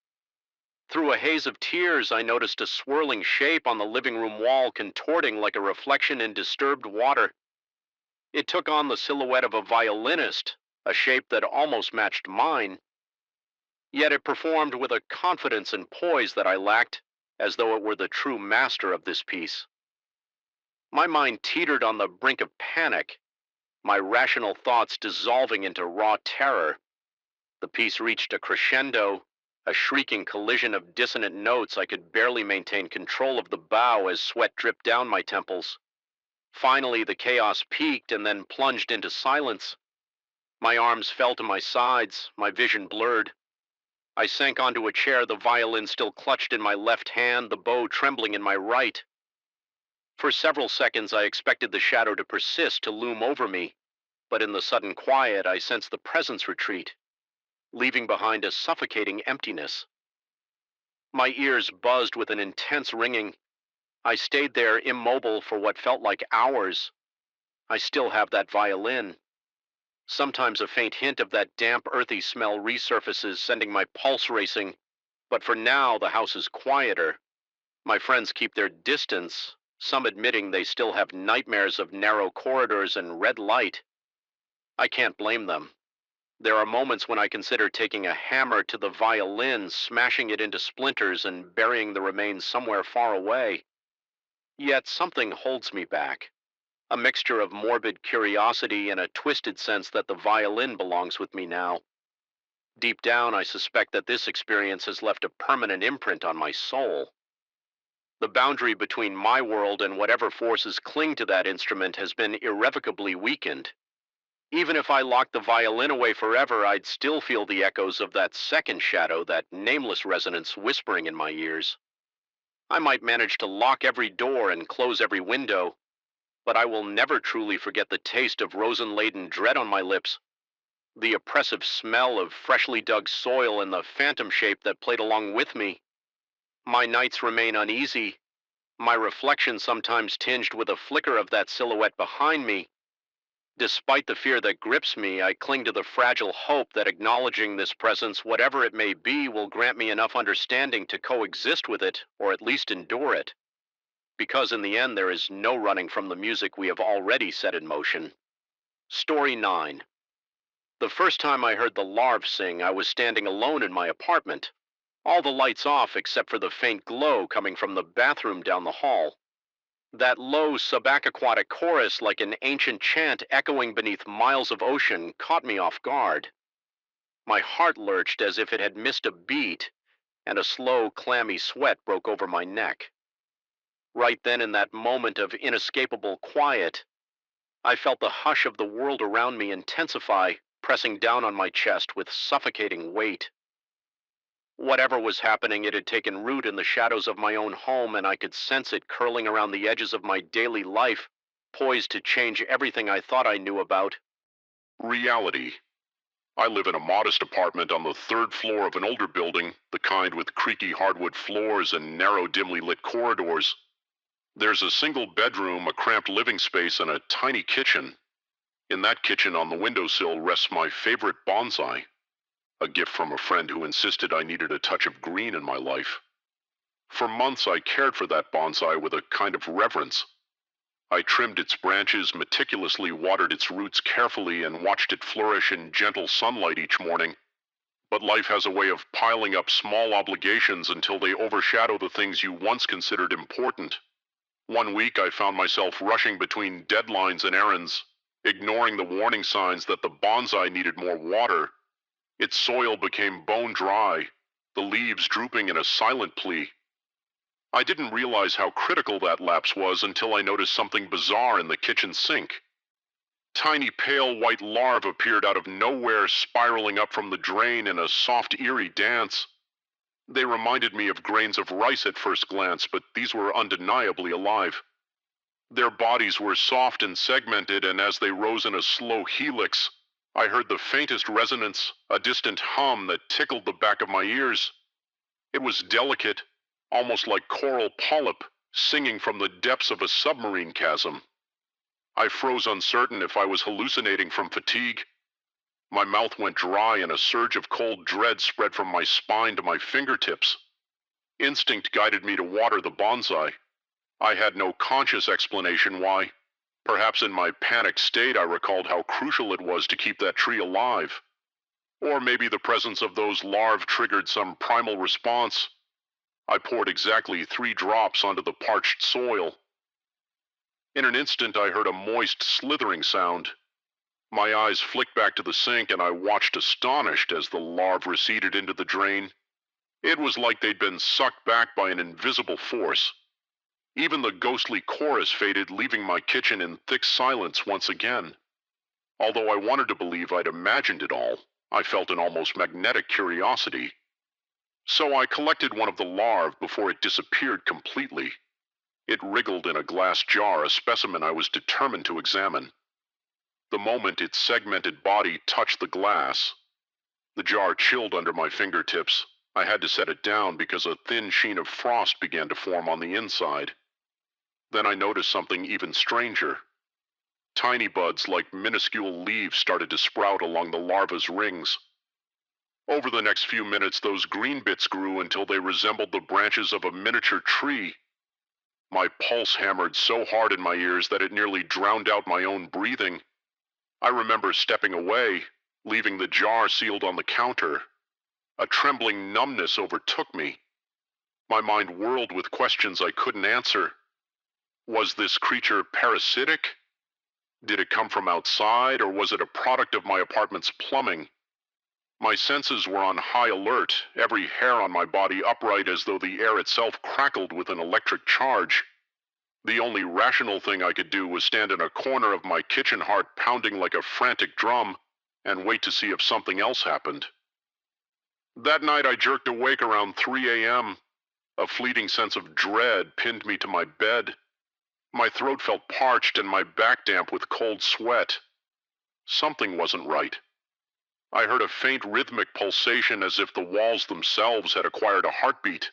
Through a haze of tears, I noticed a swirling shape on the living room wall, contorting like a reflection in disturbed water. It took on the silhouette of a violinist, a shape that almost matched mine. Yet it performed with a confidence and poise that I lacked, as though it were the true master of this piece. My mind teetered on the brink of panic, my rational thoughts dissolving into raw terror. The piece reached a crescendo, a shrieking collision of dissonant notes. I could barely maintain control of the bow as sweat dripped down my temples. Finally, the chaos peaked and then plunged into silence. My arms fell to my sides, my vision blurred. I sank onto a chair, the violin still clutched in my left hand, the bow trembling in my right. For several seconds, I expected the shadow to persist, to loom over me, but in the sudden quiet, I sensed the presence retreat, leaving behind a suffocating emptiness. My ears buzzed with an intense ringing. I stayed there immobile for what felt like hours. I still have that violin. Sometimes a faint hint of that damp, earthy smell resurfaces, sending my pulse racing. But for now, the house is quieter. My friends keep their distance, some admitting they still have nightmares of narrow corridors and red light. I can't blame them. There are moments when I consider taking a hammer to the violin, smashing it into splinters, and burying the remains somewhere far away. Yet something holds me back. A mixture of morbid curiosity and a twisted sense that the violin belongs with me now. Deep down, I suspect that this experience has left a permanent imprint on my soul. The boundary between my world and whatever forces cling to that instrument has been irrevocably weakened. Even if I locked the violin away forever, I'd still feel the echoes of that second shadow, that nameless resonance whispering in my ears. I might manage to lock every door and close every window, but I will never truly forget the taste of rosin-laden dread on my lips, the oppressive smell of freshly dug soil, and the phantom shape that played along with me. My nights remain uneasy, my reflection sometimes tinged with a flicker of that silhouette behind me. Despite the fear that grips me, I cling to the fragile hope that acknowledging this presence, whatever it may be, will grant me enough understanding to coexist with it, or at least endure it. Because in the end, there is no running from the music we have already set in motion. Story 9. The first time I heard the larv sing, I was standing alone in my apartment. All the lights off except for the faint glow coming from the bathroom down the hall. That low subaquatic chorus, like an ancient chant echoing beneath miles of ocean, caught me off guard. My heart lurched as if it had missed a beat, and a slow, clammy sweat broke over my neck. Right then, in that moment of inescapable quiet, I felt the hush of the world around me intensify, pressing down on my chest with suffocating weight. Whatever was happening, it had taken root in the shadows of my own home, and I could sense it curling around the edges of my daily life, poised to change everything I thought I knew about. Reality. I live in a modest apartment on the third floor of an older building, the kind with creaky hardwood floors and narrow, dimly lit corridors. There's a single bedroom, a cramped living space, and a tiny kitchen. In that kitchen on the windowsill rests my favorite bonsai, a gift from a friend who insisted I needed a touch of green in my life. For months I cared for that bonsai with a kind of reverence. I trimmed its branches, meticulously watered its roots carefully, and watched it flourish in gentle sunlight each morning. But life has a way of piling up small obligations until they overshadow the things you once considered important. One week I found myself rushing between deadlines and errands, ignoring the warning signs that the bonsai needed more water. Its soil became bone dry, the leaves drooping in a silent plea. I didn't realize how critical that lapse was until I noticed something bizarre in the kitchen sink. Tiny pale white larvae appeared out of nowhere, spiraling up from the drain in a soft, eerie dance. They reminded me of grains of rice at first glance, but these were undeniably alive. Their bodies were soft and segmented, and as they rose in a slow helix, I heard the faintest resonance, a distant hum that tickled the back of my ears. It was delicate, almost like coral polyp, singing from the depths of a submarine chasm. I froze, uncertain if I was hallucinating from fatigue. My mouth went dry and a surge of cold dread spread from my spine to my fingertips. Instinct guided me to water the bonsai. I had no conscious explanation why. Perhaps in my panicked state I recalled how crucial it was to keep that tree alive. Or maybe the presence of those larvae triggered some primal response. I poured exactly 3 drops onto the parched soil. In an instant I heard a moist, slithering sound. My eyes flicked back to the sink and I watched astonished as the larvae receded into the drain. It was like they'd been sucked back by an invisible force. Even the ghostly chorus faded, leaving my kitchen in thick silence once again. Although I wanted to believe I'd imagined it all, I felt an almost magnetic curiosity. So I collected one of the larvae before it disappeared completely. It wriggled in a glass jar, a specimen I was determined to examine. The moment its segmented body touched the glass, the jar chilled under my fingertips. I had to set it down because a thin sheen of frost began to form on the inside. Then I noticed something even stranger. Tiny buds like minuscule leaves started to sprout along the larva's rings. Over the next few minutes, those green bits grew until they resembled the branches of a miniature tree. My pulse hammered so hard in my ears that it nearly drowned out my own breathing. I remember stepping away, leaving the jar sealed on the counter. A trembling numbness overtook me. My mind whirled with questions I couldn't answer. Was this creature parasitic? Did it come from outside, or was it a product of my apartment's plumbing? My senses were on high alert, every hair on my body upright as though the air itself crackled with an electric charge. The only rational thing I could do was stand in a corner of my kitchen, heart pounding like a frantic drum, and wait to see if something else happened. That night I jerked awake around 3 a.m. A fleeting sense of dread pinned me to my bed. My throat felt parched and my back damp with cold sweat. Something wasn't right. I heard a faint rhythmic pulsation as if the walls themselves had acquired a heartbeat.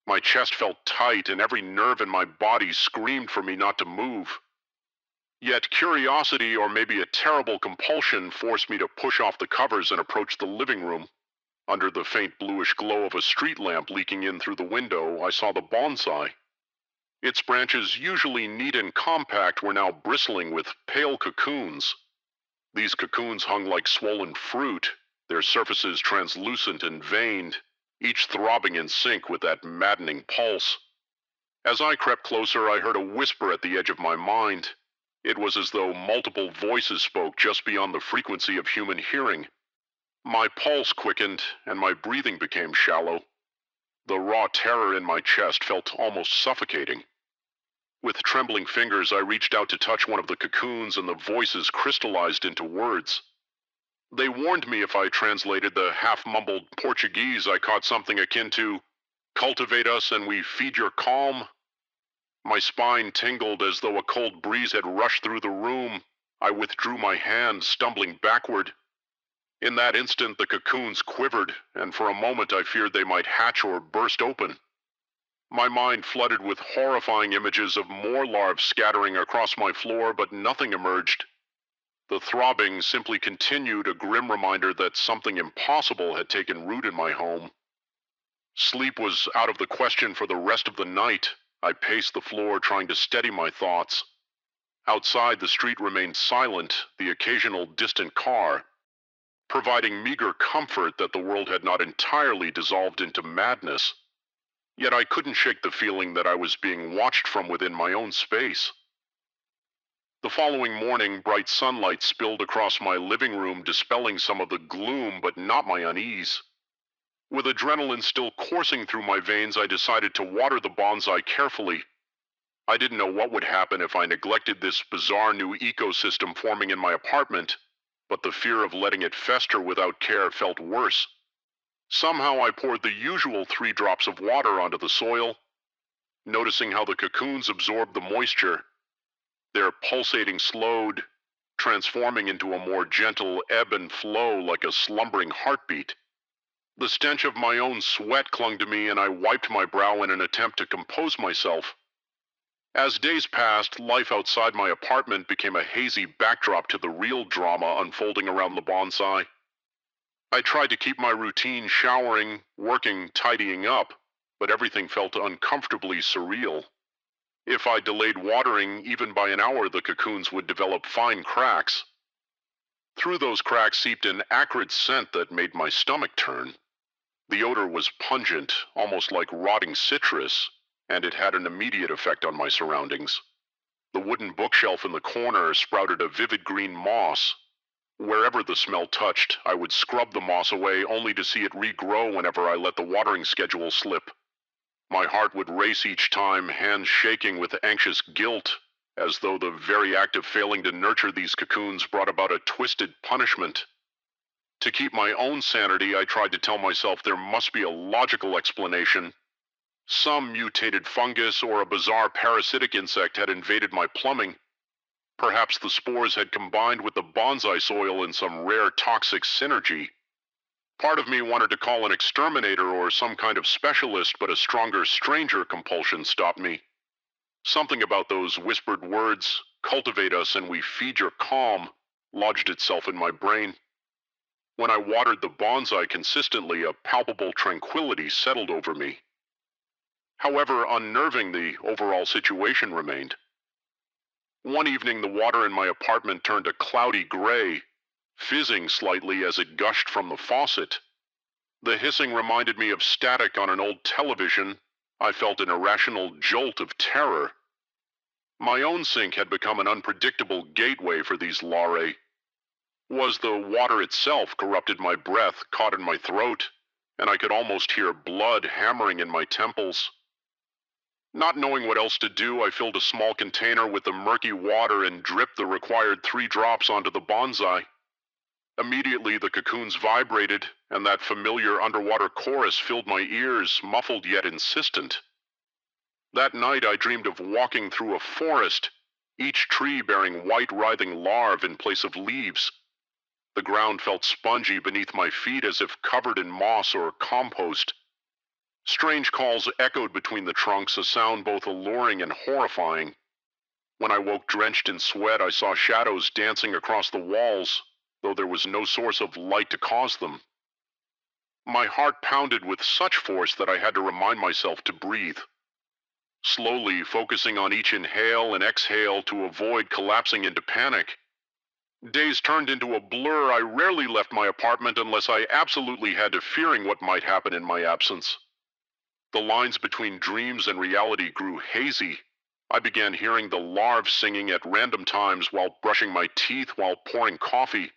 My chest felt tight and every nerve in my body screamed for me not to move. Yet curiosity, or maybe a terrible compulsion, forced me to push off the covers and approach the living room. Under the faint bluish glow of a street lamp leaking in through the window, I saw the bonsai. Its branches, usually neat and compact, were now bristling with pale cocoons. These cocoons hung like swollen fruit, their surfaces translucent and veined, each throbbing in sync with that maddening pulse. As I crept closer, I heard a whisper at the edge of my mind. It was as though multiple voices spoke just beyond the frequency of human hearing. My pulse quickened, and my breathing became shallow. The raw terror in my chest felt almost suffocating. With trembling fingers, I reached out to touch one of the cocoons, and the voices crystallized into words. They warned me if I translated the half-mumbled Portuguese, I caught something akin to, "Cultivate us and we feed your calm." My spine tingled as though a cold breeze had rushed through the room. I withdrew my hand, stumbling backward. In that instant, the cocoons quivered, and for a moment I feared they might hatch or burst open. My mind flooded with horrifying images of more larvae scattering across my floor, but nothing emerged. The throbbing simply continued, a grim reminder that something impossible had taken root in my home. Sleep was out of the question for the rest of the night. I paced the floor, trying to steady my thoughts. Outside, the street remained silent, the occasional distant car, providing meager comfort that the world had not entirely dissolved into madness. Yet I couldn't shake the feeling that I was being watched from within my own space. The following morning, bright sunlight spilled across my living room, dispelling some of the gloom but not my unease. With adrenaline still coursing through my veins, I decided to water the bonsai carefully. I didn't know what would happen if I neglected this bizarre new ecosystem forming in my apartment, but the fear of letting it fester without care felt worse. Somehow I poured the usual 3 drops of water onto the soil, noticing how the cocoons absorbed the moisture. Their pulsating slowed, transforming into a more gentle ebb and flow like a slumbering heartbeat. The stench of my own sweat clung to me, and I wiped my brow in an attempt to compose myself. As days passed, life outside my apartment became a hazy backdrop to the real drama unfolding around the bonsai. I tried to keep my routine, showering, working, tidying up, but everything felt uncomfortably surreal. If I delayed watering even by an hour, the cocoons would develop fine cracks. Through those cracks seeped an acrid scent that made my stomach turn. The odor was pungent, almost like rotting citrus, and it had an immediate effect on my surroundings. The wooden bookshelf in the corner sprouted a vivid green moss. Wherever the smell touched, I would scrub the moss away, only to see it regrow whenever I let the watering schedule slip. My heart would race each time, hands shaking with anxious guilt, as though the very act of failing to nurture these cocoons brought about a twisted punishment. To keep my own sanity, I tried to tell myself there must be a logical explanation. Some mutated fungus or a bizarre parasitic insect had invaded my plumbing. Perhaps the spores had combined with the bonsai soil in some rare toxic synergy. Part of me wanted to call an exterminator or some kind of specialist, but a stronger stranger compulsion stopped me. Something about those whispered words, "Cultivate us and we feed your calm," lodged itself in my brain. When I watered the bonsai consistently, a palpable tranquility settled over me. However unnerving the overall situation remained. One evening, the water in my apartment turned a cloudy gray, fizzing slightly as it gushed from the faucet. The hissing reminded me of static on an old television. I felt an irrational jolt of terror. My own sink had become an unpredictable gateway for these larvae. Was the water itself corrupted my breath, caught in my throat, and I could almost hear blood hammering in my temples. Not knowing what else to do, I filled a small container with the murky water and dripped the required 3 drops onto the bonsai. Immediately, the cocoons vibrated, and that familiar underwater chorus filled my ears, muffled yet insistent. That night, I dreamed of walking through a forest, each tree bearing white writhing larvae in place of leaves. The ground felt spongy beneath my feet, as if covered in moss or compost. Strange calls echoed between the trunks, a sound both alluring and horrifying. When I woke drenched in sweat, I saw shadows dancing across the walls, though there was no source of light to cause them. My heart pounded with such force that I had to remind myself to breathe. Slowly, focusing on each inhale and exhale to avoid collapsing into panic. Days turned into a blur. I rarely left my apartment unless I absolutely had to, fearing what might happen in my absence. The lines between dreams and reality grew hazy. I began hearing the larvae singing at random times while brushing my teeth while pouring coffee.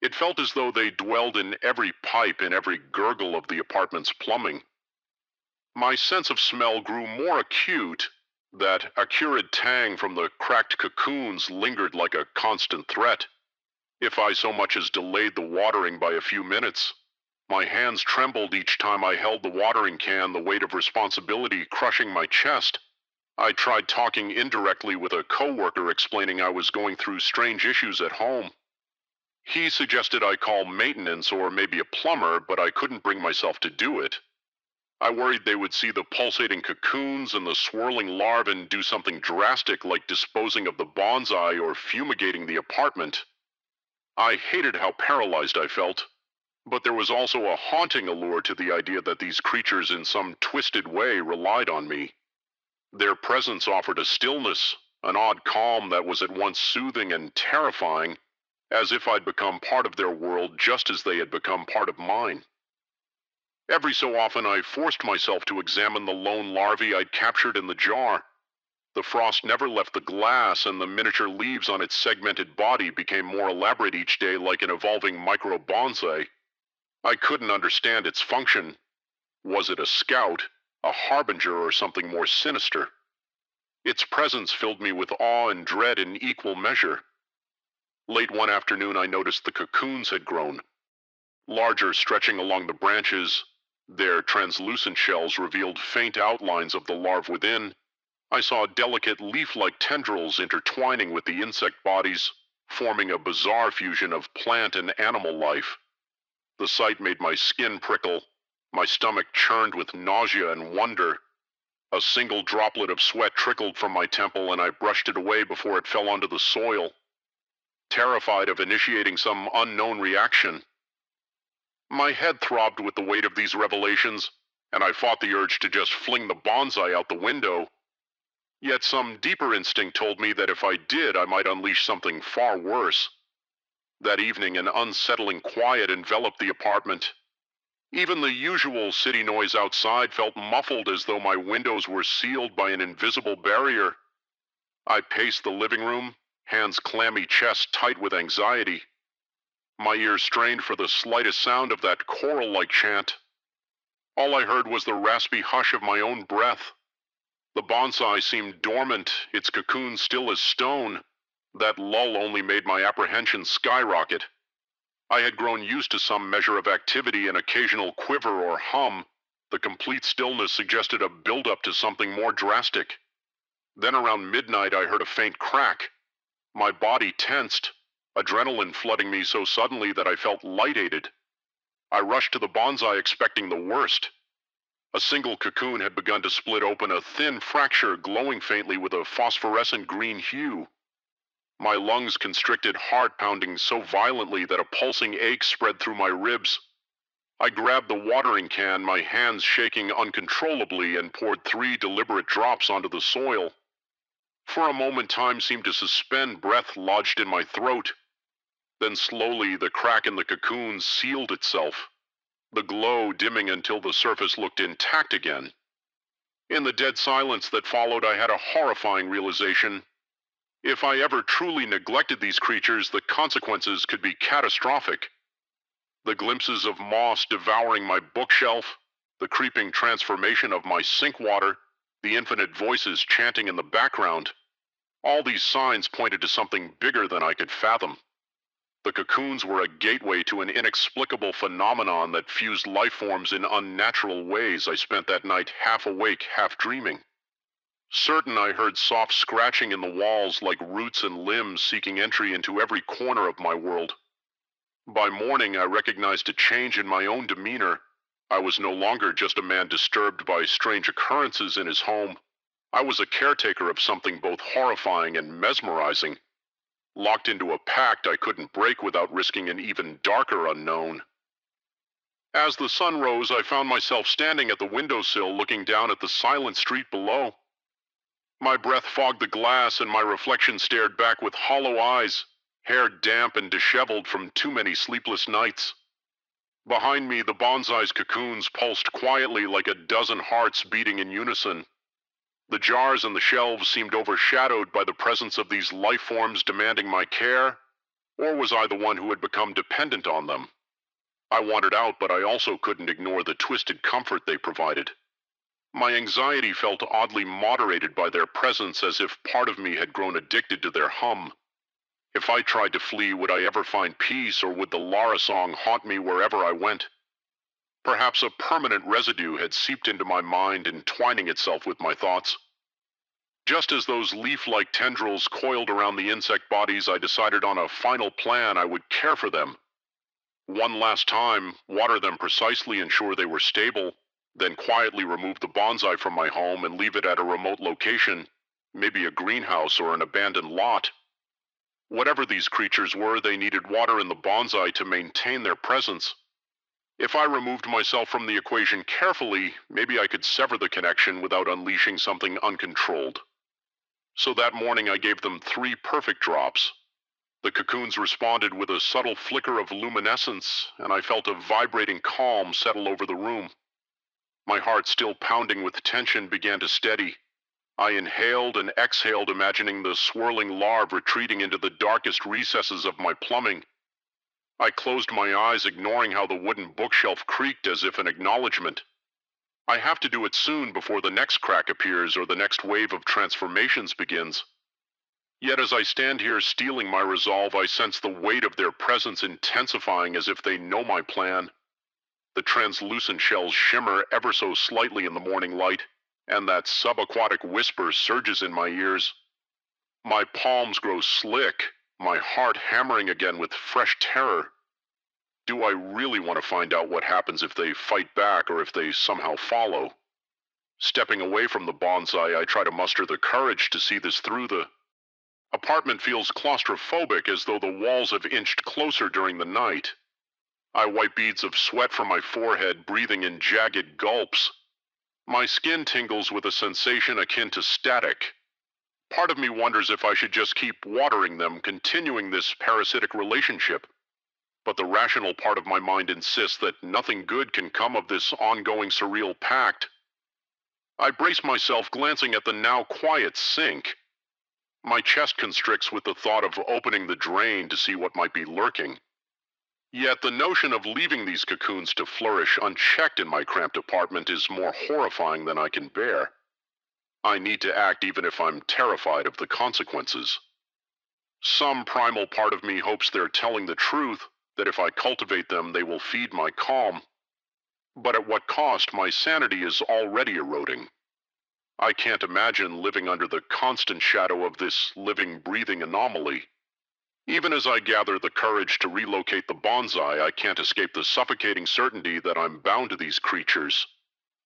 It felt as though they dwelled in every pipe and every gurgle of the apartment's plumbing. My sense of smell grew more acute. That acrid tang from the cracked cocoons lingered like a constant threat. If I so much as delayed the watering by a few minutes, my hands trembled each time I held the watering can, the weight of responsibility crushing my chest. I tried talking indirectly with a coworker, explaining I was going through strange issues at home. He suggested I call maintenance or maybe a plumber, but I couldn't bring myself to do it. I worried they would see the pulsating cocoons and the swirling larvae and do something drastic like disposing of the bonsai or fumigating the apartment. I hated how paralyzed I felt, but there was also a haunting allure to the idea that these creatures in some twisted way relied on me. Their presence offered a stillness, an odd calm that was at once soothing and terrifying, as if I'd become part of their world just as they had become part of mine. Every so often I forced myself to examine the lone larvae I'd captured in the jar. The frost never left the glass, and the miniature leaves on its segmented body became more elaborate each day, like an evolving micro bonsai. I couldn't understand its function. Was it a scout, a harbinger, or something more sinister? Its presence filled me with awe and dread in equal measure. Late one afternoon I noticed the cocoons had grown, larger, stretching along the branches. Their translucent shells revealed faint outlines of the larvae within. I saw delicate leaf-like tendrils intertwining with the insect bodies, forming a bizarre fusion of plant and animal life. The sight made my skin prickle. My stomach churned with nausea and wonder. A single droplet of sweat trickled from my temple, and I brushed it away before it fell onto the soil, terrified of initiating some unknown reaction. My head throbbed with the weight of these revelations, and I fought the urge to just fling the bonsai out the window. Yet some deeper instinct told me that if I did, I might unleash something far worse. That evening, an unsettling quiet enveloped the apartment. Even the usual city noise outside felt muffled, as though my windows were sealed by an invisible barrier. I paced the living room, hands clammy chest tight with anxiety. My ears strained for the slightest sound of that choral-like chant. All I heard was the raspy hush of my own breath. The bonsai seemed dormant, its cocoon still as stone. That lull only made my apprehension skyrocket. I had grown used to some measure of activity, an occasional quiver or hum. The complete stillness suggested a build-up to something more drastic. Then around midnight I heard a faint crack. My body tensed, adrenaline flooding me so suddenly that I felt lightheaded. I rushed to the bonsai expecting the worst. A single cocoon had begun to split open, a thin fracture glowing faintly with a phosphorescent green hue. My lungs constricted, heart pounding so violently that a pulsing ache spread through my ribs. I grabbed the watering can, my hands shaking uncontrollably, and poured 3 deliberate drops onto the soil. For a moment time seemed to suspend, breath lodged in my throat. Then slowly the crack in the cocoon sealed itself, the glow dimming until the surface looked intact again. In the dead silence that followed, I had a horrifying realization. If I ever truly neglected these creatures, the consequences could be catastrophic. The glimpses of moss devouring my bookshelf, the creeping transformation of my sink water, the infinite voices chanting in the background, all these signs pointed to something bigger than I could fathom. The cocoons were a gateway to an inexplicable phenomenon that fused life forms in unnatural ways. I spent that night half awake, half dreaming. Certain I heard soft scratching in the walls like roots and limbs seeking entry into every corner of my world. By morning I recognized a change in my own demeanor. I was no longer just a man disturbed by strange occurrences in his home. I was a caretaker of something both horrifying and mesmerizing, locked into a pact I couldn't break without risking an even darker unknown. As the sun rose, I found myself standing at the windowsill looking down at the silent street below. My breath fogged the glass and my reflection stared back with hollow eyes, hair damp and disheveled from too many sleepless nights. Behind me, the bonsai's cocoons pulsed quietly like a dozen hearts beating in unison. The jars and the shelves seemed overshadowed by the presence of these life forms demanding my care, or was I the one who had become dependent on them? I wanted out, but I also couldn't ignore the twisted comfort they provided. My anxiety felt oddly moderated by their presence, as if part of me had grown addicted to their hum. If I tried to flee, would I ever find peace, or would the Lara song haunt me wherever I went? Perhaps a permanent residue had seeped into my mind, entwining itself with my thoughts. Just as those leaf-like tendrils coiled around the insect bodies, I decided on a final plan. I would care for them. One last time, water them precisely, ensure they were stable, then quietly remove the bonsai from my home and leave it at a remote location, maybe a greenhouse or an abandoned lot. Whatever these creatures were, they needed water in the bonsai to maintain their presence. If I removed myself from the equation carefully, maybe I could sever the connection without unleashing something uncontrolled. So that morning I gave them 3 perfect drops. The cocoons responded with a subtle flicker of luminescence, and I felt a vibrating calm settle over the room. My heart, still pounding with tension, began to steady. I inhaled and exhaled, imagining the swirling larvae retreating into the darkest recesses of my plumbing. I closed my eyes, ignoring how the wooden bookshelf creaked as if in acknowledgement. I have to do it soon before the next crack appears or the next wave of transformations begins. Yet as I stand here steeling my resolve, I sense the weight of their presence intensifying, as if they know my plan. The translucent shells shimmer ever so slightly in the morning light, and that subaquatic whisper surges in my ears. My palms grow slick, my heart hammering again with fresh terror. Do I really want to find out what happens if they fight back or if they somehow follow? Stepping away from the bonsai, I try to muster the courage to see this through. The apartment feels claustrophobic, as though the walls have inched closer during the night. I wipe beads of sweat from my forehead, breathing in jagged gulps. My skin tingles with a sensation akin to static. Part of me wonders if I should just keep watering them, continuing this parasitic relationship. But the rational part of my mind insists that nothing good can come of this ongoing surreal pact. I brace myself, glancing at the now quiet sink. My chest constricts with the thought of opening the drain to see what might be lurking. Yet the notion of leaving these cocoons to flourish unchecked in my cramped apartment is more horrifying than I can bear. I need to act even if I'm terrified of the consequences. Some primal part of me hopes they're telling the truth, that if I cultivate them, they will feed my calm. But at what cost? My sanity is already eroding. I can't imagine living under the constant shadow of this living, breathing anomaly. Even as I gather the courage to relocate the bonsai, I can't escape the suffocating certainty that I'm bound to these creatures.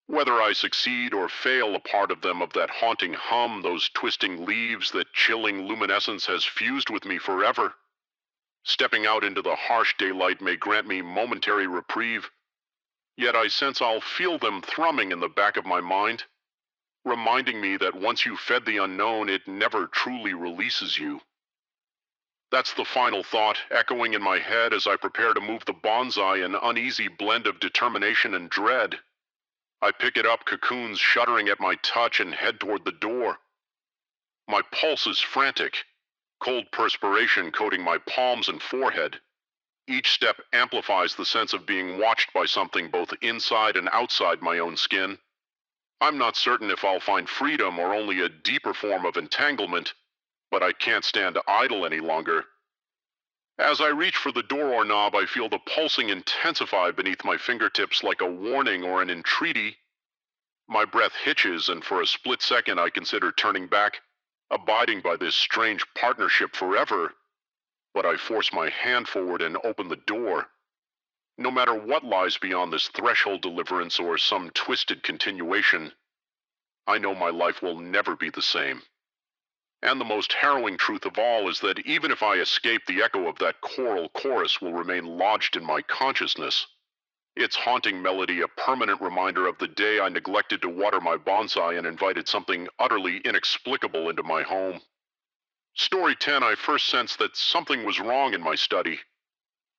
Whether I succeed or fail, a part of them, of that haunting hum, those twisting leaves, that chilling luminescence, has fused with me forever. Stepping out into the harsh daylight may grant me momentary reprieve, yet I sense I'll feel them thrumming in the back of my mind, reminding me that once you've fed the unknown, it never truly releases you. That's the final thought, echoing in my head as I prepare to move the bonsai, an uneasy blend of determination and dread. I pick it up, cocoons shuddering at my touch, and head toward the door. My pulse is frantic, cold perspiration coating my palms and forehead. Each step amplifies the sense of being watched by something both inside and outside my own skin. I'm not certain if I'll find freedom or only a deeper form of entanglement, but I can't stand idle any longer. As I reach for the door knob, I feel the pulsing intensify beneath my fingertips like a warning or an entreaty. My breath hitches, and for a split second I consider turning back, abiding by this strange partnership forever. But I force my hand forward and open the door. No matter what lies beyond this threshold deliverance or some twisted continuation, I know my life will never be the same. And the most harrowing truth of all is that even if I escape, the echo of that choral chorus will remain lodged in my consciousness. Its haunting melody a permanent reminder of the day I neglected to water my bonsai and invited something utterly inexplicable into my home. Story 10, I first sensed that something was wrong in my study.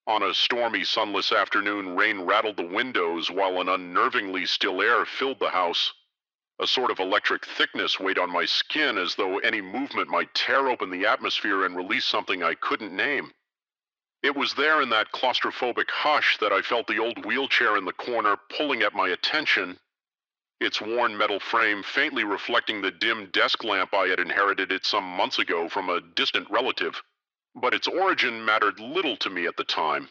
On a stormy, sunless afternoon, rain rattled the windows while an unnervingly still air filled the house. A sort of electric thickness weighed on my skin as though any movement might tear open the atmosphere and release something I couldn't name. It was there in that claustrophobic hush that I felt the old wheelchair in the corner pulling at my attention, its worn metal frame faintly reflecting the dim desk lamp I had inherited it some months ago from a distant relative. But its origin mattered little to me at the time.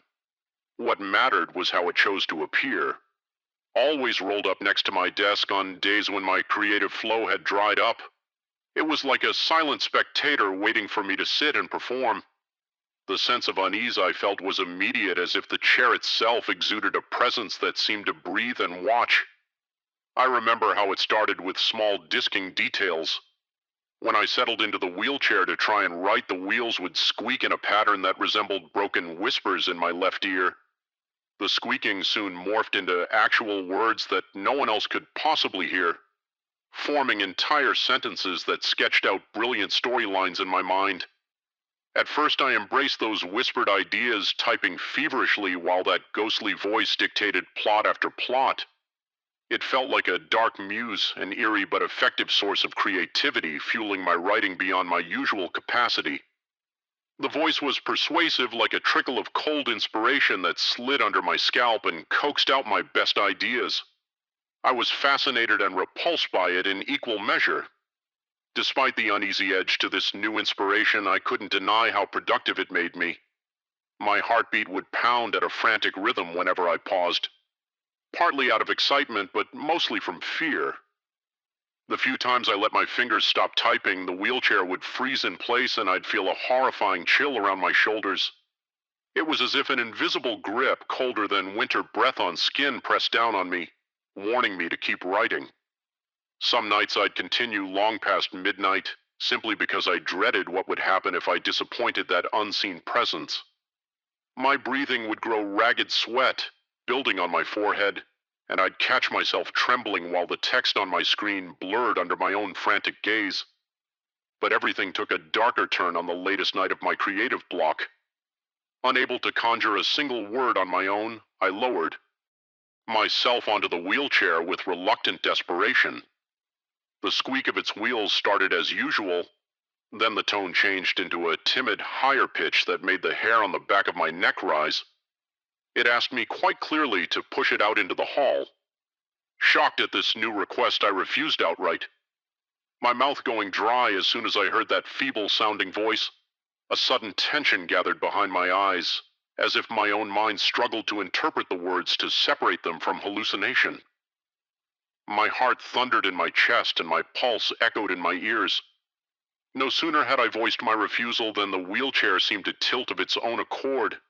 What mattered was how it chose to appear. Always rolled up next to my desk on days when my creative flow had dried up. It was like a silent spectator waiting for me to sit and perform. The sense of unease I felt was immediate, as if the chair itself exuded a presence that seemed to breathe and watch. I remember how it started with small disking details. When I settled into the wheelchair to try and write, the wheels would squeak in a pattern that resembled broken whispers in my left ear. The squeaking soon morphed into actual words that no one else could possibly hear, forming entire sentences that sketched out brilliant storylines in my mind. At first, I embraced those whispered ideas, typing feverishly while that ghostly voice dictated plot after plot. It felt like a dark muse, an eerie but effective source of creativity, fueling my writing beyond my usual capacity. The voice was persuasive, like a trickle of cold inspiration that slid under my scalp and coaxed out my best ideas. I was fascinated and repulsed by it in equal measure. Despite the uneasy edge to this new inspiration, I couldn't deny how productive it made me. My heartbeat would pound at a frantic rhythm whenever I paused, partly out of excitement, but mostly from fear. The few times I let my fingers stop typing, the wheelchair would freeze in place and I'd feel a horrifying chill around my shoulders. It was as if an invisible grip, colder than winter breath on skin, pressed down on me, warning me to keep writing. Some nights I'd continue long past midnight, simply because I dreaded what would happen if I disappointed that unseen presence. My breathing would grow ragged sweat, building on my forehead, and I'd catch myself trembling while the text on my screen blurred under my own frantic gaze. But everything took a darker turn on the latest night of my creative block. Unable to conjure a single word on my own, I lowered myself onto the wheelchair with reluctant desperation. The squeak of its wheels started as usual, then the tone changed into a timid higher pitch that made the hair on the back of my neck rise. It asked me quite clearly to push it out into the hall. Shocked at this new request, I refused outright, my mouth going dry as soon as I heard that feeble-sounding voice. A sudden tension gathered behind my eyes, as if my own mind struggled to interpret the words to separate them from hallucination. My heart thundered in my chest and my pulse echoed in my ears. No sooner had I voiced my refusal than the wheelchair seemed to tilt of its own accord.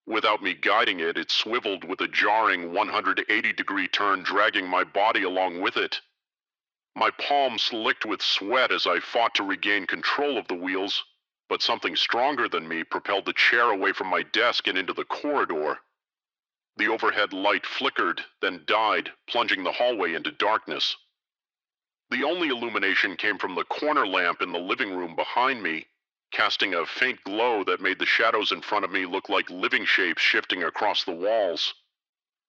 Without me guiding it, it swiveled with a jarring 180-degree turn, dragging my body along with it. My palms licked with sweat as I fought to regain control of the wheels, but something stronger than me propelled the chair away from my desk and into the corridor. The overhead light flickered, then died, plunging the hallway into darkness. The only illumination came from the corner lamp in the living room behind me, casting a faint glow that made the shadows in front of me look like living shapes shifting across the walls.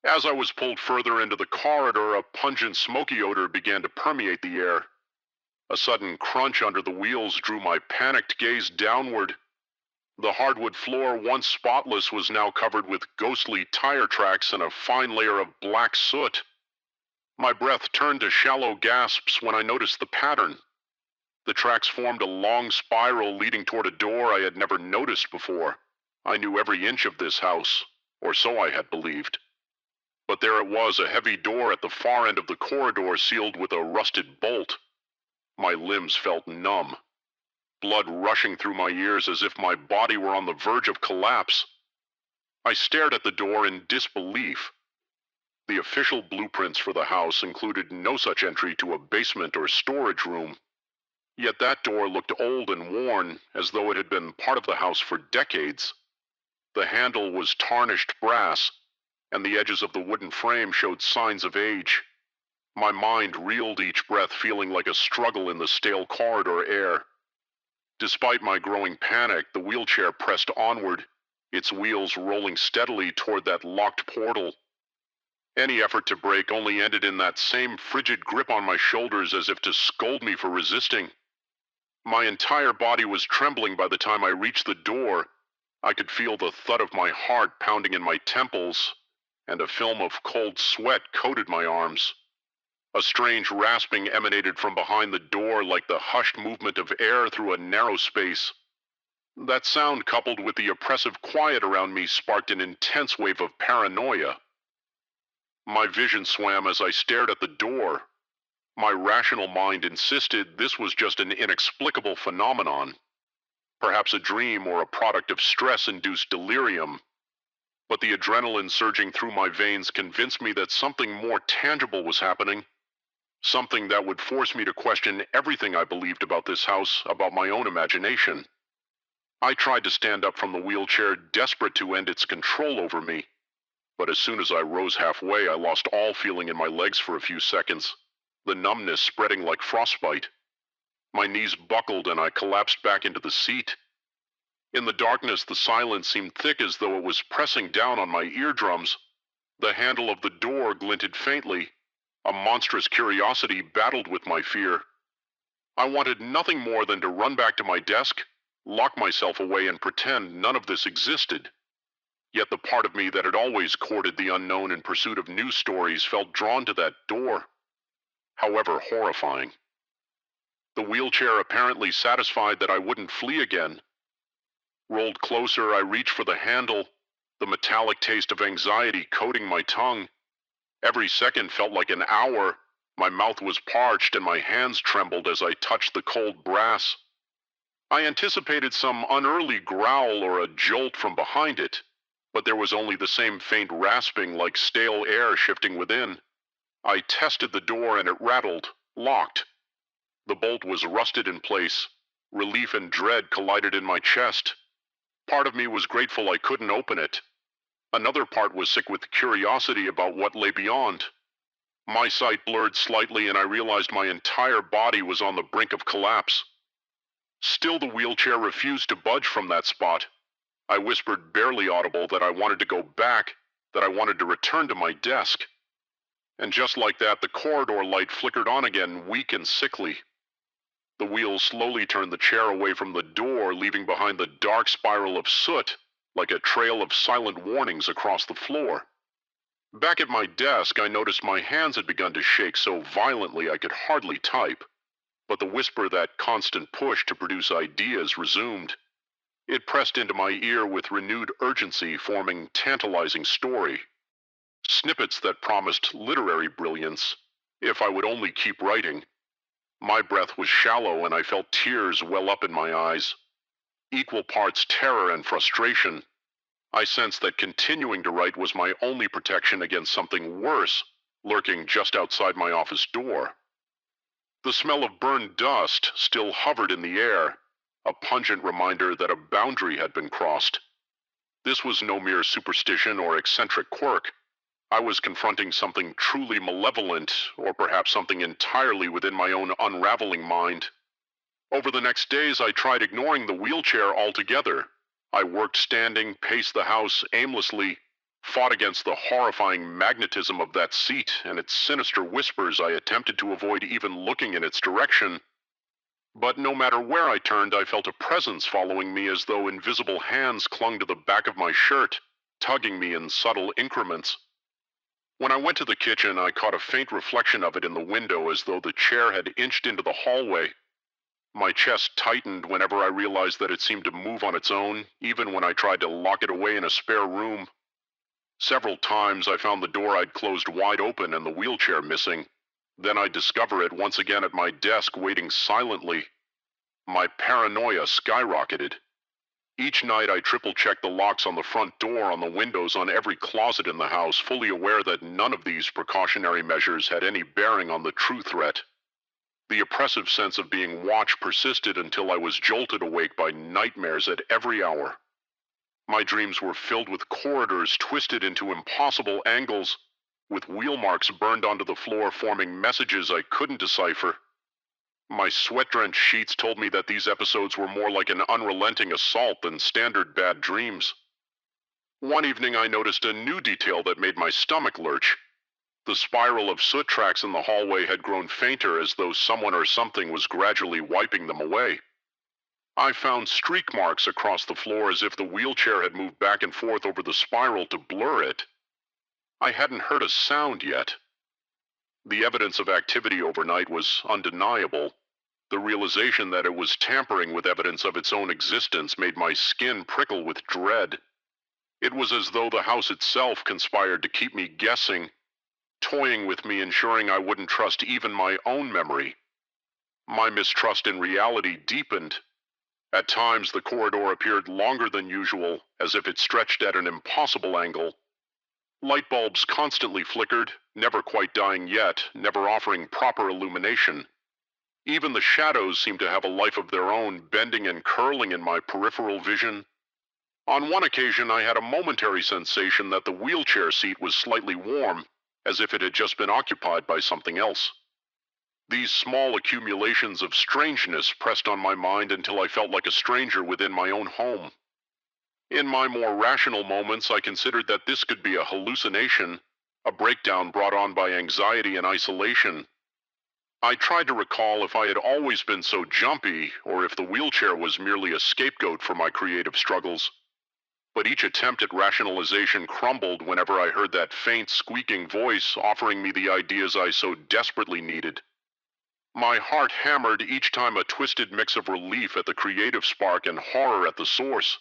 As I was pulled further into the corridor, a pungent smoky odor began to permeate the air. A sudden crunch under the wheels drew my panicked gaze downward. The hardwood floor, once spotless, was now covered with ghostly tire tracks and a fine layer of black soot. My breath turned to shallow gasps when I noticed the pattern. The tracks formed a long spiral leading toward a door I had never noticed before. I knew every inch of this house, or so I had believed. But there it was, a heavy door at the far end of the corridor sealed with a rusted bolt. My limbs felt numb, blood rushing through my ears as if my body were on the verge of collapse. I stared at the door in disbelief. The official blueprints for the house included no such entry to a basement or storage room. Yet that door looked old and worn, as though it had been part of the house for decades. The handle was tarnished brass, and the edges of the wooden frame showed signs of age. My mind reeled each breath, feeling like a struggle in the stale corridor air. Despite my growing panic, the wheelchair pressed onward, its wheels rolling steadily toward that locked portal. Any effort to brake only ended in that same frigid grip on my shoulders, as if to scold me for resisting. My entire body was trembling by the time I reached the door. I could feel the thud of my heart pounding in my temples, and a film of cold sweat coated my arms. A strange rasping emanated from behind the door, like the hushed movement of air through a narrow space. That sound, coupled with the oppressive quiet around me, sparked an intense wave of paranoia. My vision swam as I stared at the door. My rational mind insisted this was just an inexplicable phenomenon, perhaps a dream or a product of stress-induced delirium. But the adrenaline surging through my veins convinced me that something more tangible was happening, something that would force me to question everything I believed about this house, about my own imagination. I tried to stand up from the wheelchair, desperate to end its control over me. But as soon as I rose halfway, I lost all feeling in my legs for a few seconds, the numbness spreading like frostbite. My knees buckled and I collapsed back into the seat. In the darkness, the silence seemed thick, as though it was pressing down on my eardrums. The handle of the door glinted faintly. A monstrous curiosity battled with my fear. I wanted nothing more than to run back to my desk, lock myself away, and pretend none of this existed. Yet the part of me that had always courted the unknown in pursuit of new stories felt drawn to that door, however horrifying. The wheelchair, apparently satisfied that I wouldn't flee again, rolled closer. I reached for the handle, the metallic taste of anxiety coating my tongue. Every second felt like an hour. My mouth was parched and my hands trembled as I touched the cold brass. I anticipated some unearthly growl or a jolt from behind it, but there was only the same faint rasping, like stale air shifting within. I tested the door and it rattled, locked. The bolt was rusted in place. Relief and dread collided in my chest. Part of me was grateful I couldn't open it. Another part was sick with curiosity about what lay beyond. My sight blurred slightly and I realized my entire body was on the brink of collapse. Still, the wheelchair refused to budge from that spot. I whispered, barely audible, that I wanted to go back, that I wanted to return to my desk. And just like that, the corridor light flickered on again, weak and sickly. The wheels slowly turned the chair away from the door, leaving behind the dark spiral of soot, like a trail of silent warnings across the floor. Back at my desk, I noticed my hands had begun to shake so violently I could hardly type. But the whisper, that constant push to produce ideas, resumed. It pressed into my ear with renewed urgency, forming tantalizing story. Snippets that promised literary brilliance, if I would only keep writing. My breath was shallow and I felt tears well up in my eyes. Equal parts terror and frustration. I sensed that continuing to write was my only protection against something worse, lurking just outside my office door. The smell of burned dust still hovered in the air, a pungent reminder that a boundary had been crossed. This was no mere superstition or eccentric quirk. I was confronting something truly malevolent, or perhaps something entirely within my own unraveling mind. Over the next days, I tried ignoring the wheelchair altogether. I worked standing, paced the house aimlessly, fought against the horrifying magnetism of that seat and its sinister whispers. I attempted to avoid even looking in its direction. But no matter where I turned, I felt a presence following me, as though invisible hands clung to the back of my shirt, tugging me in subtle increments. When I went to the kitchen, I caught a faint reflection of it in the window, as though the chair had inched into the hallway. My chest tightened whenever I realized that it seemed to move on its own, even when I tried to lock it away in a spare room. Several times I found the door I'd closed wide open and the wheelchair missing. Then I'd discover it once again at my desk, waiting silently. My paranoia skyrocketed. Each night I triple-checked the locks on the front door, on the windows, on every closet in the house, fully aware that none of these precautionary measures had any bearing on the true threat. The oppressive sense of being watched persisted until I was jolted awake by nightmares at every hour. My dreams were filled with corridors twisted into impossible angles, with wheel marks burned onto the floor forming messages I couldn't decipher. My sweat-drenched sheets told me that these episodes were more like an unrelenting assault than standard bad dreams. One evening I noticed a new detail that made my stomach lurch. The spiral of soot tracks in the hallway had grown fainter, as though someone or something was gradually wiping them away. I found streak marks across the floor, as if the wheelchair had moved back and forth over the spiral to blur it. I hadn't heard a sound yet. The evidence of activity overnight was undeniable. The realization that it was tampering with evidence of its own existence made my skin prickle with dread. It was as though the house itself conspired to keep me guessing, toying with me, ensuring I wouldn't trust even my own memory. My mistrust in reality deepened. At times, the corridor appeared longer than usual, as if it stretched at an impossible angle. Light bulbs constantly flickered, never quite dying yet, never offering proper illumination. Even the shadows seemed to have a life of their own, bending and curling in my peripheral vision. On one occasion, I had a momentary sensation that the wheelchair seat was slightly warm, as if it had just been occupied by something else. These small accumulations of strangeness pressed on my mind until I felt like a stranger within my own home. In my more rational moments, I considered that this could be a hallucination, a breakdown brought on by anxiety and isolation. I tried to recall if I had always been so jumpy, or if the wheelchair was merely a scapegoat for my creative struggles. But each attempt at rationalization crumbled whenever I heard that faint, squeaking voice offering me the ideas I so desperately needed. My heart hammered each time, a twisted mix of relief at the creative spark and horror at the source.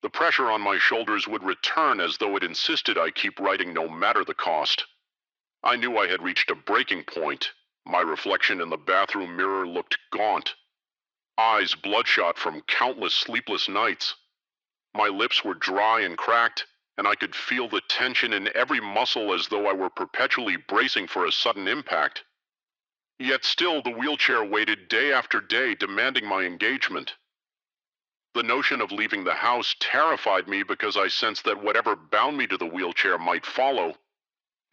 The pressure on my shoulders would return, as though it insisted I keep writing no matter the cost. I knew I had reached a breaking point. My reflection in the bathroom mirror looked gaunt, eyes bloodshot from countless sleepless nights. My lips were dry and cracked, and I could feel the tension in every muscle, as though I were perpetually bracing for a sudden impact. Yet still the wheelchair waited day after day, demanding my engagement. The notion of leaving the house terrified me, because I sensed that whatever bound me to the wheelchair might follow,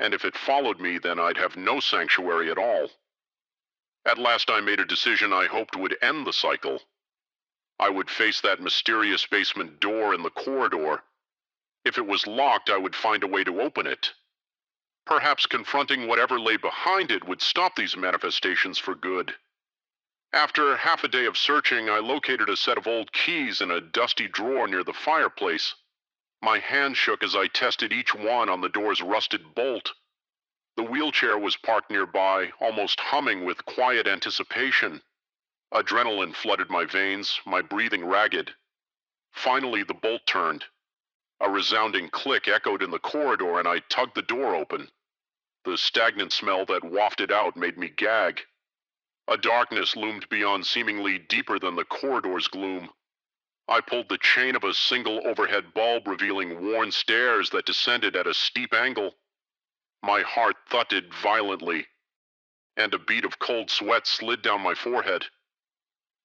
and if it followed me, then I'd have no sanctuary at all. At last I made a decision I hoped would end the cycle. I would face that mysterious basement door in the corridor. If it was locked, I would find a way to open it. Perhaps confronting whatever lay behind it would stop these manifestations for good. After half a day of searching, I located a set of old keys in a dusty drawer near the fireplace. My hand shook as I tested each one on the door's rusted bolt. The wheelchair was parked nearby, almost humming with quiet anticipation. Adrenaline flooded my veins, my breathing ragged. Finally, the bolt turned. A resounding click echoed in the corridor, and I tugged the door open. The stagnant smell that wafted out made me gag. A darkness loomed beyond, seemingly deeper than the corridor's gloom. I pulled the chain of a single overhead bulb, revealing worn stairs that descended at a steep angle. My heart thudded violently, and a bead of cold sweat slid down my forehead.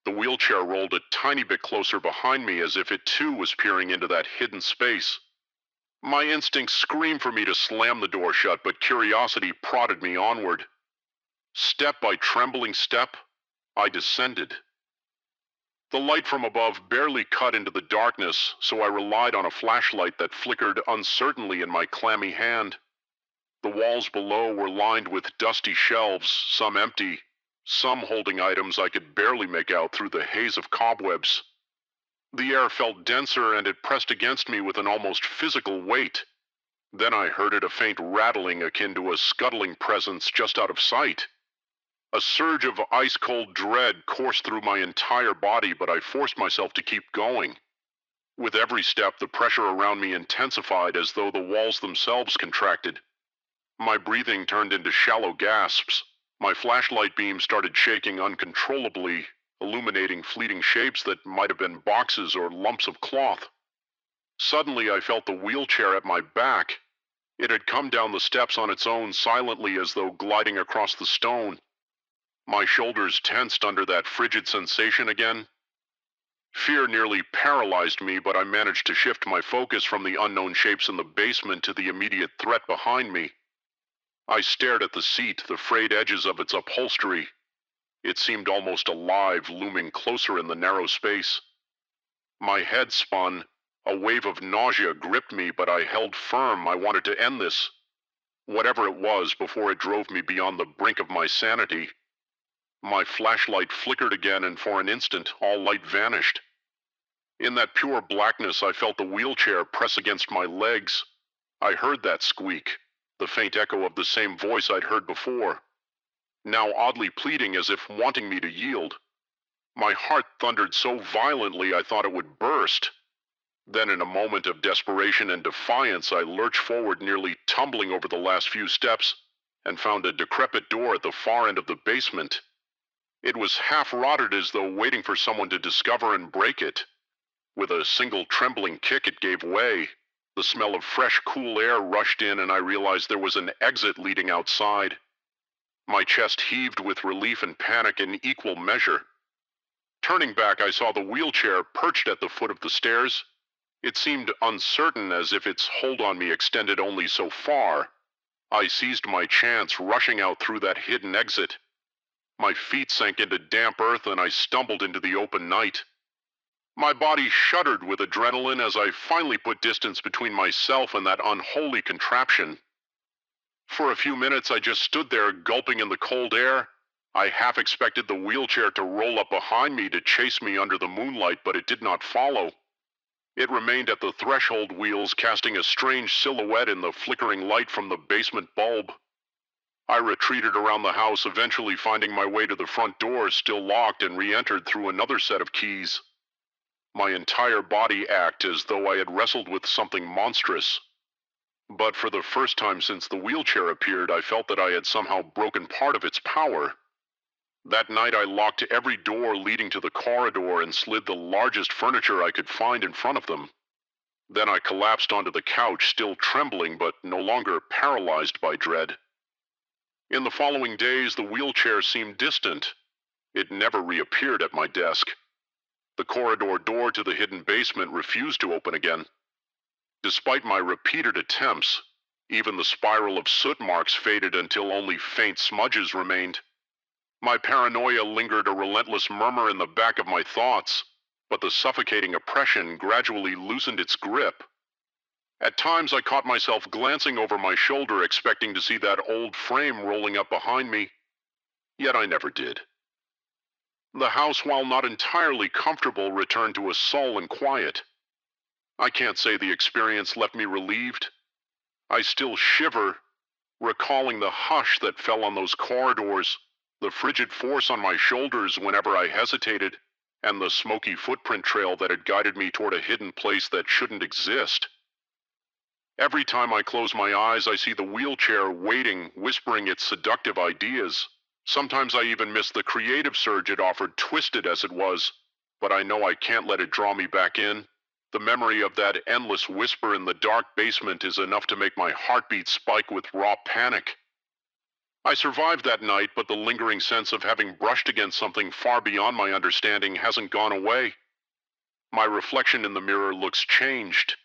The wheelchair rolled a tiny bit closer behind me, as if it too was peering into that hidden space. My instincts screamed for me to slam the door shut, but curiosity prodded me onward. Step by trembling step, I descended. The light from above barely cut into the darkness, so I relied on a flashlight that flickered uncertainly in my clammy hand. The walls below were lined with dusty shelves, some empty, some holding items I could barely make out through the haze of cobwebs. The air felt denser, and it pressed against me with an almost physical weight. Then I heard it, a faint rattling akin to a scuttling presence just out of sight. A surge of ice-cold dread coursed through my entire body, but I forced myself to keep going. With every step, the pressure around me intensified, as though the walls themselves contracted. My breathing turned into shallow gasps. My flashlight beam started shaking uncontrollably. illuminating fleeting shapes that might have been boxes or lumps of cloth. Suddenly, I felt the wheelchair at my back. It had come down the steps on its own silently as though gliding across the stone. My shoulders tensed under that frigid sensation again. Fear nearly paralyzed me, but I managed to shift my focus from the unknown shapes in the basement to the immediate threat behind me. I stared at the seat, the frayed edges of its upholstery. It seemed almost alive, looming closer in the narrow space. My head spun. A wave of nausea gripped me, but I held firm. I wanted to end this, whatever it was, before it drove me beyond the brink of my sanity. My flashlight flickered again, and for an instant, all light vanished. In that pure blackness, I felt the wheelchair press against my legs. I heard that squeak, the faint echo of the same voice I'd heard before, now oddly pleading as if wanting me to yield. My heart thundered so violently I thought it would burst. Then, in a moment of desperation and defiance, I lurched forward, nearly tumbling over the last few steps, and found a decrepit door at the far end of the basement. It was half rotted, as though waiting for someone to discover and break it. With a single trembling kick, it gave way. The smell of fresh, cool air rushed in, and I realized there was an exit leading outside. My chest heaved with relief and panic in equal measure. Turning back, I saw the wheelchair perched at the foot of the stairs. It seemed uncertain, as if its hold on me extended only so far. I seized my chance, rushing out through that hidden exit. My feet sank into damp earth, and I stumbled into the open night. My body shuddered with adrenaline as I finally put distance between myself and that unholy contraption. For a few minutes, I just stood there, gulping in the cold air. I half expected the wheelchair to roll up behind me to chase me under the moonlight, but it did not follow. It remained at the threshold wheels, casting a strange silhouette in the flickering light from the basement bulb. I retreated around the house, eventually finding my way to the front door, still locked, and re-entered through another set of keys. My entire body ached as though I had wrestled with something monstrous. But for the first time since the wheelchair appeared, I felt that I had somehow broken part of its power. That night, I locked every door leading to the corridor and slid the largest furniture I could find in front of them. Then I collapsed onto the couch, still trembling but no longer paralyzed by dread. In the following days, the wheelchair seemed distant. It never reappeared at my desk. The corridor door to the hidden basement refused to open again. Despite my repeated attempts, even the spiral of soot marks faded until only faint smudges remained. My paranoia lingered, a relentless murmur in the back of my thoughts, but the suffocating oppression gradually loosened its grip. At times, I caught myself glancing over my shoulder, expecting to see that old frame rolling up behind me, yet I never did. The house, while not entirely comfortable, returned to a sullen quiet. I can't say the experience left me relieved. I still shiver, recalling the hush that fell on those corridors, the frigid force on my shoulders whenever I hesitated, and the smoky footprint trail that had guided me toward a hidden place that shouldn't exist. Every time I close my eyes, I see the wheelchair waiting, whispering its seductive ideas. Sometimes I even miss the creative surge it offered, twisted as it was, but I know I can't let it draw me back in. The memory of that endless whisper in the dark basement is enough to make my heartbeat spike with raw panic. I survived that night, but the lingering sense of having brushed against something far beyond my understanding hasn't gone away. My reflection in the mirror looks changed.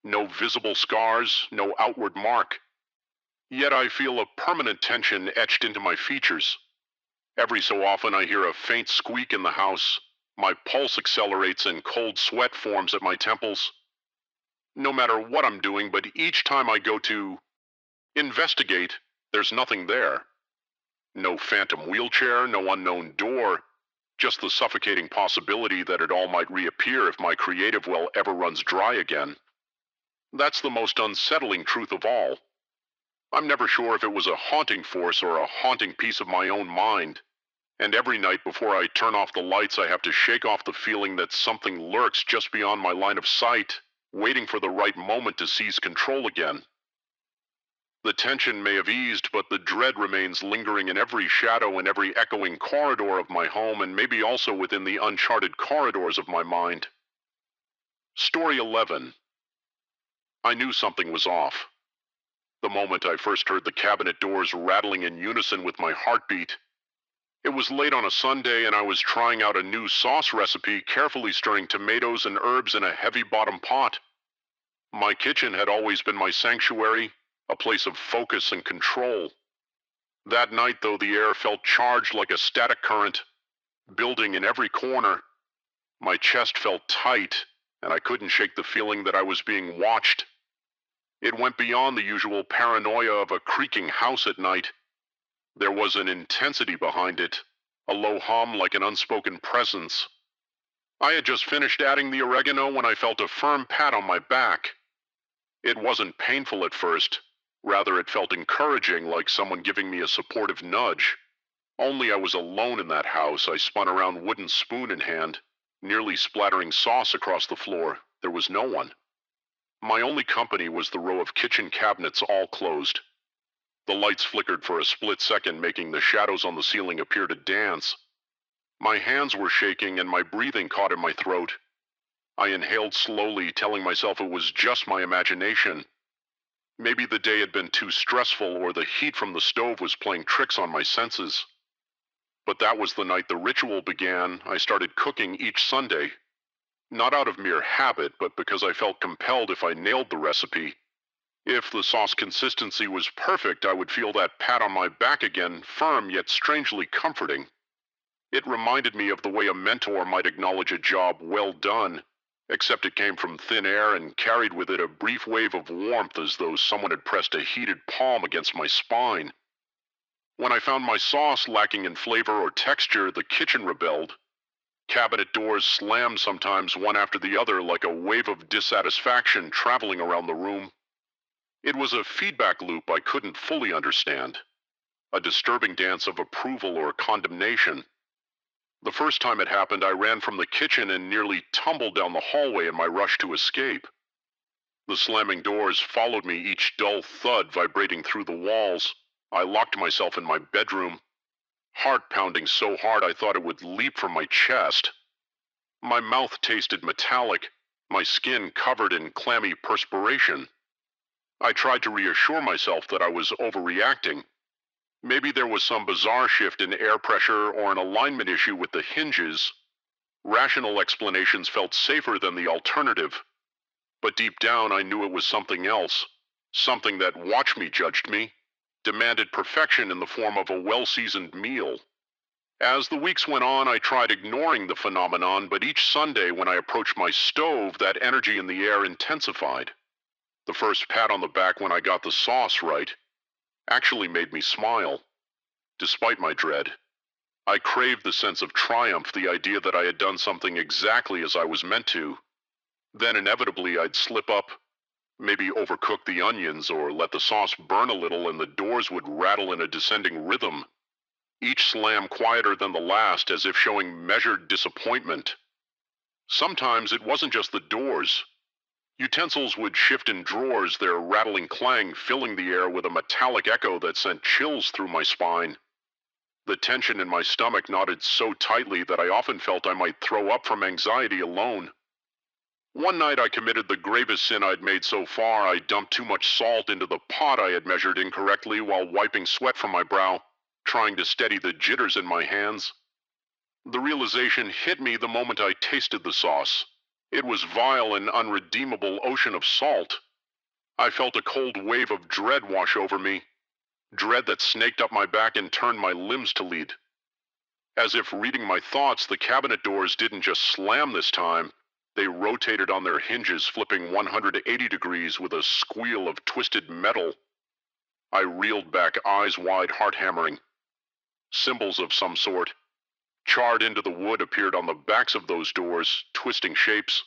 No visible scars, no outward mark. Yet I feel a permanent tension etched into my features. Every so often I hear a faint squeak in the house. My pulse accelerates and cold sweat forms at my temples. No matter what I'm doing, but each time I go to investigate, there's nothing there. No phantom wheelchair, no unknown door, just the suffocating possibility that it all might reappear if my creative well ever runs dry again. That's the most unsettling truth of all. I'm never sure if it was a haunting force or a haunting piece of my own mind. And every night before I turn off the lights, I have to shake off the feeling that something lurks just beyond my line of sight, waiting for the right moment to seize control again. The tension may have eased, but the dread remains lingering in every shadow and every echoing corridor of my home, and maybe also within the uncharted corridors of my mind. Story 11. I knew something was off. The moment I first heard the cabinet doors rattling in unison with my heartbeat. It was late on a Sunday, and I was trying out a new sauce recipe, carefully stirring tomatoes and herbs in a heavy bottom pot. My kitchen had always been my sanctuary, a place of focus and control. That night, though, the air felt charged like a static current, building in every corner. My chest felt tight, and I couldn't shake the feeling that I was being watched. It went beyond the usual paranoia of a creaking house at night. There was an intensity behind it, a low hum like an unspoken presence. I had just finished adding the oregano when I felt a firm pat on my back. It wasn't painful at first. Rather, it felt encouraging, like someone giving me a supportive nudge. Only I was alone in that house. I spun around, wooden spoon in hand, nearly splattering sauce across the floor. There was no one. My only company was the row of kitchen cabinets, all closed. The lights flickered for a split second, making the shadows on the ceiling appear to dance. My hands were shaking and my breathing caught in my throat. I inhaled slowly, telling myself it was just my imagination. Maybe the day had been too stressful, or the heat from the stove was playing tricks on my senses. But that was the night the ritual began. I started cooking each Sunday. Not out of mere habit, but because I felt compelled if I nailed the recipe. If the sauce consistency was perfect, I would feel that pat on my back again, firm yet strangely comforting. It reminded me of the way a mentor might acknowledge a job well done, except it came from thin air and carried with it a brief wave of warmth, as though someone had pressed a heated palm against my spine. When I found my sauce lacking in flavor or texture, the kitchen rebelled. Cabinet doors slammed sometimes one after the other, like a wave of dissatisfaction traveling around the room. It was a feedback loop I couldn't fully understand, a disturbing dance of approval or condemnation. The first time it happened, I ran from the kitchen and nearly tumbled down the hallway in my rush to escape. The slamming doors followed me, each dull thud vibrating through the walls. I locked myself in my bedroom, heart pounding so hard I thought it would leap from my chest. My mouth tasted metallic, my skin covered in clammy perspiration. I tried to reassure myself that I was overreacting. Maybe there was some bizarre shift in air pressure or an alignment issue with the hinges. Rational explanations felt safer than the alternative. But deep down, I knew it was something else. Something that watched me, judged me, demanded perfection in the form of a well-seasoned meal. As the weeks went on, I tried ignoring the phenomenon, but each Sunday when I approached my stove, that energy in the air intensified. The first pat on the back when I got the sauce right actually made me smile. Despite my dread, I craved the sense of triumph, the idea that I had done something exactly as I was meant to. Then inevitably I'd slip up, maybe overcook the onions or let the sauce burn a little, and the doors would rattle in a descending rhythm, each slam quieter than the last, as if showing measured disappointment. Sometimes it wasn't just the doors. Utensils would shift in drawers, their rattling clang filling the air with a metallic echo that sent chills through my spine. The tension in my stomach knotted so tightly that I often felt I might throw up from anxiety alone. One night I committed the gravest sin I'd made so far. I dumped too much salt into the pot I had measured incorrectly while wiping sweat from my brow, trying to steady the jitters in my hands. The realization hit me the moment I tasted the sauce. It was vile, an unredeemable ocean of salt. I felt a cold wave of dread wash over me, dread that snaked up my back and turned my limbs to lead. As if reading my thoughts, the cabinet doors didn't just slam this time. They rotated on their hinges, flipping 180 degrees with a squeal of twisted metal. I reeled back, eyes wide, heart hammering. Symbols of some sort, charred into the wood, appeared on the backs of those doors, twisting shapes.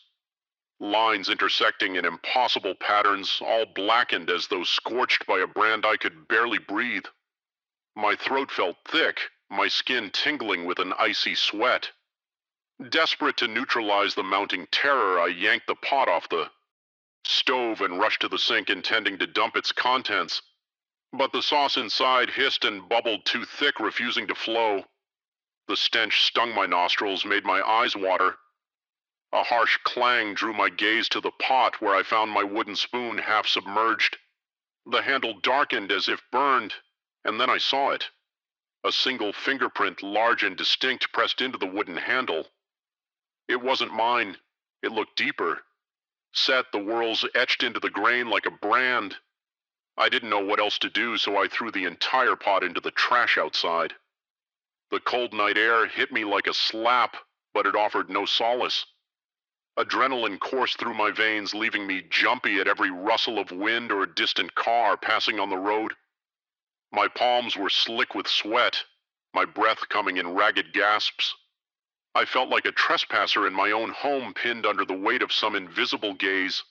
Lines intersecting in impossible patterns, all blackened as though scorched by a brand I could barely breathe. My throat felt thick, my skin tingling with an icy sweat. Desperate to neutralize the mounting terror, I yanked the pot off the stove and rushed to the sink, intending to dump its contents. But the sauce inside hissed and bubbled too thick, refusing to flow. The stench stung my nostrils, made my eyes water. A harsh clang drew my gaze to the pot where I found my wooden spoon half submerged. The handle darkened as if burned, and then I saw it. A single fingerprint, large and distinct, pressed into the wooden handle. It wasn't mine. It looked deeper. Set, the whorls etched into the grain like a brand. I didn't know what else to do, so I threw the entire pot into the trash outside. The cold night air hit me like a slap, but it offered no solace. Adrenaline coursed through my veins, leaving me jumpy at every rustle of wind or a distant car passing on the road. My palms were slick with sweat, my breath coming in ragged gasps. I felt like a trespasser in my own home, pinned under the weight of some invisible gaze.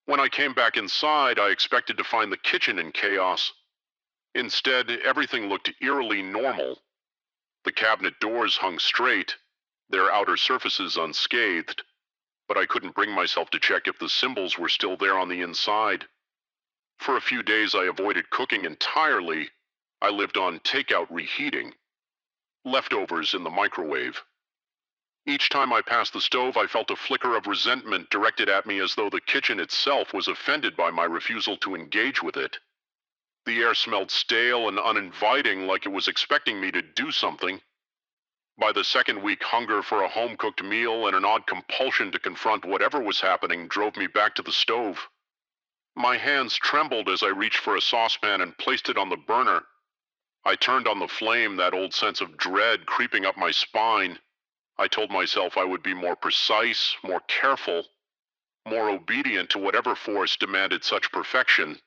When I came back inside, I expected to find the kitchen in chaos. Instead, everything looked eerily normal. The cabinet doors hung straight, their outer surfaces unscathed, but I couldn't bring myself to check if the symbols were still there on the inside. For a few days I avoided cooking entirely. I lived on takeout reheating, leftovers in the microwave. Each time I passed the stove, I felt a flicker of resentment directed at me, as though the kitchen itself was offended by my refusal to engage with it. The air smelled stale and uninviting, like it was expecting me to do something. By the second week, hunger for a home-cooked meal and an odd compulsion to confront whatever was happening drove me back to the stove. My hands trembled as I reached for a saucepan and placed it on the burner. I turned on the flame, that old sense of dread creeping up my spine. I told myself I would be more precise, more careful, more obedient to whatever force demanded such perfection.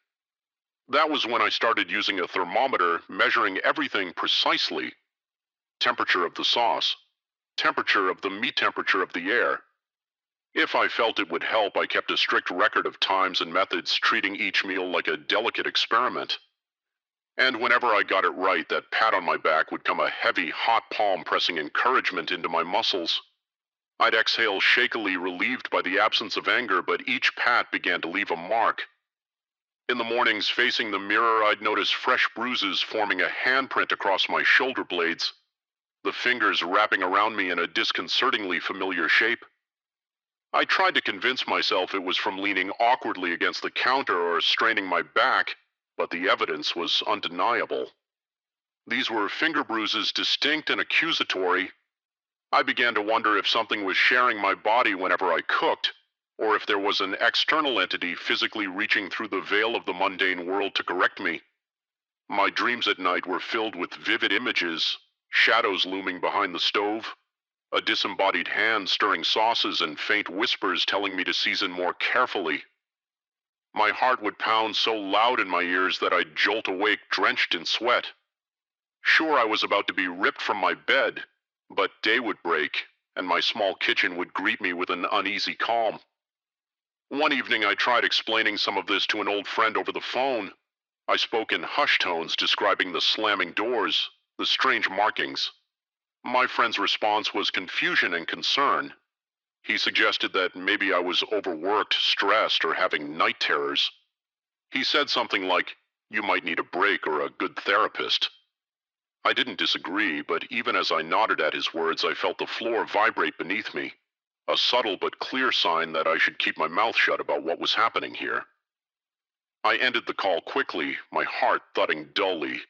That was when I started using a thermometer, measuring everything precisely. Temperature of the sauce, temperature of the meat, temperature of the air. If I felt it would help, I kept a strict record of times and methods, treating each meal like a delicate experiment. And whenever I got it right, that pat on my back would come a heavy, hot palm pressing encouragement into my muscles. I'd exhale shakily, relieved by the absence of anger, but each pat began to leave a mark. In the mornings, facing the mirror, I'd notice fresh bruises forming a handprint across my shoulder blades, the fingers wrapping around me in a disconcertingly familiar shape. I tried to convince myself it was from leaning awkwardly against the counter or straining my back, but the evidence was undeniable. These were finger bruises, distinct and accusatory. I began to wonder if something was sharing my body whenever I cooked, or if there was an external entity physically reaching through the veil of the mundane world to correct me. My dreams at night were filled with vivid images, shadows looming behind the stove, a disembodied hand stirring sauces, and faint whispers telling me to season more carefully. My heart would pound so loud in my ears that I'd jolt awake drenched in sweat. Sure, I was about to be ripped from my bed, but day would break, and my small kitchen would greet me with an uneasy calm. One evening I tried explaining some of this to an old friend over the phone. I spoke in hushed tones, describing the slamming doors, the strange markings. My friend's response was confusion and concern. He suggested that maybe I was overworked, stressed, or having night terrors. He said something like, "You might need a break or a good therapist." I didn't disagree, but even as I nodded at his words, I felt the floor vibrate beneath me, a subtle but clear sign that I should keep my mouth shut about what was happening here. I ended the call quickly, my heart thudding dully.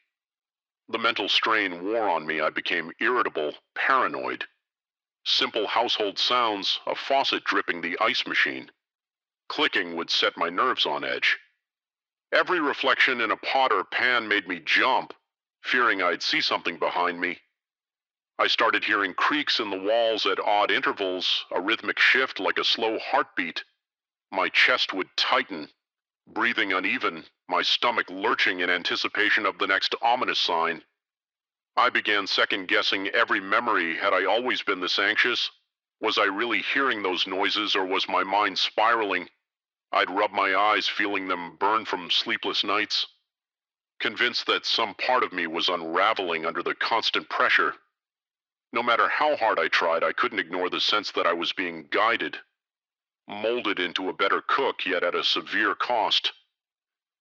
The mental strain wore on me. I became irritable, paranoid. Simple household sounds, a faucet dripping the ice machine, clicking would set my nerves on edge. Every reflection in a pot or pan made me jump, fearing I'd see something behind me. I started hearing creaks in the walls at odd intervals, a rhythmic shift like a slow heartbeat. My chest would tighten, breathing uneven, my stomach lurching in anticipation of the next ominous sign. I began second-guessing every memory. Had I always been this anxious? Was I really hearing those noises, or was my mind spiraling? I'd rub my eyes, feeling them burn from sleepless nights, convinced that some part of me was unraveling under the constant pressure. No matter how hard I tried, I couldn't ignore the sense that I was being guided, molded into a better cook, yet at a severe cost.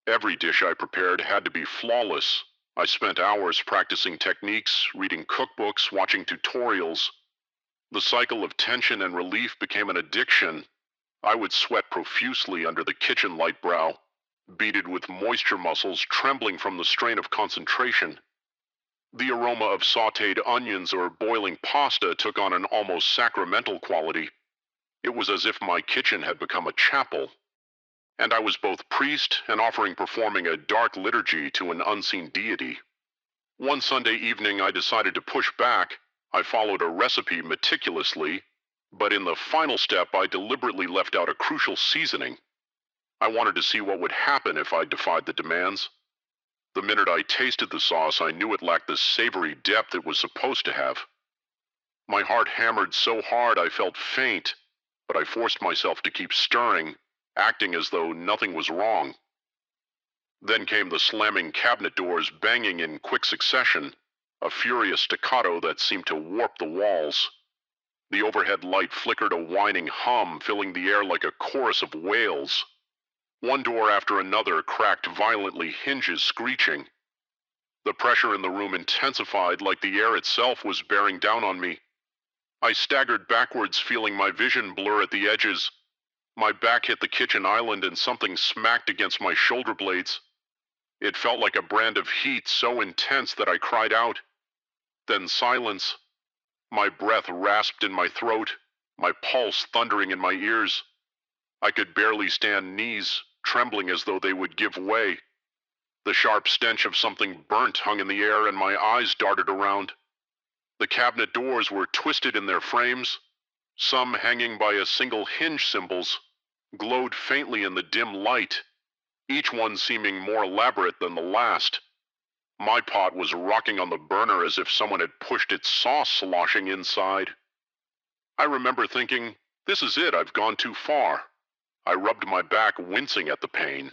Every dish I prepared had to be flawless. I spent hours practicing techniques, reading cookbooks, watching tutorials. The cycle of tension and relief became an addiction. I would sweat profusely under the kitchen light brow, beaded with moisture muscles trembling from the strain of concentration. The aroma of sautéed onions or boiling pasta took on an almost sacramental quality. It was as if my kitchen had become a chapel, and I was both priest and offering performing a dark liturgy to an unseen deity. One Sunday evening, I decided to push back. I followed a recipe meticulously, but in the final step, I deliberately left out a crucial seasoning. I wanted to see what would happen if I defied the demands. The minute I tasted the sauce, I knew it lacked the savory depth it was supposed to have. My heart hammered so hard I felt faint, but I forced myself to keep stirring, acting as though nothing was wrong. Then came the slamming cabinet doors banging in quick succession, a furious staccato that seemed to warp the walls. The overhead light flickered a whining hum, filling the air like a chorus of wails. One door after another cracked violently, hinges screeching. The pressure in the room intensified like the air itself was bearing down on me. I staggered backwards, feeling my vision blur at the edges. My back hit the kitchen island and something smacked against my shoulder blades. It felt like a brand of heat so intense that I cried out. Then silence. My breath rasped in my throat, my pulse thundering in my ears. I could barely stand, knees trembling as though they would give way. The sharp stench of something burnt hung in the air and my eyes darted around. The cabinet doors were twisted in their frames, some hanging by a single hinge symbols, glowed faintly in the dim light, each one seeming more elaborate than the last. My pot was rocking on the burner as if someone had pushed its sauce sloshing inside. I remember thinking, this is it, I've gone too far. I rubbed my back, wincing at the pain.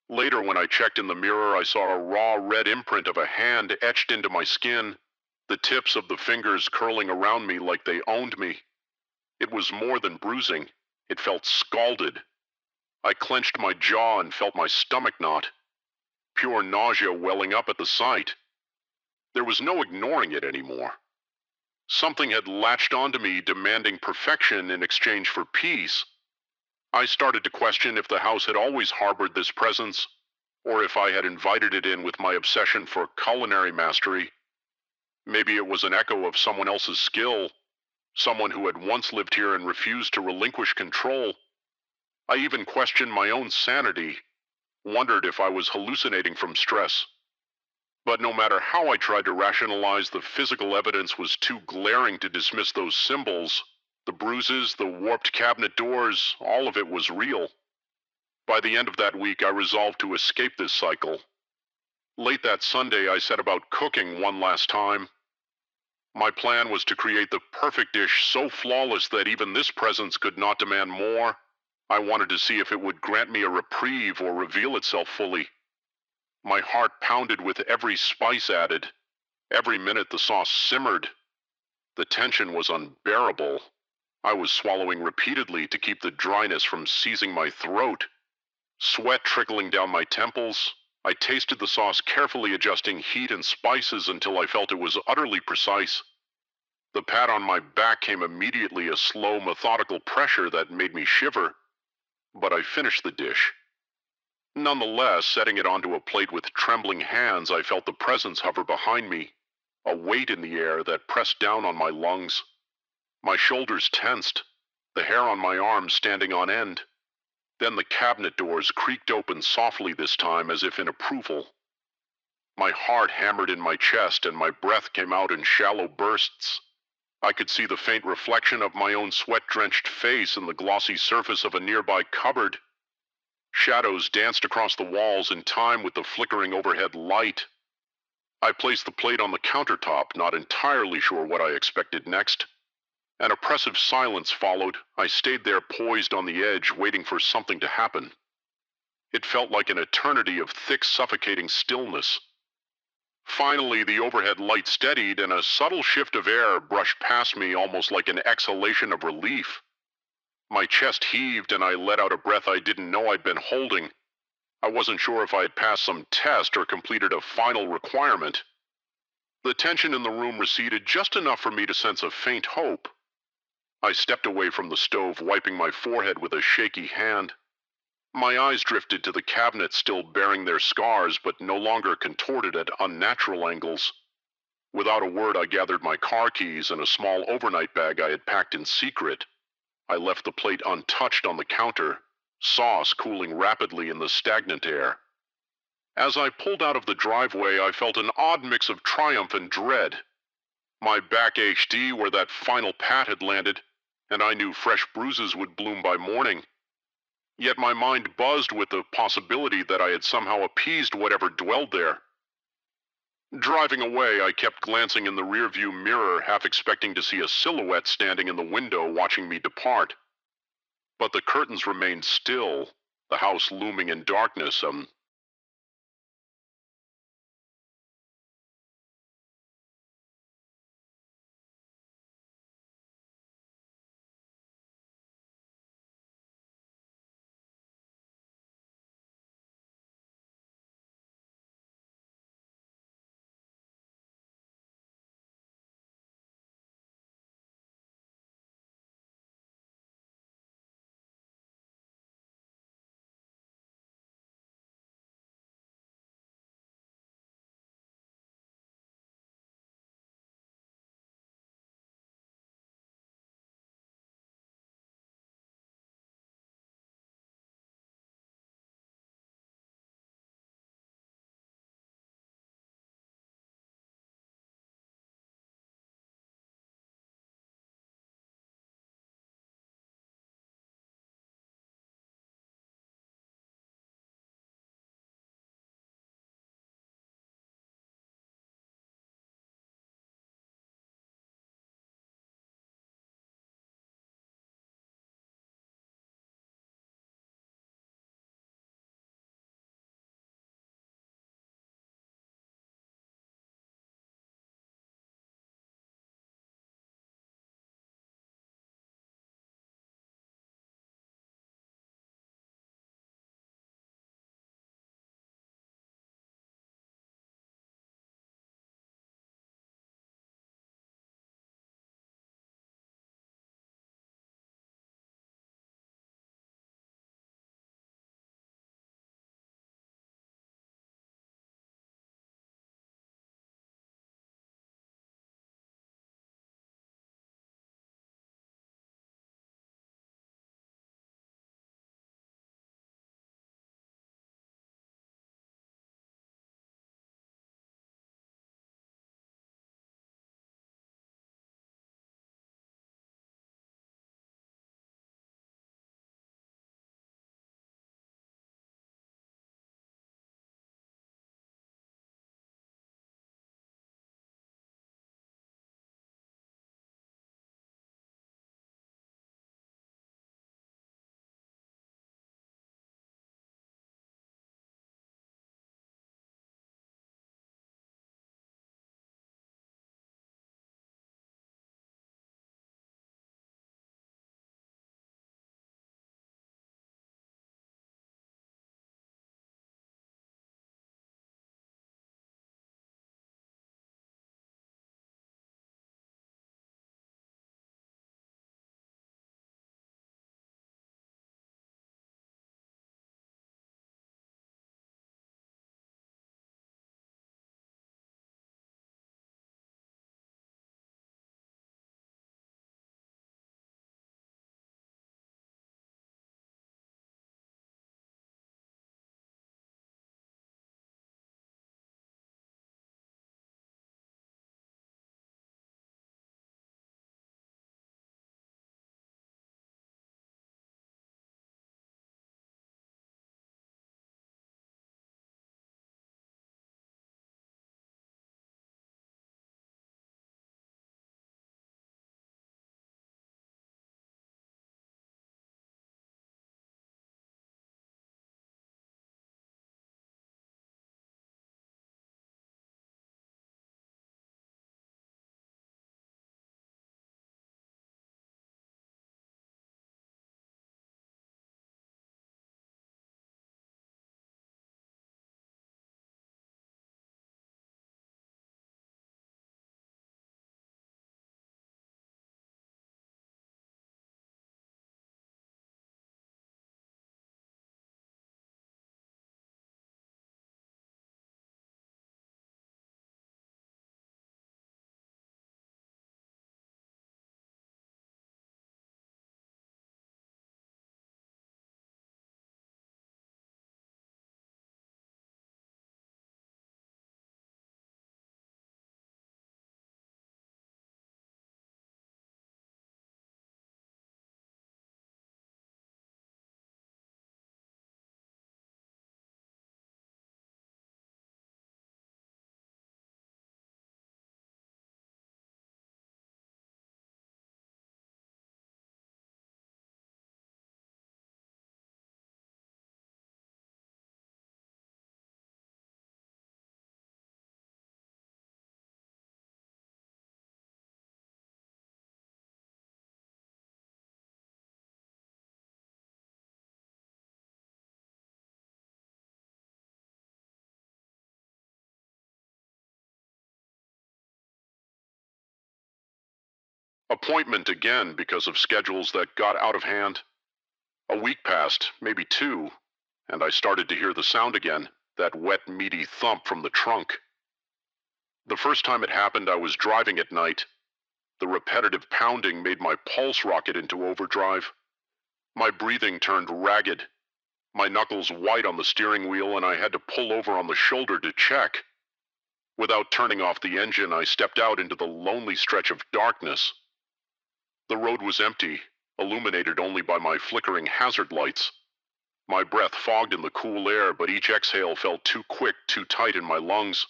Later, when I checked in the mirror, I saw a raw red imprint of a hand etched into my skin, the tips of the fingers curling around me like they owned me. It was more than bruising. It felt scalded. I clenched my jaw and felt my stomach knot, pure nausea welling up at the sight. There was no ignoring it anymore. Something had latched onto me, demanding perfection in exchange for peace. I started to question if the house had always harbored this presence, or if I had invited it in with my obsession for culinary mastery. Maybe it was an echo of someone else's skill, someone who had once lived here and refused to relinquish control. I even questioned my own sanity, wondered if I was hallucinating from stress. But no matter how I tried to rationalize, the physical evidence was too glaring to dismiss those symbols. The bruises, the warped cabinet doors, all of it was real. By the end of that week, I resolved to escape this cycle. Late that Sunday, I set about cooking one last time. My plan was to create the perfect dish so flawless that even this presence could not demand more. I wanted to see if it would grant me a reprieve or reveal itself fully. My heart pounded with every spice added. Every minute the sauce simmered. The tension was unbearable. I was swallowing repeatedly to keep the dryness from seizing my throat. Sweat trickling down my temples, I tasted the sauce, carefully adjusting heat and spices until I felt it was utterly precise. The pat on my back came immediately, a slow, methodical pressure that made me shiver. But I finished the dish. Nonetheless, setting it onto a plate with trembling hands, I felt the presence hover behind me, a weight in the air that pressed down on my lungs. My shoulders tensed, the hair on my arms standing on end. Then the cabinet doors creaked open softly this time, as if in approval. My heart hammered in my chest and my breath came out in shallow bursts. I could see the faint reflection of my own sweat-drenched face in the glossy surface of a nearby cupboard. Shadows danced across the walls in time with the flickering overhead light. I placed the plate on the countertop, not entirely sure what I expected next. An oppressive silence followed. I stayed there poised on the edge, waiting for something to happen. It felt like an eternity of thick, suffocating stillness. Finally, the overhead light steadied, and a subtle shift of air brushed past me, almost like an exhalation of relief. My chest heaved, and I let out a breath I didn't know I'd been holding. I wasn't sure if I had passed some test or completed a final requirement. The tension in the room receded just enough for me to sense a faint hope. I stepped away from the stove, wiping my forehead with a shaky hand. My eyes drifted to the cabinet, still bearing their scars, but no longer contorted at unnatural angles. Without a word, I gathered my car keys and a small overnight bag I had packed in secret. I left the plate untouched on the counter, sauce cooling rapidly in the stagnant air. As I pulled out of the driveway, I felt an odd mix of triumph and dread. My back ached where that final pat had landed, and I knew fresh bruises would bloom by morning. Yet my mind buzzed with the possibility that I had somehow appeased whatever dwelled there. Driving away, I kept glancing in the rearview mirror, half expecting to see a silhouette standing in the window watching me depart. But the curtains remained still, the house looming in darkness, Appointment again because of schedules that got out of hand. A week passed, maybe two, and I started to hear the sound again, that wet, meaty thump from the trunk. The first time it happened, I was driving at night. The repetitive pounding made my pulse rocket into overdrive. My breathing turned ragged, my knuckles white on the steering wheel, and I had to pull over on the shoulder to check. Without turning off the engine, I stepped out into the lonely stretch of darkness. The road was empty, illuminated only by my flickering hazard lights. My breath fogged in the cool air, but each exhale felt too quick, too tight in my lungs.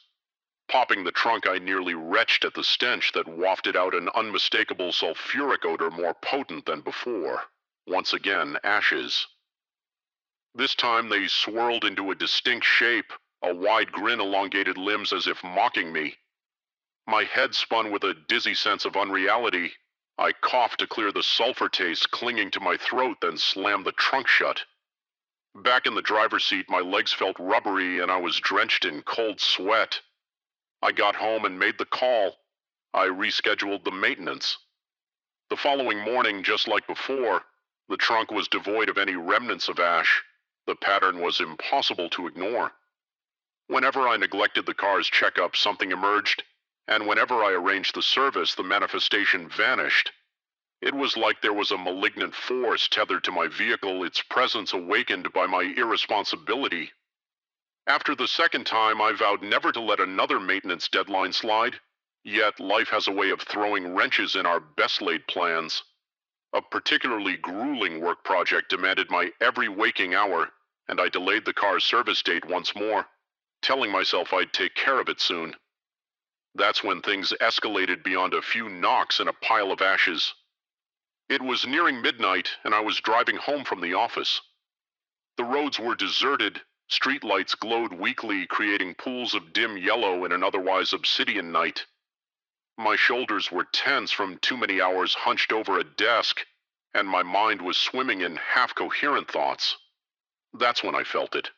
Popping the trunk, I nearly retched at the stench that wafted out an unmistakable sulfuric odor more potent than before. Once again, ashes. This time they swirled into a distinct shape, a wide grin elongated limbs as if mocking me. My head spun with a dizzy sense of unreality. I coughed to clear the sulfur taste clinging to my throat, then slammed the trunk shut. Back in the driver's seat, my legs felt rubbery and I was drenched in cold sweat. I got home and made the call. I rescheduled the maintenance. The following morning, just like before, the trunk was devoid of any remnants of ash. The pattern was impossible to ignore. Whenever I neglected the car's checkup, something emerged, and whenever I arranged the service, the manifestation vanished. It was like there was a malignant force tethered to my vehicle, its presence awakened by my irresponsibility. After the second time, I vowed never to let another maintenance deadline slide. Yet life has a way of throwing wrenches in our best-laid plans. A particularly grueling work project demanded my every waking hour, and I delayed the car's service date once more, telling myself I'd take care of it soon. That's when things escalated beyond a few knocks and a pile of ashes. It was nearing midnight, and I was driving home from the office. The roads were deserted. Streetlights glowed weakly, creating pools of dim yellow in an otherwise obsidian night. My shoulders were tense from too many hours hunched over a desk, and my mind was swimming in half-coherent thoughts. That's when I felt it.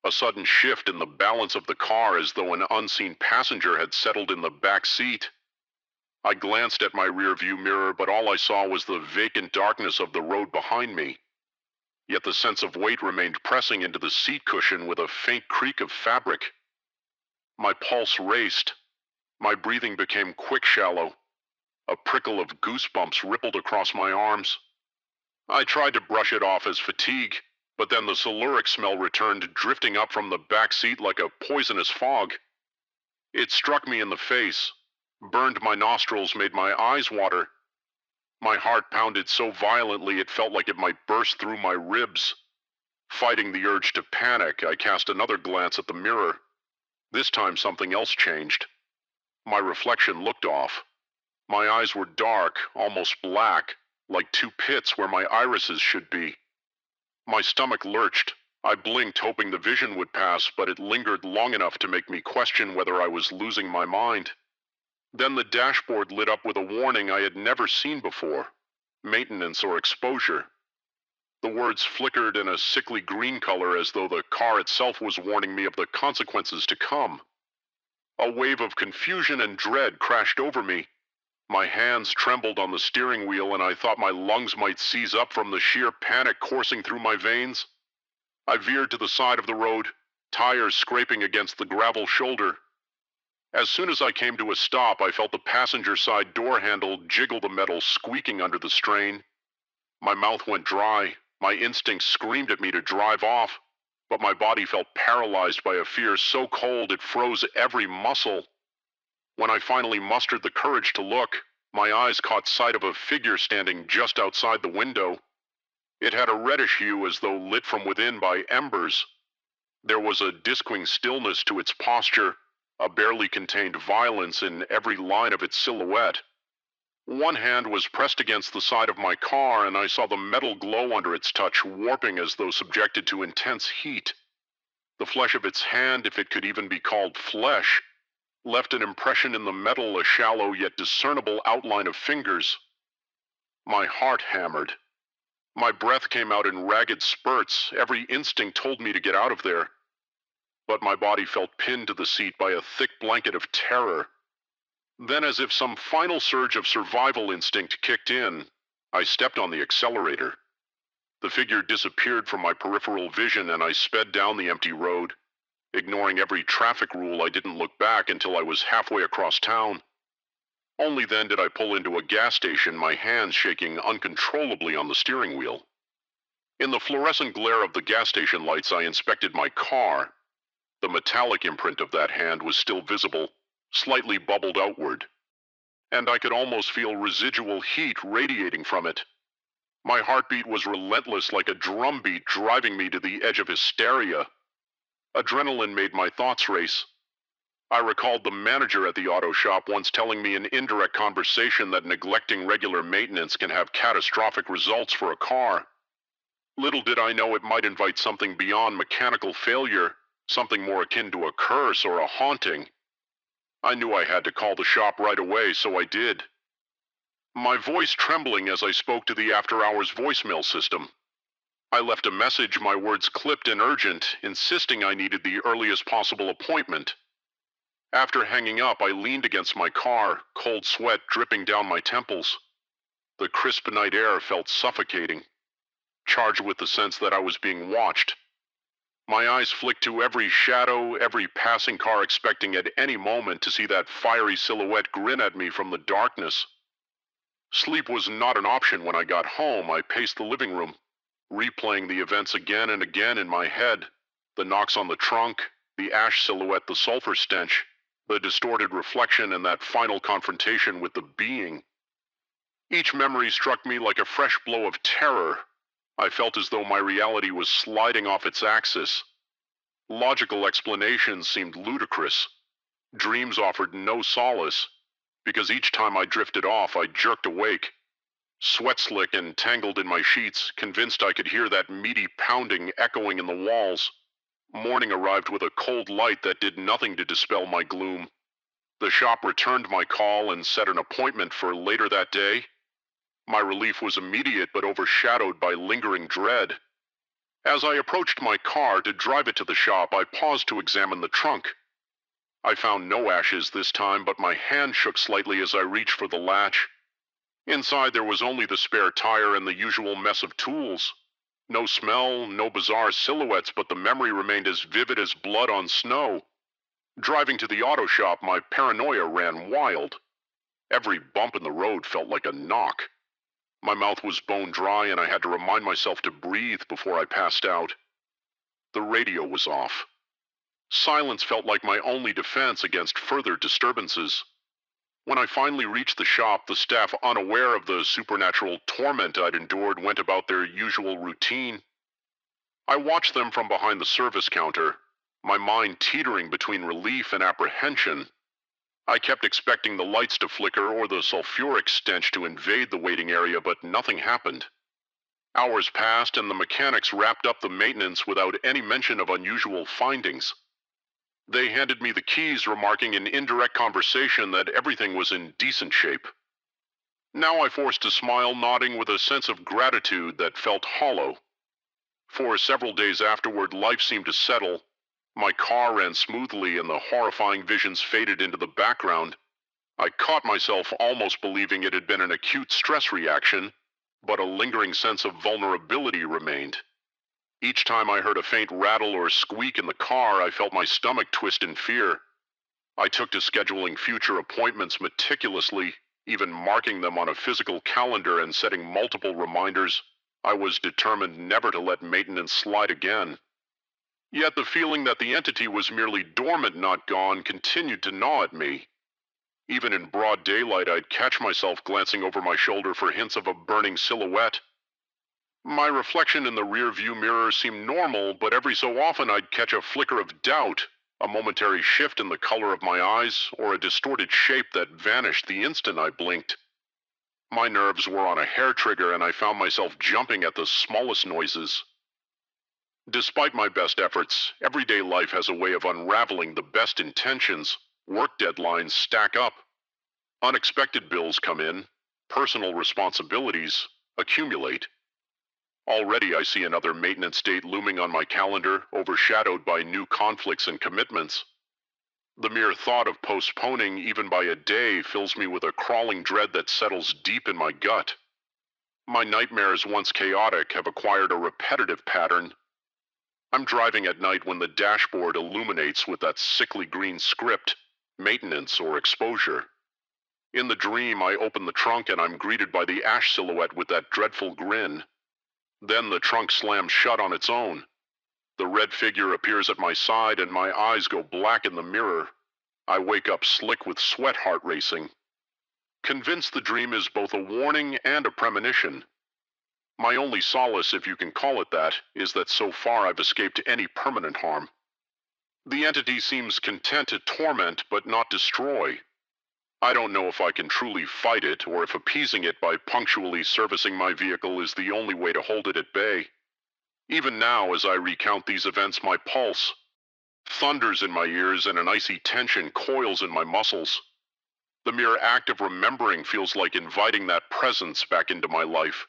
A sudden shift in the balance of the car, as though an unseen passenger had settled in the back seat. I glanced at my rearview mirror, but all I saw was the vacant darkness of the road behind me. Yet the sense of weight remained pressing into the seat cushion with a faint creak of fabric. My pulse raced. My breathing became quick, shallow. A prickle of goosebumps rippled across my arms. I tried to brush it off as fatigue, but then the soluric smell returned, drifting up from the back seat like a poisonous fog. It struck me in the face, burned my nostrils, made my eyes water. My heart pounded so violently it felt like it might burst through my ribs. Fighting the urge to panic, I cast another glance at the mirror. This time something else changed. My reflection looked off. My eyes were dark, almost black, like two pits where my irises should be. My stomach lurched. I blinked, hoping the vision would pass, but it lingered long enough to make me question whether I was losing my mind. Then the dashboard lit up with a warning I had never seen before: maintenance or exposure. The words flickered in a sickly green color, as though the car itself was warning me of the consequences to come. A wave of confusion and dread crashed over me. My hands trembled on the steering wheel, and I thought my lungs might seize up from the sheer panic coursing through my veins. I veered to the side of the road, tires scraping against the gravel shoulder. As soon as I came to a stop, I felt the passenger side door handle jiggle, the metal squeaking under the strain. My mouth went dry. My instincts screamed at me to drive off, but my body felt paralyzed by a fear so cold it froze every muscle. When I finally mustered the courage to look, my eyes caught sight of a figure standing just outside the window. It had a reddish hue, as though lit from within by embers. There was a disquing stillness to its posture, a barely contained violence in every line of its silhouette. One hand was pressed against the side of my car, and I saw the metal glow under its touch, warping as though subjected to intense heat. The flesh of its hand, if it could even be called flesh, left an impression in the metal, a shallow yet discernible outline of fingers. My heart hammered. My breath came out in ragged spurts. Every instinct told me to get out of there. But my body felt pinned to the seat by a thick blanket of terror. Then, as if some final surge of survival instinct kicked in, I stepped on the accelerator. The figure disappeared from my peripheral vision and I sped down the empty road. Ignoring every traffic rule, I didn't look back until I was halfway across town. Only then did I pull into a gas station, my hands shaking uncontrollably on the steering wheel. In the fluorescent glare of the gas station lights, I inspected my car. The metallic imprint of that hand was still visible, slightly bubbled outward, and I could almost feel residual heat radiating from it. My heartbeat was relentless like a drumbeat driving me to the edge of hysteria. Adrenaline made my thoughts race. I recalled the manager at the auto shop once telling me in indirect conversation that neglecting regular maintenance can have catastrophic results for a car. Little did I know it might invite something beyond mechanical failure, something more akin to a curse or a haunting. I knew I had to call the shop right away, so I did. My voice trembling as I spoke to the after-hours voicemail system. I left a message, my words clipped and urgent, insisting I needed the earliest possible appointment. After hanging up, I leaned against my car, cold sweat dripping down my temples. The crisp night air felt suffocating, charged with the sense that I was being watched. My eyes flicked to every shadow, every passing car, expecting at any moment to see that fiery silhouette grin at me from the darkness. Sleep was not an option when I got home. I paced the living room, replaying the events again and again in my head. The knocks on the trunk, the ash silhouette, the sulfur stench, the distorted reflection, and that final confrontation with the being. Each memory struck me like a fresh blow of terror. I felt as though my reality was sliding off its axis. Logical explanations seemed ludicrous. Dreams offered no solace, because each time I drifted off, I jerked awake, sweat slick and tangled in my sheets, convinced I could hear that meaty pounding echoing in the walls. Morning arrived with a cold light that did nothing to dispel my gloom. The shop returned my call and set an appointment for later that day. My relief was immediate but overshadowed by lingering dread. As I approached my car to drive it to the shop, I paused to examine the trunk. I found no ashes this time, but my hand shook slightly as I reached for the latch. Inside there was only the spare tire and the usual mess of tools. No smell, no bizarre silhouettes, but the memory remained as vivid as blood on snow. Driving to the auto shop, my paranoia ran wild. Every bump in the road felt like a knock. My mouth was bone dry and I had to remind myself to breathe before I passed out. The radio was off. Silence felt like my only defense against further disturbances. When I finally reached the shop, the staff, unaware of the supernatural torment I'd endured, went about their usual routine. I watched them from behind the service counter, my mind teetering between relief and apprehension. I kept expecting the lights to flicker or the sulfuric stench to invade the waiting area, but nothing happened. Hours passed and the mechanics wrapped up the maintenance without any mention of unusual findings. They handed me the keys, remarking in indirect conversation that everything was in decent shape. Now I forced a smile, nodding with a sense of gratitude that felt hollow. For several days afterward, life seemed to settle. My car ran smoothly and the horrifying visions faded into the background. I caught myself almost believing it had been an acute stress reaction, but a lingering sense of vulnerability remained. Each time I heard a faint rattle or squeak in the car, I felt my stomach twist in fear. I took to scheduling future appointments meticulously, even marking them on a physical calendar and setting multiple reminders. I was determined never to let maintenance slide again. Yet the feeling that the entity was merely dormant, not gone, continued to gnaw at me. Even in broad daylight, I'd catch myself glancing over my shoulder for hints of a burning silhouette. My reflection in the rear-view mirror seemed normal, but every so often I'd catch a flicker of doubt, a momentary shift in the color of my eyes, or a distorted shape that vanished the instant I blinked. My nerves were on a hair trigger and I found myself jumping at the smallest noises. Despite my best efforts, everyday life has a way of unraveling the best intentions. Work deadlines stack up. Unexpected bills come in. Personal responsibilities accumulate. Already I see another maintenance date looming on my calendar, overshadowed by new conflicts and commitments. The mere thought of postponing even by a day fills me with a crawling dread that settles deep in my gut. My nightmares, once chaotic, have acquired a repetitive pattern. I'm driving at night when the dashboard illuminates with that sickly green script, maintenance or exposure. In the dream, I open the trunk and I'm greeted by the ash silhouette with that dreadful grin. Then the trunk slams shut on its own. The red figure appears at my side and my eyes go black in the mirror. I wake up slick with sweat, heart racing. Convinced the dream is both a warning and a premonition. My only solace, if you can call it that, is that so far I've escaped any permanent harm. The entity seems content to torment but not destroy. I don't know if I can truly fight it or if appeasing it by punctually servicing my vehicle is the only way to hold it at bay. Even now, as I recount these events, my pulse thunders in my ears and an icy tension coils in my muscles. The mere act of remembering feels like inviting that presence back into my life.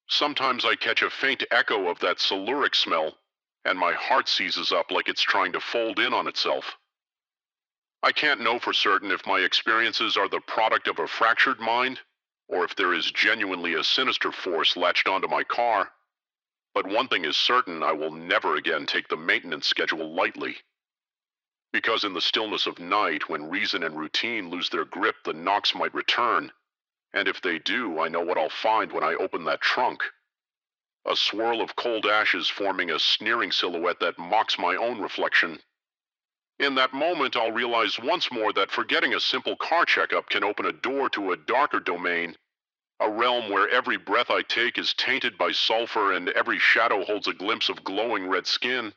Sometimes I catch a faint echo of that soluric smell, and my heart seizes up like it's trying to fold in on itself. I can't know for certain if my experiences are the product of a fractured mind, or if there is genuinely a sinister force latched onto my car. But one thing is certain, I will never again take the maintenance schedule lightly. Because in the stillness of night, when reason and routine lose their grip, the knocks might return. And if they do, I know what I'll find when I open that trunk. A swirl of cold ashes forming a sneering silhouette that mocks my own reflection. In that moment, I'll realize once more that forgetting a simple car checkup can open a door to a darker domain, a realm where every breath I take is tainted by sulfur and every shadow holds a glimpse of glowing red skin.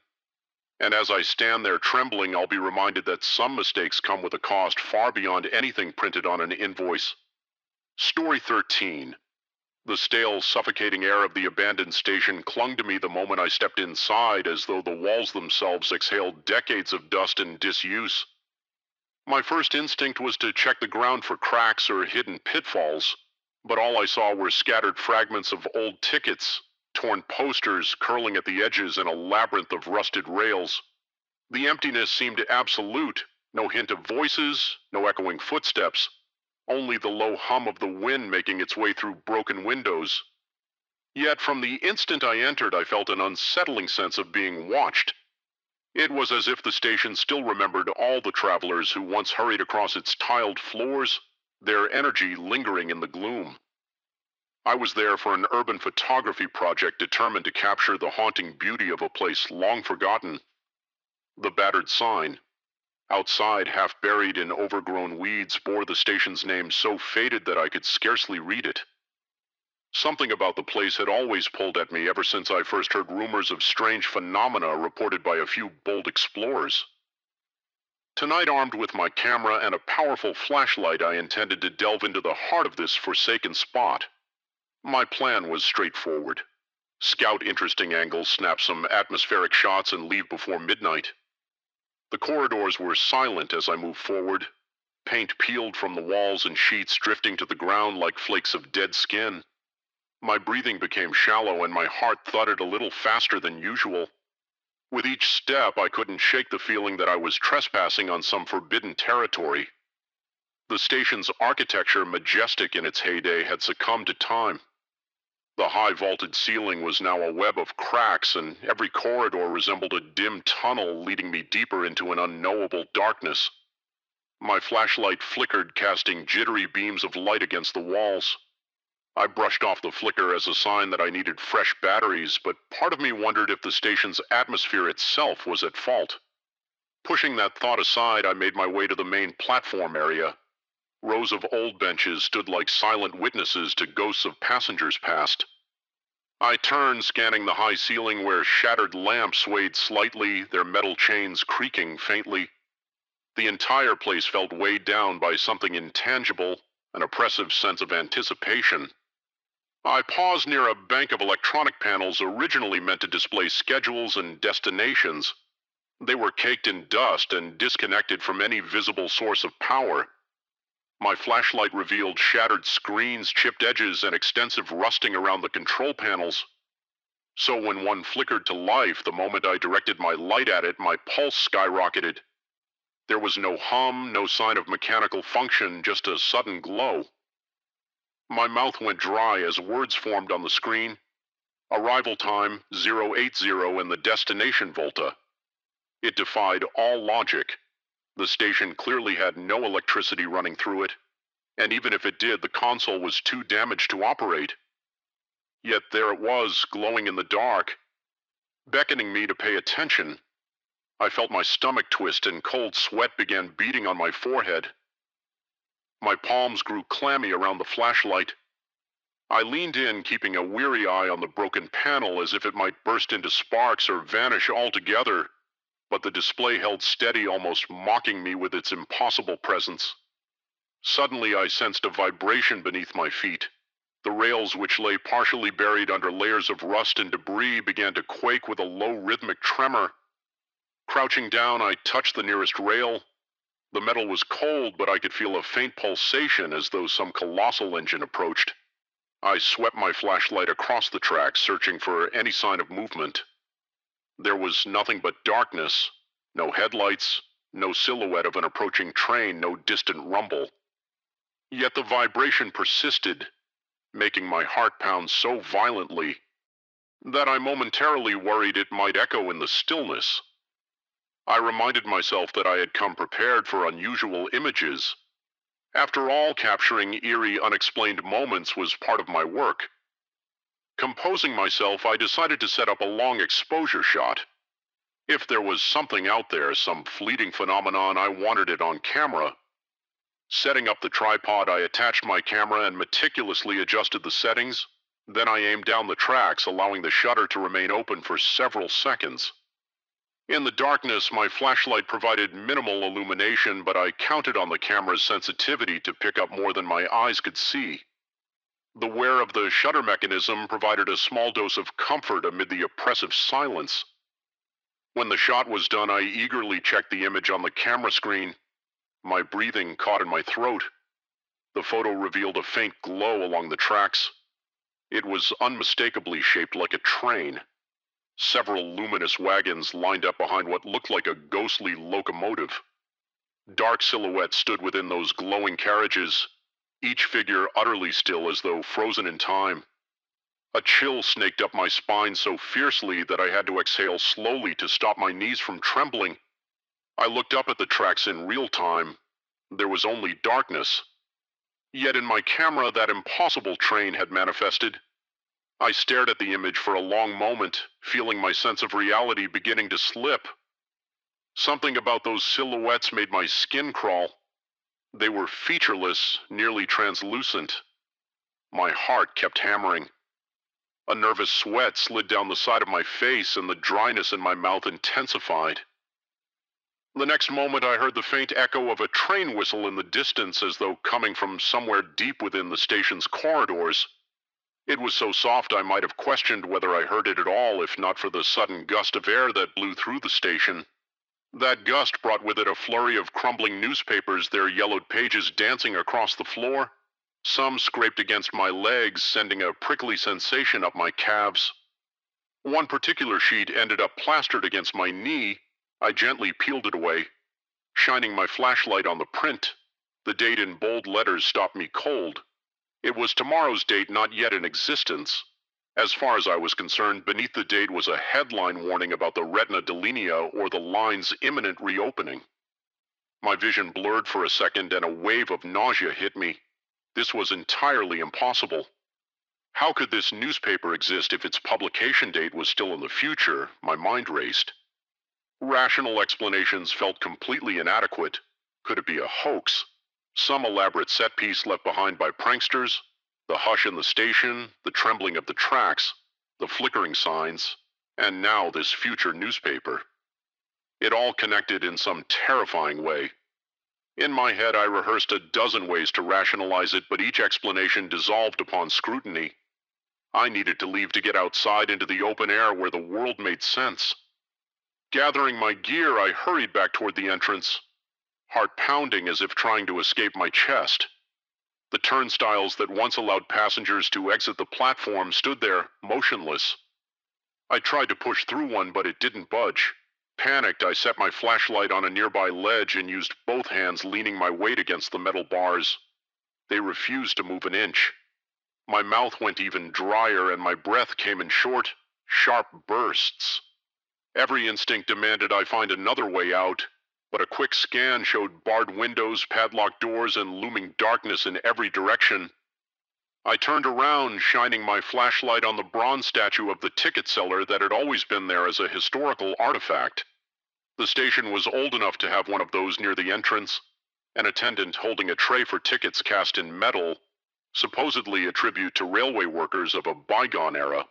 And as I stand there trembling, I'll be reminded that some mistakes come with a cost far beyond anything printed on an invoice. Story 13. The stale, suffocating air of the abandoned station clung to me the moment I stepped inside, as though the walls themselves exhaled decades of dust and disuse. My first instinct was to check the ground for cracks or hidden pitfalls, but all I saw were scattered fragments of old tickets, torn posters curling at the edges in a labyrinth of rusted rails. The emptiness seemed absolute, no hint of voices, no echoing footsteps. Only the low hum of the wind making its way through broken windows. Yet from the instant I entered, I felt an unsettling sense of being watched. It was as if the station still remembered all the travelers who once hurried across its tiled floors, their energy lingering in the gloom. I was there for an urban photography project determined to capture the haunting beauty of a place long forgotten. The battered sign, outside, half buried in overgrown weeds, bore the station's name so faded that I could scarcely read it. Something about the place had always pulled at me ever since I first heard rumors of strange phenomena reported by a few bold explorers. Tonight, armed with my camera and a powerful flashlight, I intended to delve into the heart of this forsaken spot. My plan was straightforward. Scout interesting angles, snap some atmospheric shots, and leave before midnight. The corridors were silent as I moved forward, paint peeled from the walls and sheets drifting to the ground like flakes of dead skin. My breathing became shallow and my heart thudded a little faster than usual. With each step, I couldn't shake the feeling that I was trespassing on some forbidden territory. The station's architecture, majestic in its heyday, had succumbed to time. The high vaulted ceiling was now a web of cracks, and every corridor resembled a dim tunnel leading me deeper into an unknowable darkness. My flashlight flickered, casting jittery beams of light against the walls. I brushed off the flicker as a sign that I needed fresh batteries, but part of me wondered if the station's atmosphere itself was at fault. Pushing that thought aside, I made my way to the main platform area. Rows of old benches stood like silent witnesses to ghosts of passengers past. I turned, scanning the high ceiling where shattered lamps swayed slightly, their metal chains creaking faintly. The entire place felt weighed down by something intangible, an oppressive sense of anticipation. I paused near a bank of electronic panels originally meant to display schedules and destinations. They were caked in dust and disconnected from any visible source of power. My flashlight revealed shattered screens, chipped edges, and extensive rusting around the control panels. So when one flickered to life, the moment I directed my light at it, my pulse skyrocketed. There was no hum, no sign of mechanical function, just a sudden glow. My mouth went dry as words formed on the screen. Arrival time 080 and the destination Volta. It defied all logic. The station clearly had no electricity running through it, and even if it did, the console was too damaged to operate. Yet there it was, glowing in the dark, beckoning me to pay attention. I felt my stomach twist and cold sweat began beating on my forehead. My palms grew clammy around the flashlight. I leaned in, keeping a weary eye on the broken panel as if it might burst into sparks or vanish altogether, but the display held steady, almost mocking me with its impossible presence. Suddenly I sensed a vibration beneath my feet. The rails, which lay partially buried under layers of rust and debris, began to quake with a low rhythmic tremor. Crouching down, I touched the nearest rail. The metal was cold, but I could feel a faint pulsation as though some colossal engine approached. I swept my flashlight across the tracks, searching for any sign of movement. There was nothing but darkness, no headlights, no silhouette of an approaching train, no distant rumble. Yet the vibration persisted, making my heart pound so violently that I momentarily worried it might echo in the stillness. I reminded myself that I had come prepared for unusual images. After all, capturing eerie, unexplained moments was part of my work. Composing myself, I decided to set up a long exposure shot. If there was something out there, some fleeting phenomenon, I wanted it on camera. Setting up the tripod, I attached my camera and meticulously adjusted the settings. Then I aimed down the tracks, allowing the shutter to remain open for several seconds. In the darkness, my flashlight provided minimal illumination, but I counted on the camera's sensitivity to pick up more than my eyes could see. The wear of the shutter mechanism provided a small dose of comfort amid the oppressive silence. When the shot was done, I eagerly checked the image on the camera screen. My breathing caught in my throat. The photo revealed a faint glow along the tracks. It was unmistakably shaped like a train. Several luminous wagons lined up behind what looked like a ghostly locomotive. Dark silhouettes stood within those glowing carriages, each figure utterly still as though frozen in time. A chill snaked up my spine so fiercely that I had to exhale slowly to stop my knees from trembling. I looked up at the tracks in real time. There was only darkness. Yet in my camera, that impossible train had manifested. I stared at the image for a long moment, feeling my sense of reality beginning to slip. Something about those silhouettes made my skin crawl. They were featureless, nearly translucent. My heart kept hammering. A nervous sweat slid down the side of my face, and the dryness in my mouth intensified. The next moment I heard the faint echo of a train whistle in the distance, as though coming from somewhere deep within the station's corridors. It was so soft I might have questioned whether I heard it at all if not for the sudden gust of air that blew through the station. That gust brought with it a flurry of crumbling newspapers, their yellowed pages dancing across the floor. Some scraped against my legs, sending a prickly sensation up my calves. One particular sheet ended up plastered against my knee. I gently peeled it away. Shining my flashlight on the print, the date in bold letters stopped me cold. It was tomorrow's date, not yet in existence. As far as I was concerned, beneath the date was a headline warning about the retina delinea or the line's imminent reopening. My vision blurred for a second and a wave of nausea hit me. This was entirely impossible. How could this newspaper exist if its publication date was still in the future? My mind raced. Rational explanations felt completely inadequate. Could it be a hoax? Some elaborate set piece left behind by pranksters? The hush in the station, the trembling of the tracks, the flickering signs, and now this future newspaper. It all connected in some terrifying way. In my head, I rehearsed a dozen ways to rationalize it, but each explanation dissolved upon scrutiny. I needed to leave to get outside into the open air where the world made sense. Gathering my gear, I hurried back toward the entrance, heart pounding as if trying to escape my chest. The turnstiles that once allowed passengers to exit the platform stood there, motionless. I tried to push through one, but it didn't budge. Panicked, I set my flashlight on a nearby ledge and used both hands, leaning my weight against the metal bars. They refused to move an inch. My mouth went even drier and my breath came in short, sharp bursts. Every instinct demanded I find another way out, but a quick scan showed barred windows, padlocked doors, and looming darkness in every direction. I turned around, shining my flashlight on the bronze statue of the ticket seller that had always been there as a historical artifact. The station was old enough to have one of those near the entrance, an attendant holding a tray for tickets cast in metal, supposedly a tribute to railway workers of a bygone era.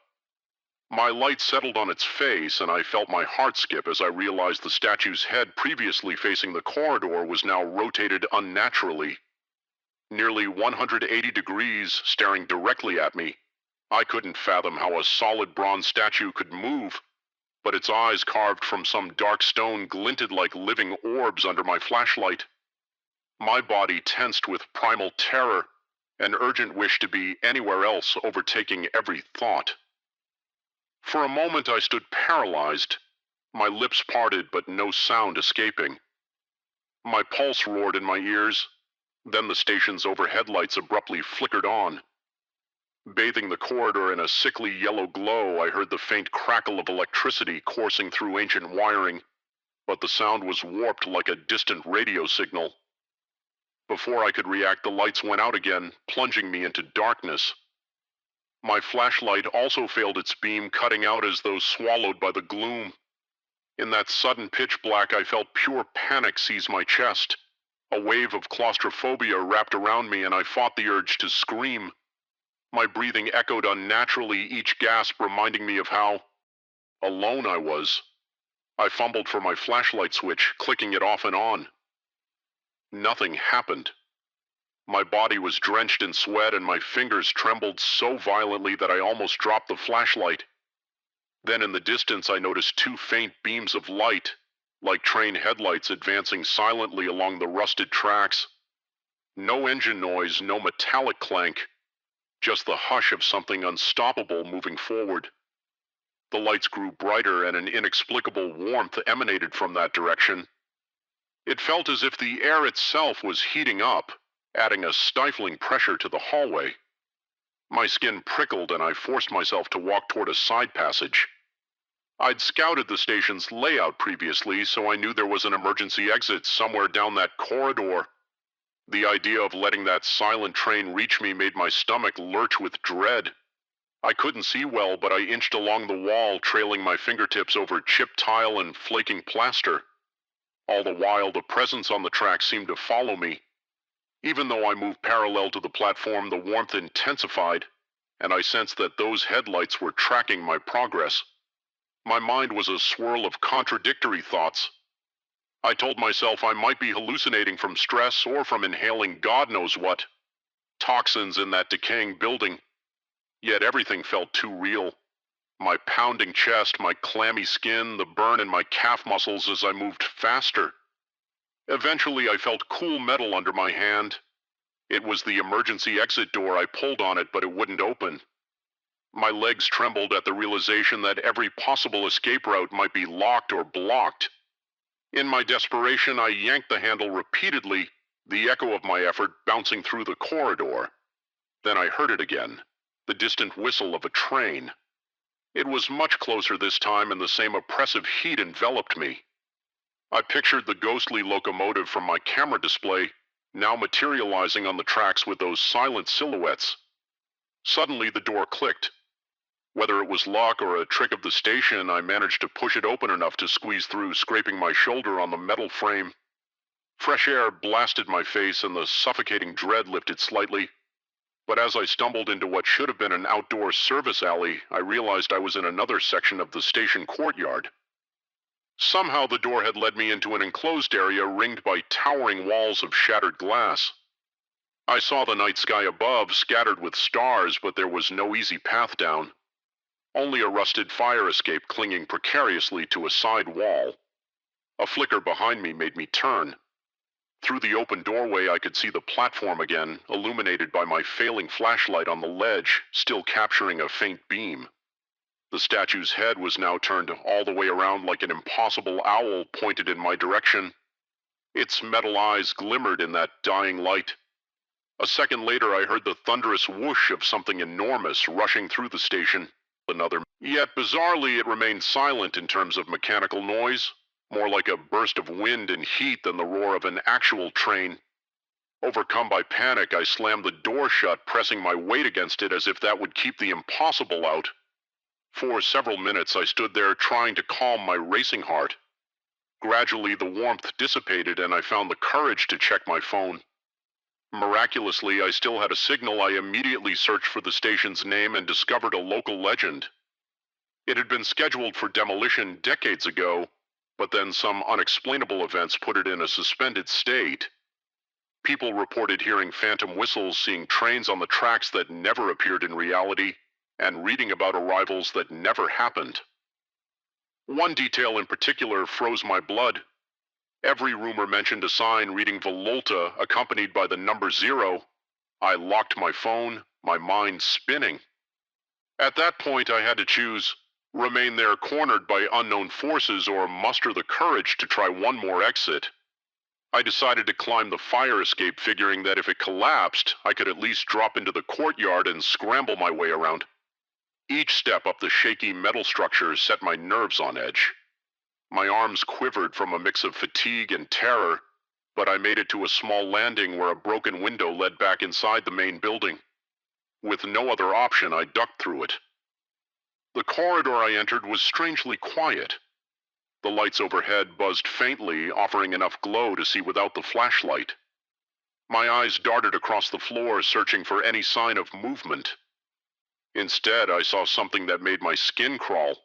My light settled on its face, and I felt my heart skip as I realized the statue's head, previously facing the corridor, was now rotated unnaturally. Nearly 180 degrees, staring directly at me. I couldn't fathom how a solid bronze statue could move, but its eyes, carved from some dark stone, glinted like living orbs under my flashlight. My body tensed with primal terror, an urgent wish to be anywhere else overtaking every thought. For a moment I stood paralyzed, my lips parted but no sound escaping. My pulse roared in my ears, then the station's overhead lights abruptly flickered on. Bathing the corridor in a sickly yellow glow, I heard the faint crackle of electricity coursing through ancient wiring, but the sound was warped like a distant radio signal. Before I could react, the lights went out again, plunging me into darkness. My flashlight also failed its beam, cutting out as though swallowed by the gloom. In that sudden pitch black, I felt pure panic seize my chest. A wave of claustrophobia wrapped around me, and I fought the urge to scream. My breathing echoed unnaturally, each gasp reminding me of how alone I was. I fumbled for my flashlight switch, clicking it off and on. Nothing happened. My body was drenched in sweat and my fingers trembled so violently that I almost dropped the flashlight. Then in the distance I noticed two faint beams of light, like train headlights advancing silently along the rusted tracks. No engine noise, no metallic clank, just the hush of something unstoppable moving forward. The lights grew brighter and an inexplicable warmth emanated from that direction. It felt as if the air itself was heating up, adding a stifling pressure to the hallway. My skin prickled and I forced myself to walk toward a side passage. I'd scouted the station's layout previously, so I knew there was an emergency exit somewhere down that corridor. The idea of letting that silent train reach me made my stomach lurch with dread. I couldn't see well, but I inched along the wall, trailing my fingertips over chipped tile and flaking plaster. All the while, the presence on the track seemed to follow me. Even though I moved parallel to the platform, the warmth intensified, and I sensed that those headlights were tracking my progress. My mind was a swirl of contradictory thoughts. I told myself I might be hallucinating from stress or from inhaling God knows what. Toxins in that decaying building. Yet everything felt too real. My pounding chest, my clammy skin, the burn in my calf muscles as I moved faster. Eventually I felt cool metal under my hand. It was the emergency exit door. I pulled on it, but it wouldn't open. My legs trembled at the realization that every possible escape route might be locked or blocked. In my desperation, I yanked the handle repeatedly, the echo of my effort bouncing through the corridor. Then I heard it again, the distant whistle of a train. It was much closer this time, and the same oppressive heat enveloped me. I pictured the ghostly locomotive from my camera display, now materializing on the tracks with those silent silhouettes. Suddenly the door clicked. Whether it was luck or a trick of the station, I managed to push it open enough to squeeze through, scraping my shoulder on the metal frame. Fresh air blasted my face and the suffocating dread lifted slightly. But as I stumbled into what should have been an outdoor service alley, I realized I was in another section of the station courtyard. Somehow the door had led me into an enclosed area ringed by towering walls of shattered glass. I saw the night sky above, scattered with stars, but there was no easy path down. Only a rusted fire escape clinging precariously to a side wall. A flicker behind me made me turn. Through the open doorway I could see the platform again, illuminated by my failing flashlight on the ledge, still capturing a faint beam. The statue's head was now turned all the way around like an impossible owl pointed in my direction. Its metal eyes glimmered in that dying light. A second later, I heard the thunderous whoosh of something enormous rushing through the station. Yet bizarrely, it remained silent in terms of mechanical noise, more like a burst of wind and heat than the roar of an actual train. Overcome by panic, I slammed the door shut, pressing my weight against it as if that would keep the impossible out. For several minutes, I stood there trying to calm my racing heart. Gradually, the warmth dissipated and I found the courage to check my phone. Miraculously, I still had a signal. I immediately searched for the station's name and discovered a local legend. It had been scheduled for demolition decades ago, but then some unexplainable events put it in a suspended state. People reported hearing phantom whistles, seeing trains on the tracks that never appeared in reality, and reading about arrivals that never happened. One detail in particular froze my blood. Every rumor mentioned a sign reading Vololta accompanied by the number 0. I locked my phone, my mind spinning. At that point, I had to choose: remain there cornered by unknown forces or muster the courage to try one more exit. I decided to climb the fire escape, figuring that if it collapsed, I could at least drop into the courtyard and scramble my way around. Each step up the shaky metal structure set my nerves on edge. My arms quivered from a mix of fatigue and terror, but I made it to a small landing where a broken window led back inside the main building. With no other option, I ducked through it. The corridor I entered was strangely quiet. The lights overhead buzzed faintly, offering enough glow to see without the flashlight. My eyes darted across the floor, searching for any sign of movement. Instead, I saw something that made my skin crawl: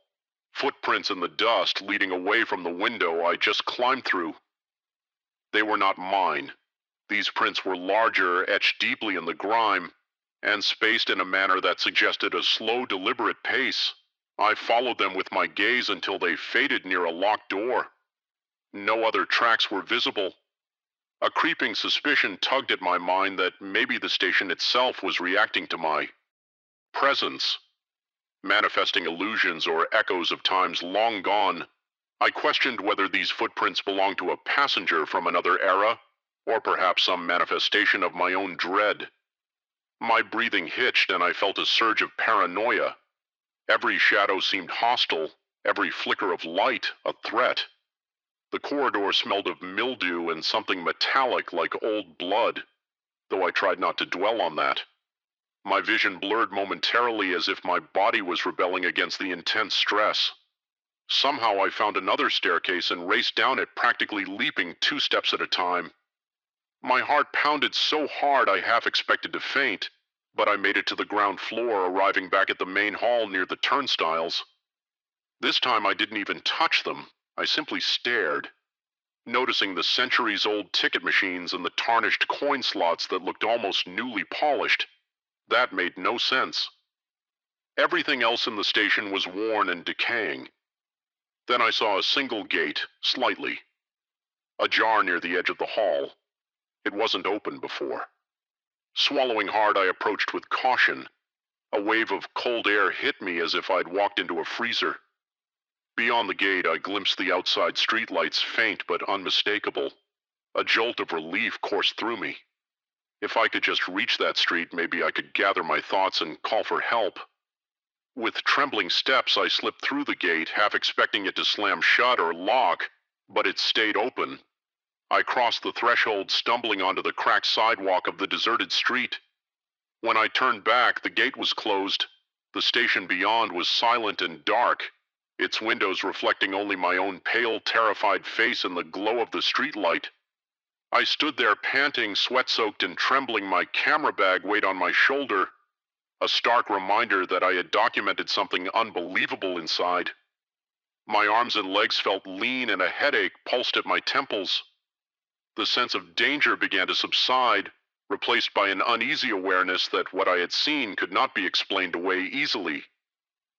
footprints in the dust leading away from the window I just climbed through. They were not mine. These prints were larger, etched deeply in the grime, and spaced in a manner that suggested a slow, deliberate pace. I followed them with my gaze until they faded near a locked door. No other tracks were visible. A creeping suspicion tugged at my mind that maybe the station itself was reacting to my presence, manifesting illusions or echoes of times long gone. I questioned whether these footprints belonged to a passenger from another era, or perhaps some manifestation of my own dread. My breathing hitched and I felt a surge of paranoia. Every shadow seemed hostile, every flicker of light a threat. The corridor smelled of mildew and something metallic like old blood, though I tried not to dwell on that. My vision blurred momentarily as if my body was rebelling against the intense stress. Somehow I found another staircase and raced down it, practically leaping 2 steps at a time. My heart pounded so hard I half expected to faint, but I made it to the ground floor, arriving back at the main hall near the turnstiles. This time I didn't even touch them. I simply stared, noticing the centuries-old ticket machines and the tarnished coin slots that looked almost newly polished. That made no sense. Everything else in the station was worn and decaying. Then I saw a single gate, slightly, ajar near the edge of the hall. It wasn't open before. Swallowing hard, I approached with caution. A wave of cold air hit me as if I'd walked into a freezer. Beyond the gate, I glimpsed the outside streetlights, faint but unmistakable. A jolt of relief coursed through me. If I could just reach that street, maybe I could gather my thoughts and call for help. With trembling steps, I slipped through the gate, half expecting it to slam shut or lock, but it stayed open. I crossed the threshold, stumbling onto the cracked sidewalk of the deserted street. When I turned back, the gate was closed. The station beyond was silent and dark, its windows reflecting only my own pale, terrified face in the glow of the streetlight. I stood there panting, sweat-soaked and trembling, my camera bag weighed on my shoulder, a stark reminder that I had documented something unbelievable inside. My arms and legs felt lean and a headache pulsed at my temples. The sense of danger began to subside, replaced by an uneasy awareness that what I had seen could not be explained away easily.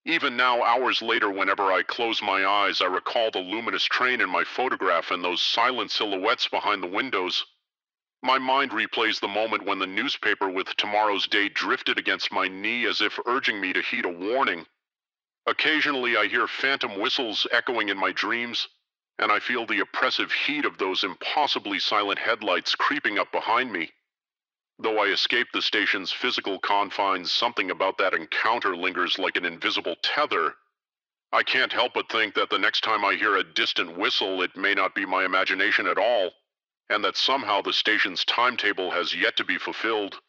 Even now, hours later, whenever I close my eyes, I recall the luminous train in my photograph and those silent silhouettes behind the windows. My mind replays the moment when the newspaper with tomorrow's date drifted against my knee as if urging me to heed a warning. Occasionally, I hear phantom whistles echoing in my dreams, and I feel the oppressive heat of those impossibly silent headlights creeping up behind me. Though I escape the station's physical confines, something about that encounter lingers like an invisible tether. I can't help but think that the next time I hear a distant whistle, it may not be my imagination at all, and that somehow the station's timetable has yet to be fulfilled.